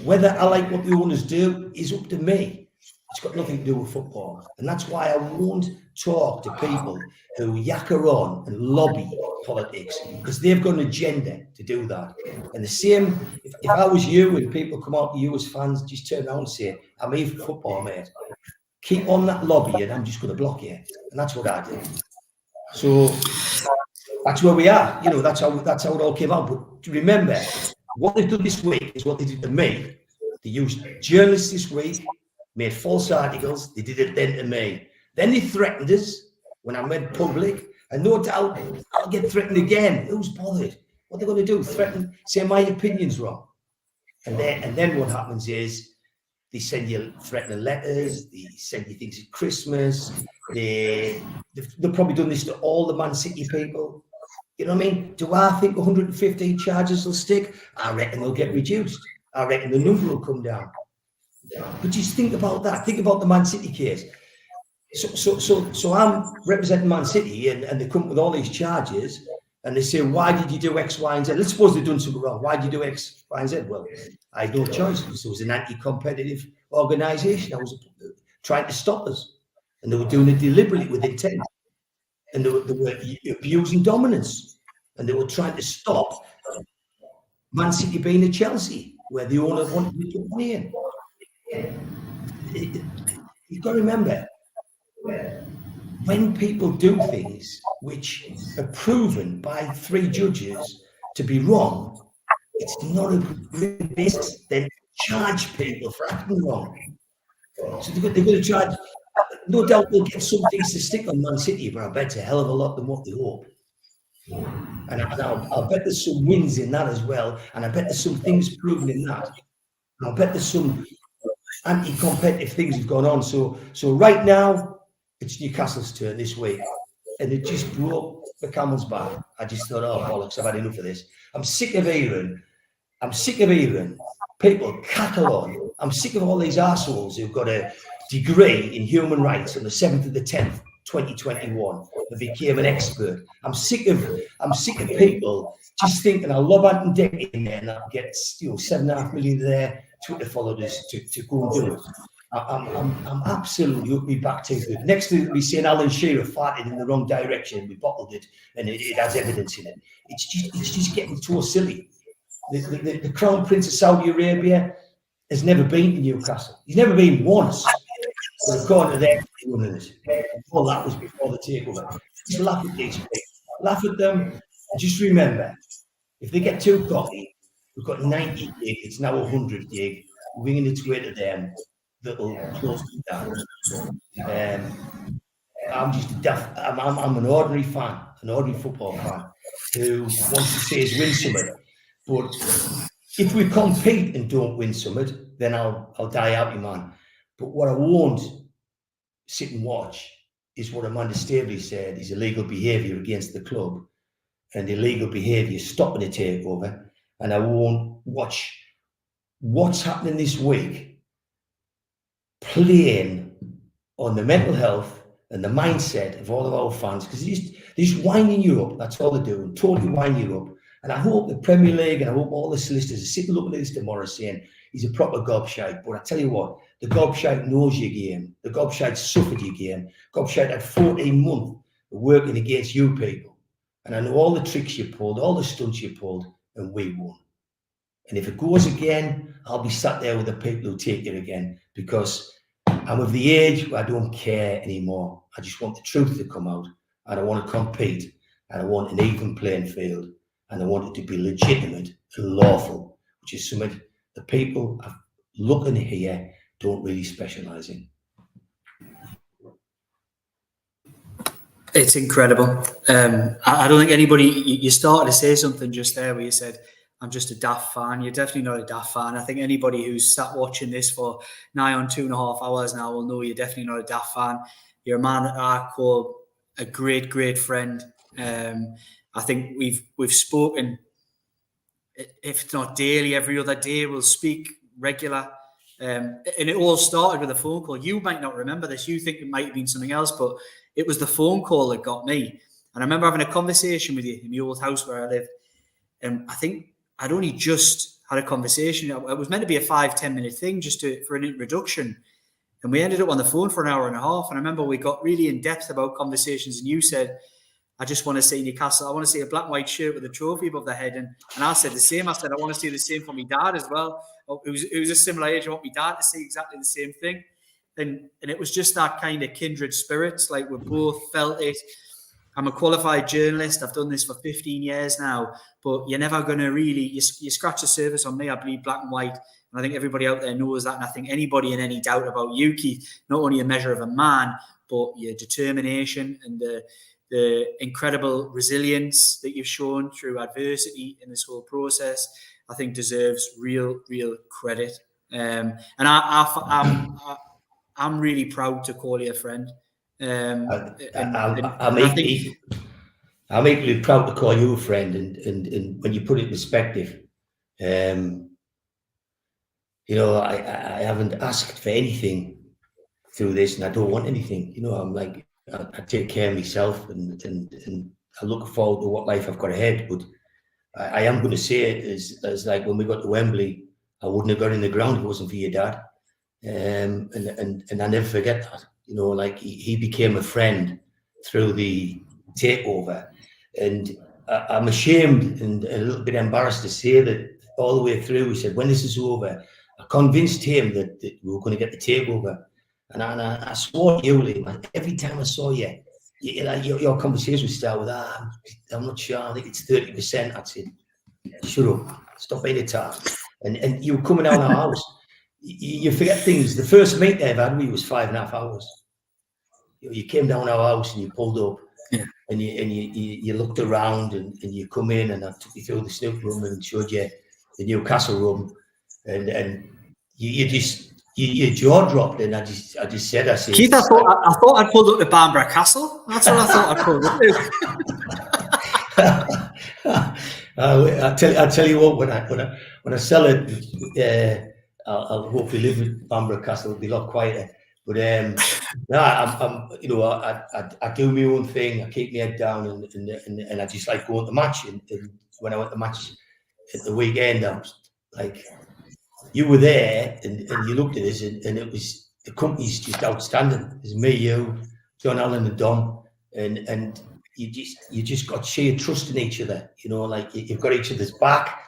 Whether I like what the owners do is up to me. It's got nothing to do with football. And that's why I won't talk to people who yacker on and lobby politics, because they've got an agenda to do that. And the same, if I was you and people come out to you as fans, just turn around and say, I'm here for football, mate. Keep on that lobby and I'm just going to block you. And that's what I do. So that's where we are. You know, that's how it all came out. But remember, what they've done this week is what they did to me. They used journalists this week, made false articles. They did it then to me. Then they threatened us when I went public. And no doubt I'll get threatened again. Who's bothered? What they're going to do? Threaten, say my opinion's wrong. And then what happens is they send you threatening letters. They send you things at Christmas. They've probably done this to all the Man City people. You know what I mean? Do I think 115 charges will stick? I reckon they'll get reduced. I reckon the number will come down. But just think about that. Think about the Man City case. So I'm representing Man City and they come up with all these charges and they say, why did you do X, Y, and Z? Let's suppose they've done something wrong. Why did you do X, Y, and Z? Well, I had no choice because it was an anti-competitive organisation. I was trying to stop us. And they were doing it deliberately with intent. And they were abusing dominance. And they were trying to stop Man City being a Chelsea, where the owner wanted to put money in. You've got to remember, when people do things which are proven by 3 judges to be wrong, it's not a good business. Then charge people for acting wrong. So they're going to charge. No doubt they'll get some things to stick on Man City, but I bet a hell of a lot than what they hope. And I'll bet there's some wins in that as well. And I bet there's some things proven in that. And I bet there's some anti-competitive things have gone on. So right now, it's Newcastle's turn this week. And it just broke the camel's back. I just thought, oh, bollocks, I've had enough of this. I'm sick of hearing people cackle on. I'm sick of all these arseholes who've got a degree in human rights on the 7th of the 10th, 2021, and became an expert. I'm sick of people just thinking I'll lob out and dick in there and I'll get 7.5 million of their Twitter followers to go and do it. I'm absolutely up my back teeth. Next to me saying Alan Shearer farted in the wrong direction, we bottled it and it has evidence in it. It's just getting too silly. The Crown Prince of Saudi Arabia has never been to Newcastle. He's never been once. But according to their owners, all that was before the takeover. Just laugh at these people. Laugh at them. And just remember, if they get too cocky, we've got 90 gig, it's now 100 gig. We're winging its way to them that'll close them down. I'm just a daft. I'm an ordinary fan, an ordinary football fan who wants to see us win something. But if we compete and don't win something, then I'll die out, man. But what I won't sit and watch is what Amanda Staveley said is illegal behaviour against the club and illegal behaviour stopping the takeover. And I won't watch what's happening this week playing on the mental health and the mindset of all of our fans, because they're just winding you up. That's all they're doing, totally winding you up. And I hope the Premier League and I hope all the solicitors are sitting looking at this tomorrow saying he's a proper gobshite. But I tell you what, the gobshite knows your game. The gobshite suffered your game. Gobshite had 14 months working against you people. And I know all the tricks you pulled, all the stunts you pulled, and we won. And if it goes again, I'll be sat there with the people who take it again, because I'm of the age where I don't care anymore. I just want the truth to come out, and I want to compete, and I want an even playing field, and I want it to be legitimate and lawful, which is something the people looking here don't really specialise in. It's incredible. I don't think anybody, you started to say something just there where you said, I'm just a daft fan. You're definitely not a daft fan. I think anybody who's sat watching this for nigh on 2.5 hours now will know you're definitely not a daft fan. You're a man that I call a great, great friend. I think we've spoken, if not daily, every other day. We'll speak regular. And it all started with a phone call. You might not remember this. You think it might have been something else, but it was the phone call that got me. And I remember having a conversation with you in the old house where I lived. And I think I'd only just had a conversation. It was meant to be a 5-10 minute thing just for an introduction. And we ended up on the phone for an hour and a half. And I remember we got really in depth about conversations. And you said, I just want to see Newcastle. I want to see a black and white shirt with a trophy above the head. And I said the same. I said, I want to see the same for my dad as well. It was a similar age. I want my dad to see exactly the same thing. And it was just that kind of kindred spirits. Like we both felt it. I'm a qualified journalist. I've done this for 15 years now, but you're never going to really, you scratch the surface on me. I bleed black and white. And I think everybody out there knows that. And I think anybody in any doubt about you, Keith, not only a measure of a man, but your determination and the incredible resilience that you've shown through adversity in this whole process, I think deserves real credit. And I'm really proud to call you a friend. I'm equally proud to call you a friend, and when you put it in perspective, you know, I haven't asked for anything through this, and I don't want anything. You know, I'm like, I take care of myself, and I look forward to what life I've got ahead. But I am going to say it as like when we got to Wembley, I wouldn't have got in the ground if it wasn't for your dad, and I never forget that. You know, like he became a friend through the takeover, and I'm ashamed and a little bit embarrassed to say that all the way through, he said, when this is over, I convinced him that we were going to get the takeover. And I swore to you, Liam, every time I saw you, your conversation would start with, I'm not sure, I think it's 30%. I'd say, shut up, stop being a tart. And you were coming out of our house. You forget things. The first meet I've had with you was 5.5 hours. You came down our house and you pulled up, yeah, and you looked around and you come in, and I took you through the snook room and showed you the Newcastle room, and your jaw dropped, and I just said, Keith, I thought I'd pulled up to Bamburgh Castle. That's what I thought I'd pulled up to. I'll tell you what, when I sell it, I'll hopefully live in Bamburgh Castle. It'll be a lot quieter. But no, I'm you know, I do my own thing. I keep my head down, and I just like going to the match. And when I went to the match at the weekend, I was like, you were there, and you looked at us, and it was, the company's just outstanding. It's me, you, John Allen, and Don, and you just got sheer trust in each other. You know, like you've got each other's back,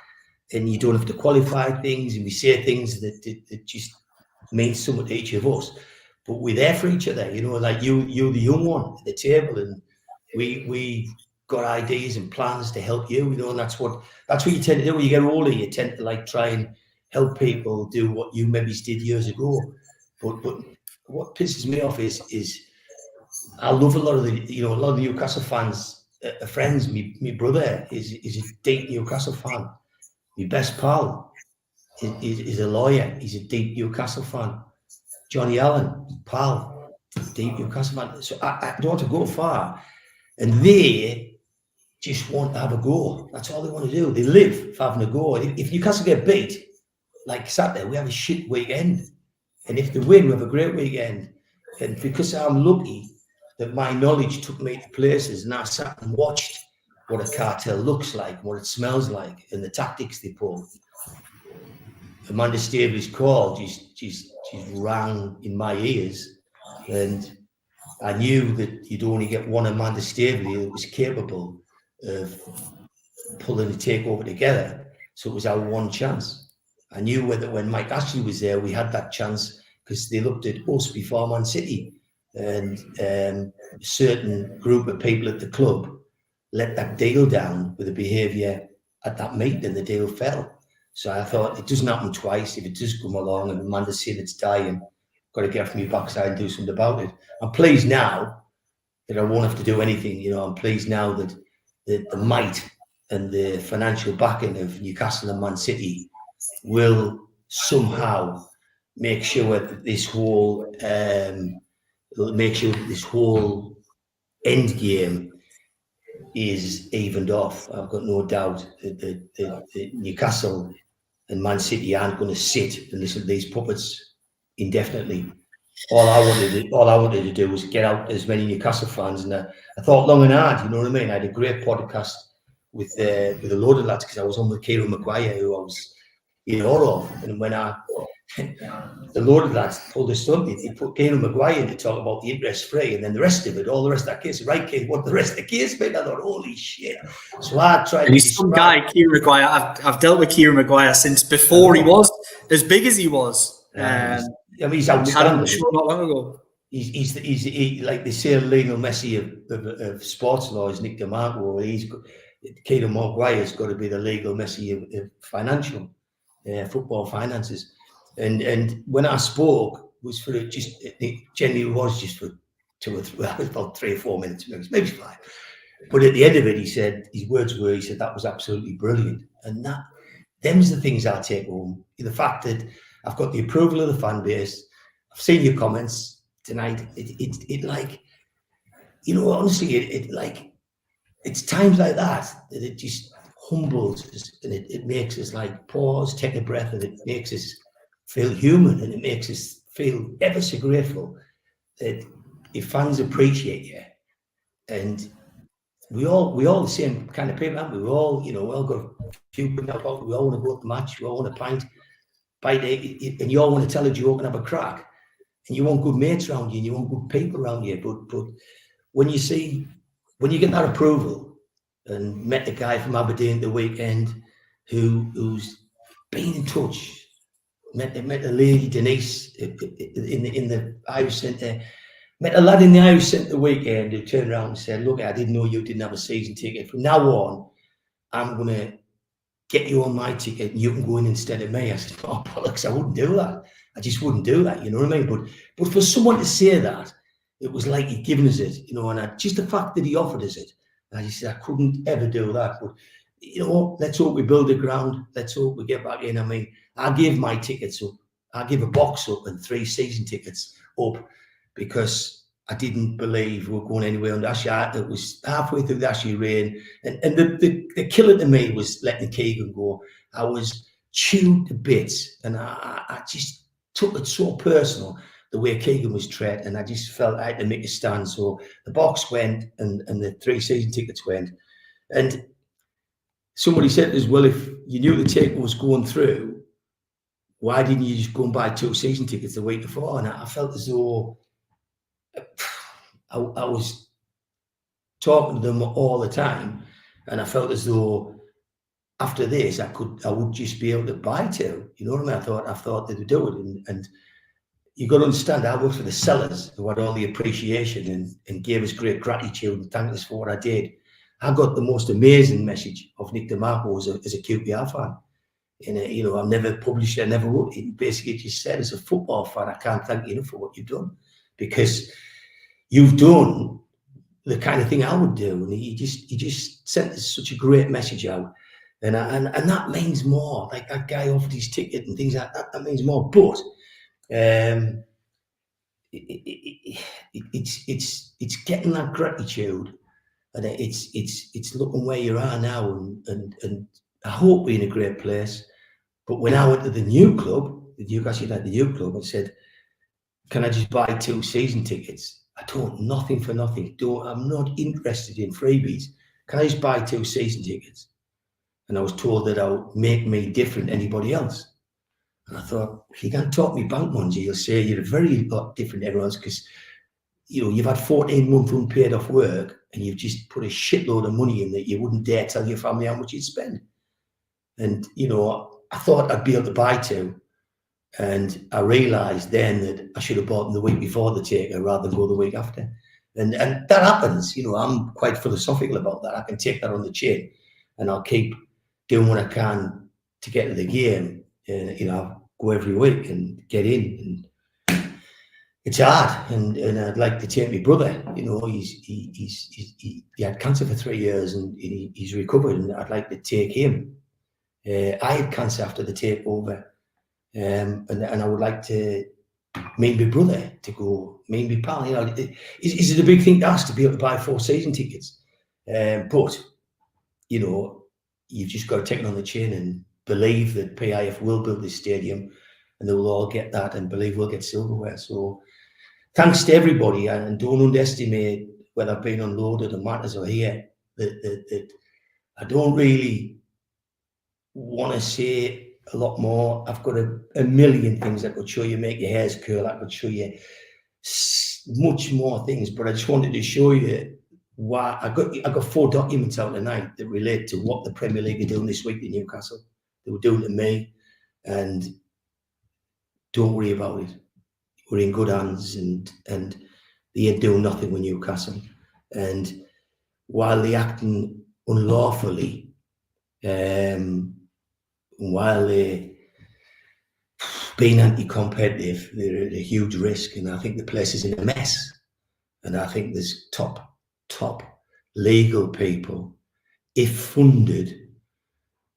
and you don't have to qualify things, and we say things that just mean something to each of us. But we're there for each other, you know, like you're the young one at the table, and we got ideas and plans to help you, you know, and that's what you tend to do when you get older. You tend to like try and help people do what you maybe did years ago. But what pisses me off is I love a lot of the Newcastle fans, friends. My brother is a deep Newcastle fan. My best pal is a lawyer. He's a deep Newcastle fan. Johnny Allen, pal, deep Newcastle fan. So I don't want to go far. And they just want to have a go. That's all they want to do. They live for having a go. If Newcastle get beat, like Saturday, we have a shit weekend. And if they win, we have a great weekend. And because I'm lucky that my knowledge took me to places and I sat and watched what a cartel looks like, what it smells like, and the tactics they pull. Amanda Staveley's call just rang in my ears. And I knew that you'd only get one Amanda Staveley that was capable of pulling the takeover together. So it was our one chance. I knew whether when Mike Ashley was there, we had that chance because they looked at us before Man City, and a certain group of people at the club let that deal down with the behaviour at that meeting. The deal fell. So I thought it doesn't happen twice. If it does come along and Amanda's saying it's dying, got to get off my backside and do something about it. I'm pleased now that I won't have to do anything. You know, I'm pleased now that the might and the financial backing of Newcastle and Man City will somehow make sure that this whole end game is evened off. I've got no doubt that Newcastle and Man City aren't going to sit and listen to these puppets indefinitely. All I wanted to do was get out as many Newcastle fans, and I thought long and hard. You know what I mean? I had a great podcast with a load of lads because I was on with Kieran Maguire, who I was in awe of, and when the load of lads pulled a stunt, he put Kieran Maguire in to talk about the interest free, and then the rest of it, all the rest of that case, right, kid, what the rest of the case meant. I thought, holy shit! So I tried. And he's some guy, Kieran Maguire. I've dealt with Kieran Maguire since before he was as big as he was. I mean, he's outstanding. Not long ago. He's like they say, Lionel Messi of sports law is Nick DeMarco. Kieran Maguire's got to be the legal Messi of financial football finances. And when I spoke, was for it generally was just for 2 or 3, well, about 3 or 4 minutes, maybe 5. But at the end of it, he said, his words were, he said, that was absolutely brilliant. And them's the things I'll take home. The fact that I've got the approval of the fan base. I've seen your comments tonight. It like, you know, honestly, it like, it's times like that it just humbles us, and it makes us like pause, take a breath, and it makes us feel human, and it makes us feel ever so grateful that if fans appreciate you, and we all the same kind of people, aren't we? We all, you know, we all got a few quid about, we all want to go to the match, we all want a pint, bite it, and you all want to tell a joke and have a crack, and you want good mates around you, and you want good people around you, but when you get that approval, and met the guy from Aberdeen the weekend who's been in touch, met the lady Denise in the Irish Centre, met a lad in the Irish Centre the weekend who turned around and said, look, I didn't know you didn't have a season ticket. From now on, I'm going to get you on my ticket and you can go in instead of me. I said, oh, bollocks, I wouldn't do that. I just wouldn't do that, you know what I mean? But for someone to say that, it was like he'd given us it, you know, and just the fact that he offered us it, and he said, I couldn't ever do that. But, you know, let's hope we build a ground. Let's hope we get back in. I mean, I gave my tickets up. I gave a box up and 3 season tickets up because I didn't believe we were going anywhere on the Ashley. It was halfway through the Ashley reign. And the killer to me was letting Keegan go. I was chewed to bits, and I just took it so personal, the way Keegan was treated, and I just felt I had to make a stand. So the box went and the 3 season tickets went. And somebody said as well, if you knew the takeover was going through, why didn't you just go and buy 2 season tickets the week before? And I felt as though I was talking to them all the time, and I felt as though after this I would just be able to buy 2. You know what I mean? I thought they would do it, and you got to understand, I worked for the sellers who had all the appreciation and gave us great gratitude and thanked us for what I did. I got the most amazing message of Nick DeMarco as a QPR fan. And, you know, I've never published it, I never wrote it. He basically just said, as a football fan, I can't thank you enough for what you've done, because you've done the kind of thing I would do. And he just sent us such a great message out. And that means more. Like that guy offered his ticket and things like that, that means more. But it's getting that gratitude, and it's looking where you are now, and I hope we're in a great place. But when I went to the new club, the Newcastle United new club, and said, "Can I just buy 2 season tickets? I don't, nothing for nothing. I'm not interested in freebies. Can I just buy 2 season tickets?" And I was told that I would make me different to anybody else. And I thought, if you can't talk me bank money, you'll say you're a very lot different to everyone else, because you've had 14 months unpaid off work and you've just put a shitload of money in that you wouldn't dare tell your family how much you'd spend. And I thought I'd be able to buy 2. And I realised then that I should have bought them the week before the taker rather than go the week after. And that happens. I'm quite philosophical about that. I can take that on the chin, and I'll keep doing what I can to get to the game. Go every week and get in. And it's hard. And I'd like to take my brother. He had cancer for 3 years and he's recovered, and I'd like to take him. I had cancer after the takeover. And I would like to meet my brother to go, meet my pal. Is it a big thing to ask to be able to buy 4 season tickets? But you've just got to take it on the chin and believe that PIF will build this stadium, and they will all get that, and believe we'll get silverware. So thanks to everybody, and don't underestimate whether I've been unloaded or matters or here. That I don't really want to say a lot more. I've got a million things I could show you, make your hairs curl. I could show you much more things, but I just wanted to show you why I got 4 documents out tonight that relate to what the Premier League are doing this week in Newcastle. They were doing to me, and don't worry about it. We're in good hands, and they ain't doing nothing with Newcastle. And while they're acting unlawfully, while they're being anti-competitive, they're at a huge risk, and I think the place is in a mess. And I think there's top legal people, if funded,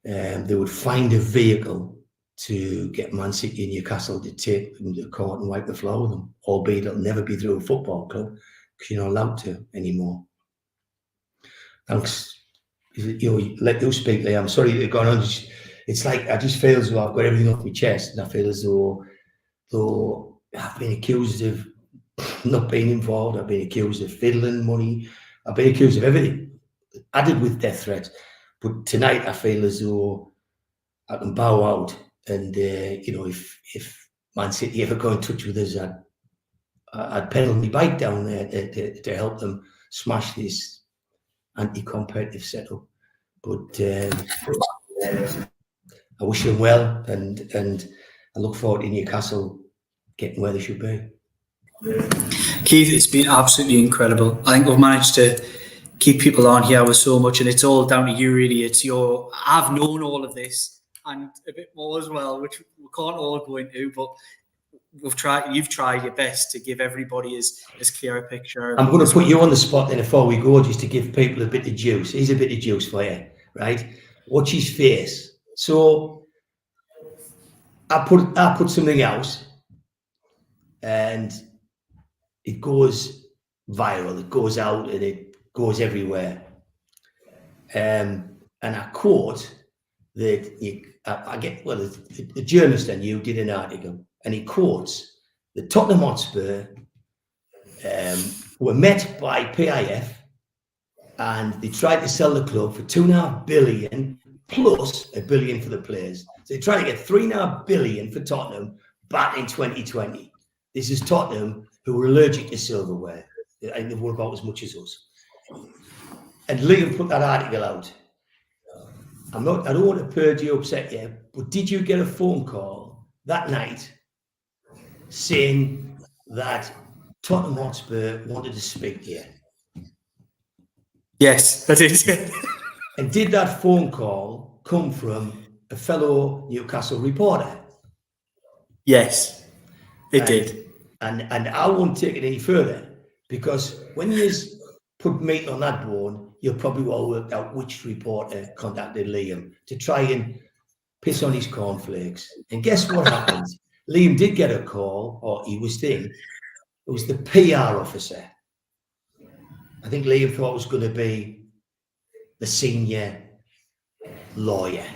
they would find a vehicle to get Man City and Newcastle to take them to court and wipe the floor with them, albeit it'll never be through a football club because you're not allowed to anymore. Thanks. Let you speak, Lee. I'm sorry you've gone on. It's like I just feel as though I've got everything off my chest, and I feel as though I've been accused of not being involved. I've been accused of fiddling money. I've been accused of everything, added with death threats. But tonight I feel as though I can bow out, and if Man City ever go in touch with us, I'd pedal my bike down there to help them smash this anti-competitive setup. But I wish them well, and I look forward to Newcastle getting where they should be. Keith, it's been absolutely incredible. I think we've managed to keep people on here with so much, and it's all down to you, really. I've known all of this and a bit more as well, which we can't all go into, but you've tried your best to give everybody as clear a picture. I'm going to put you on the spot then before we go, just to give people a bit of juice. Here's a bit of juice for you, right? Watch his face. So I put something out, and it goes viral. It goes out and it goes everywhere. And I quote that the journalist and you did an article, and he quotes the Tottenham Hotspur were met by PIF, and they tried to sell the club for $2.5 billion plus $1 billion for the players. So they tried to get $3.5 billion for Tottenham back in 2020. This is Tottenham, who were allergic to silverware. I think they were about as much as us. And Liam put that article out. I don't want to purge you, upset you, but did you get a phone call that night saying that Tottenham Hotspur wanted to speak to you? Yes, that is. And did that phone call come from a fellow Newcastle reporter? Yes, it did. And I won't take it any further, because when you put meat on that bone, you'll probably well work out which reporter contacted Liam to try and piss on his cornflakes. And guess what happened? Liam did get a call, or he was thinking, it was the PR officer. I think Liam thought it was going to be the senior lawyer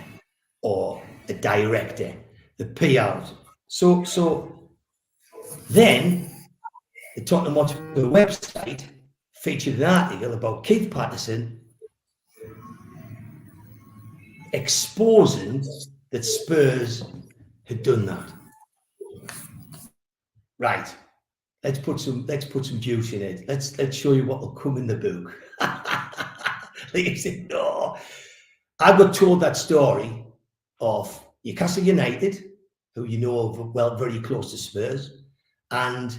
or a director, the PR. So then the Tottenham Hotspur website featured an article about Keith Patterson exposing that Spurs had done that. Right. Let's put some juice in it. Let's show you what will come in the book. Liam said, no. I got told that story of Newcastle United, who you know of well, very close to Spurs, and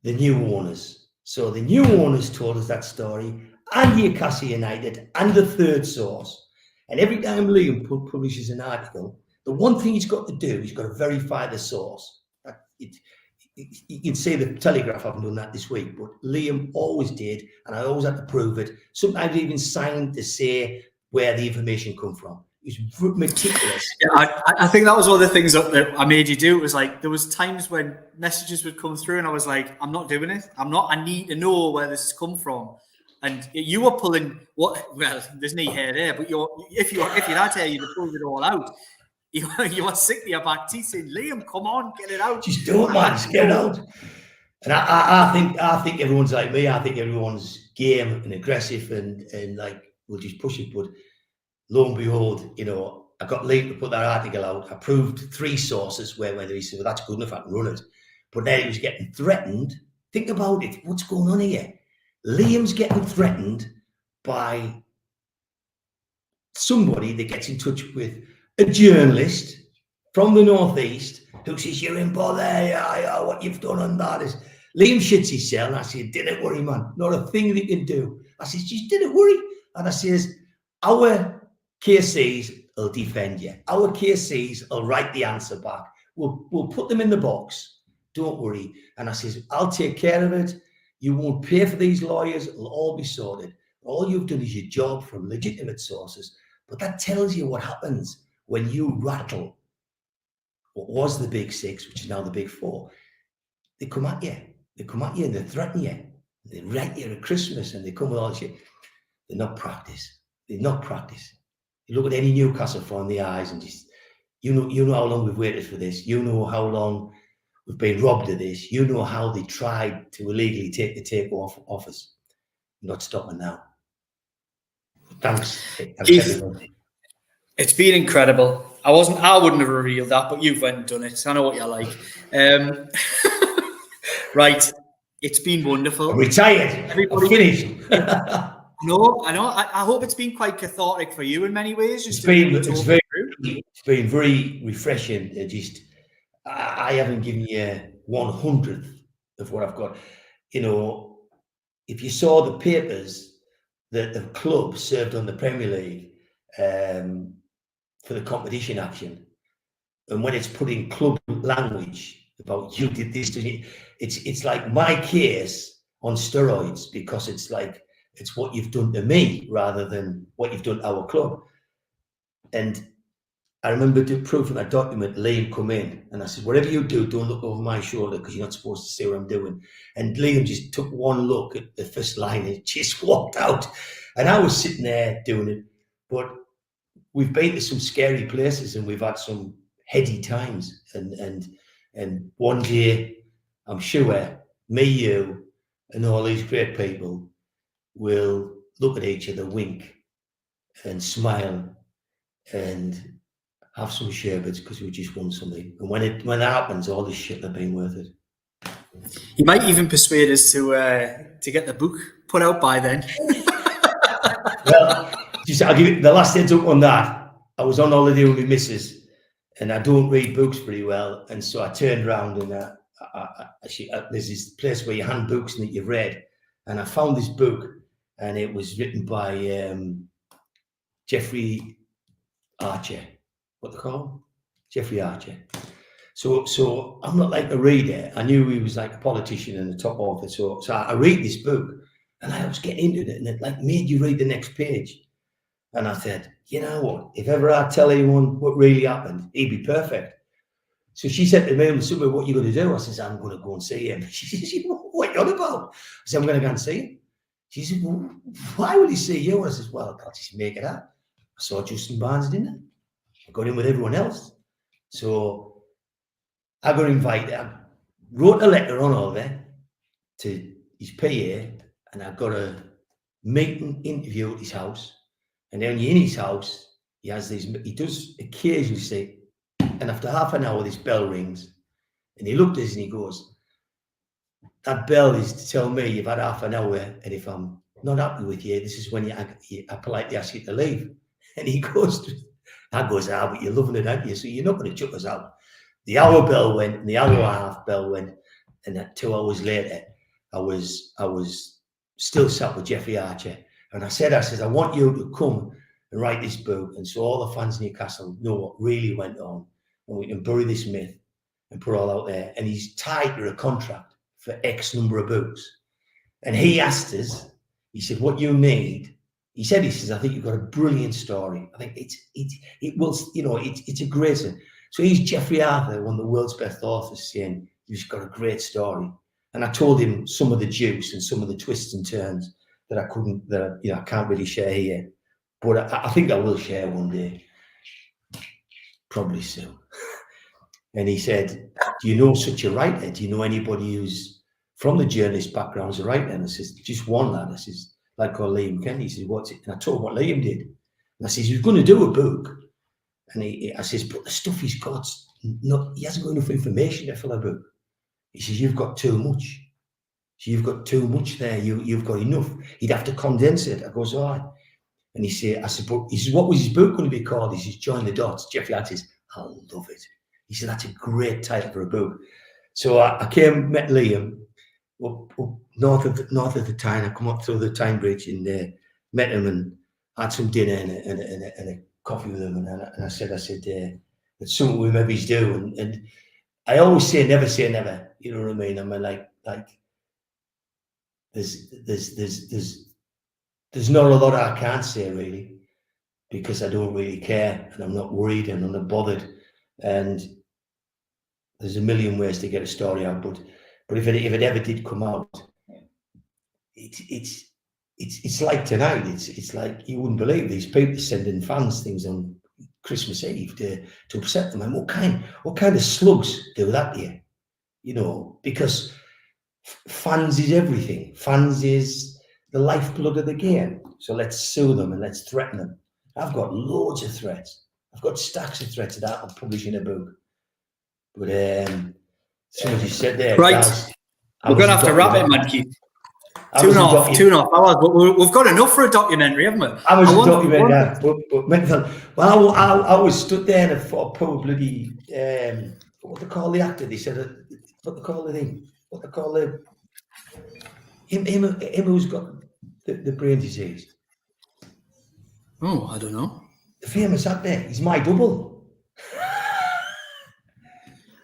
the new owners. So the new owners told us that story, and Newcastle United, and the third source. And every time Liam publishes an article, the one thing he's got to do, he's got to verify the source. You can say the Telegraph haven't done that this week, but Liam always did, and I always had to prove it. Sometimes even signed to say where the information come from. He's meticulous. Yeah, I think that was one of the things that I made you do. It was like there was times when messages would come through, and I was like, "I'm not doing it. I'm not. I need to know where this has come from." And you were pulling what? Well, there's no hair there, but if you had hair, you'd have pulled it all out. You were sick to your back teeth saying, Liam, come on, get it out. Just do it, man. Just get it out. And I think everyone's like me. I think everyone's game and aggressive and like we'll just push it. But lo and behold, you know, I got Liam to put that article out. I proved 3 sources where he said, well, that's good enough, I can run it. But then he was getting threatened. Think about it. What's going on here? Liam's getting threatened by somebody that gets in touch with a journalist from the Northeast who says, you're in bother, yeah, what you've done on that is... Liam shits his cell, and I said, didn't worry, man. Not a thing that you can do. I says, just didn't worry. And I says, our KCs will defend you. Our KCs will write the answer back. We'll put them in the box. Don't worry. And I says, I'll take care of it. You won't pay for these lawyers. It'll all be sorted. All you've done is your job from legitimate sources. But that tells you what happens when you rattle what was the big 6, which is now the big 4. They come at you. They come at you and they threaten you. They write you at Christmas and they come with all this shit. They're not practice. They're not practice. You look at any Newcastle fan in the eyes and just, you know how long we've waited for this. You know how long we've been robbed of this. You know how they tried to illegally take the tape off office. Not stopping now. Thanks everybody. It's been incredible. I wouldn't have revealed that, but you've went and done it. So I know what you're like. Right. It's been wonderful. I'm retired. I'm finished. No, I know. I hope it's been quite cathartic for you in many ways. It's been very refreshing. I haven't given you 1/100th of what I've got. You know, if you saw the papers that the club served on the Premier League for the competition action, and when it's put in club language about you did this, it's like my case on steroids, because it's like it's what you've done to me rather than what you've done to our club. And I remember proof in that document, Liam come in and I said, whatever you do, don't look over my shoulder because you're not supposed to see what I'm doing. And Liam just took one look at the first line and just walked out. And I was sitting there doing it. But we've been to some scary places and we've had some heady times. And one day, I'm sure me, you, and all these great people will look at each other, wink and smile and have some sherbets because we just won something. And when that happens, all this shit will be worth it. You might even persuade us to get the book put out by then. Well, I'll give you the last heads up on that. I was on holiday with my missus, and I don't read books very well, and so I turned around and there's this place where you hand books that you've read, and I found this book, and it was written by Jeffrey Archer. What they call him? Jeffrey Archer. So I'm not like a reader. I knew he was like a politician and a top author. So I read this book, and I was getting into it, and it like made you read the next page. And I said, you know what? If ever I tell anyone what really happened, he'd be perfect. So she said to me, what are you going to do? I said, I'm going to go and see him. She said, what are you on about? I said, I'm going to go and see him. She said, well, why would he see you? I said, well, I'll just make it up. I saw Justin Barnes, didn't I? I got in with everyone else. So I got invited. I wrote a letter on all that to his PA, and I got a meeting interview at his house. And then when you're in his house, he does occasionally say, and after half an hour, this bell rings. And he looked at us and he goes, that bell is to tell me you've had half an hour, and if I'm not happy with you, this is when I politely ask you to leave. And he goes, but you're loving it, aren't you? So you're not going to chuck us out. The hour bell went, and the hour and a half bell went, and that 2 hours later, I was still sat with Jeffrey Archer, and I said, I want you to come and write this book, and so all the fans in Newcastle know what really went on, and we can bury this myth and put it all out there. And he's tied to a contract for X number of books. And he asked us, he said, what you need, he says, I think you've got a brilliant story. I think it's a great thing. So he's Jeffrey Arthur, one of the world's best authors, saying, you've got a great story. And I told him some of the juice and some of the twists and turns that I can't really share here. But I think I will share one day, probably soon. And he said, do you know such a writer? Do you know anybody who's from the journalist background as a writer? And I says, just one lad. I says, like called Liam Kennedy. He says, what's it? And I told him what Liam did. And I says, he's going to do a book. And I says, but the stuff he's got, he hasn't got enough information to fill a book. He says, you've got too much. So you've got too much there. You've got enough. He'd have to condense it. I goes, all right. And I said, but he says, what was his book going to be called? He says, Join the Dots. Jeffrey Hart says, I love it. He said, that's a great title for a book. So I came, met Liam up north of the Tyne. I come up through the Tyne Bridge and met him and had some dinner and a coffee with him. And I said, it's something we maybe do. And I always say never. You know what I mean? I mean, like there's not a lot I can't say really, because I don't really care and I'm not worried and I'm not bothered. And there's a million ways to get a story out, but if it ever did come out, it's like tonight. It's like you wouldn't believe these people sending fans things on Christmas Eve to upset them. And what kind of slugs do that here? You know, because fans is everything. Fans is the lifeblood of the game. So let's sue them and let's threaten them. I've got loads of threats. I've got stacks of threats that I'm publishing a book. But somebody said there, right, we're going to have to wrap it, man, Keith. 2.5 hours, but we've got enough for a documentary, haven't we? I was a documentary, yeah. Well, I was stood there and I thought, poor bloody, what they call the actor? They said, what they call the thing? What they call him who's got the brain disease? Oh, I don't know. The famous actor, he's my double.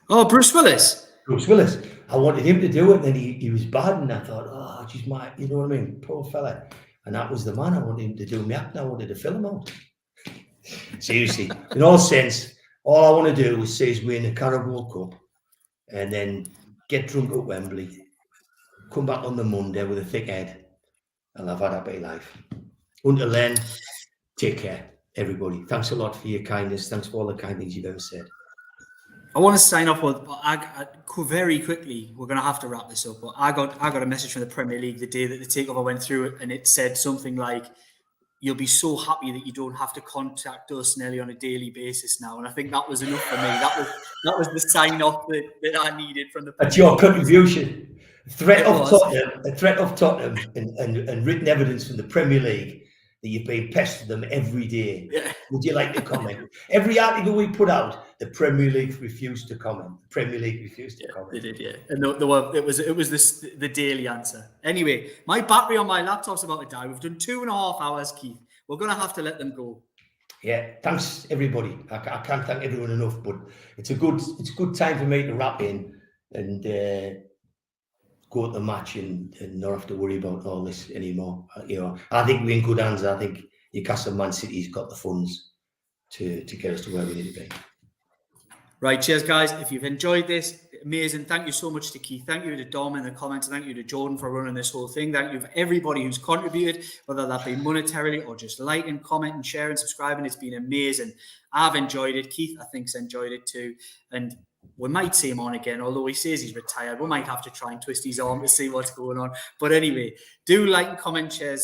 Oh, Bruce Willis. Bruce Willis. I wanted him to do it, and then he was bad, and I thought, oh, geez, you know what I mean? Poor fella. And that was the man I wanted him to do me acting. I wanted to fill him out. Seriously, in all sense, all I want to do is say is win a Carabao Cup, and then get drunk at Wembley, come back on the Monday with a thick head, and I've had a happy life. Until then, take care, everybody. Thanks a lot for your kindness. Thanks for all the kind things you've ever said. I want to sign off with very quickly. We're going to have to wrap this up. But I got a message from the Premier League the day that the takeover went through it, and it said something like, "You'll be so happy that you don't have to contact us nearly on a daily basis now." And I think that was enough for me. That was the sign off that I needed from the Premier That's your contribution. A threat of Tottenham, and written evidence from the Premier League that you've been pestered them every day. Yeah. Would you like to comment? Every article we put out, the Premier League refused to comment. The Premier League refused to comment. They did, yeah. And it was the daily answer. Anyway, my battery on my laptop's about to die. We've done 2.5 hours, Keith. We're going to have to let them go. Yeah, thanks everybody. I can't thank everyone enough, but it's a good time for me to wrap in and go to the match and not have to worry about all this anymore. You know, I think we're in good hands. I think Newcastle, Man City's got the funds to get us to where we need to be. Right, cheers, guys. If you've enjoyed this, amazing. Thank you so much to Keith. Thank you to Dom in the comments. Thank you to Jordan for running this whole thing. Thank you for everybody who's contributed, whether that be monetarily or just liking, commenting, sharing, subscribing. It's been amazing. I've enjoyed it. Keith, I think, has enjoyed it too. And we might see him on again, although he says he's retired. We might have to try and twist his arm to see what's going on. But anyway, do like and comment, share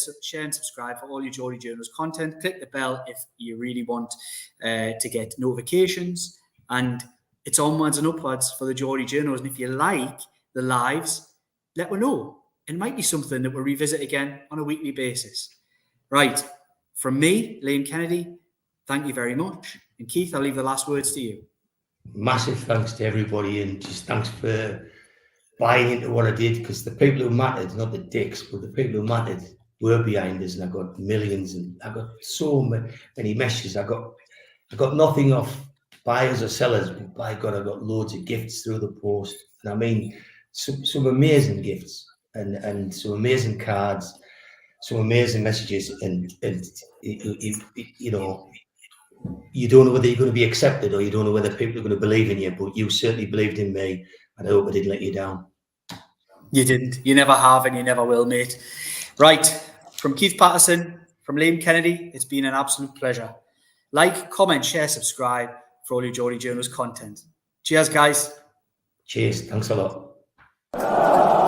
and subscribe for all your Geordie Journals content. Click the bell if you really want to get notifications. And it's onwards and upwards for the Geordie Journals. And if you like the lives, let me know. It might be something that we'll revisit again on a weekly basis. Right. From me, Liam Kennedy, thank you very much. And Keith, I'll leave the last words to you. Massive thanks to everybody, and just thanks for buying into what I did, because the people who mattered, not the dicks, but the people who mattered were behind us, and I got millions, and I got so many messages. I got nothing off buyers or sellers, but by God, I got loads of gifts through the post. And I mean, some amazing gifts and some amazing cards, some amazing messages, and you know, you don't know whether you're going to be accepted, or you don't know whether people are going to believe in you, but you certainly believed in me, and I hope I didn't let you down. You didn't. You never have, and you never will, mate. Right. From Keith Patterson, from Liam Kennedy, it's been an absolute pleasure. Like, comment, share, subscribe for all your Geordie Journals content. Cheers, guys. Cheers. Thanks a lot.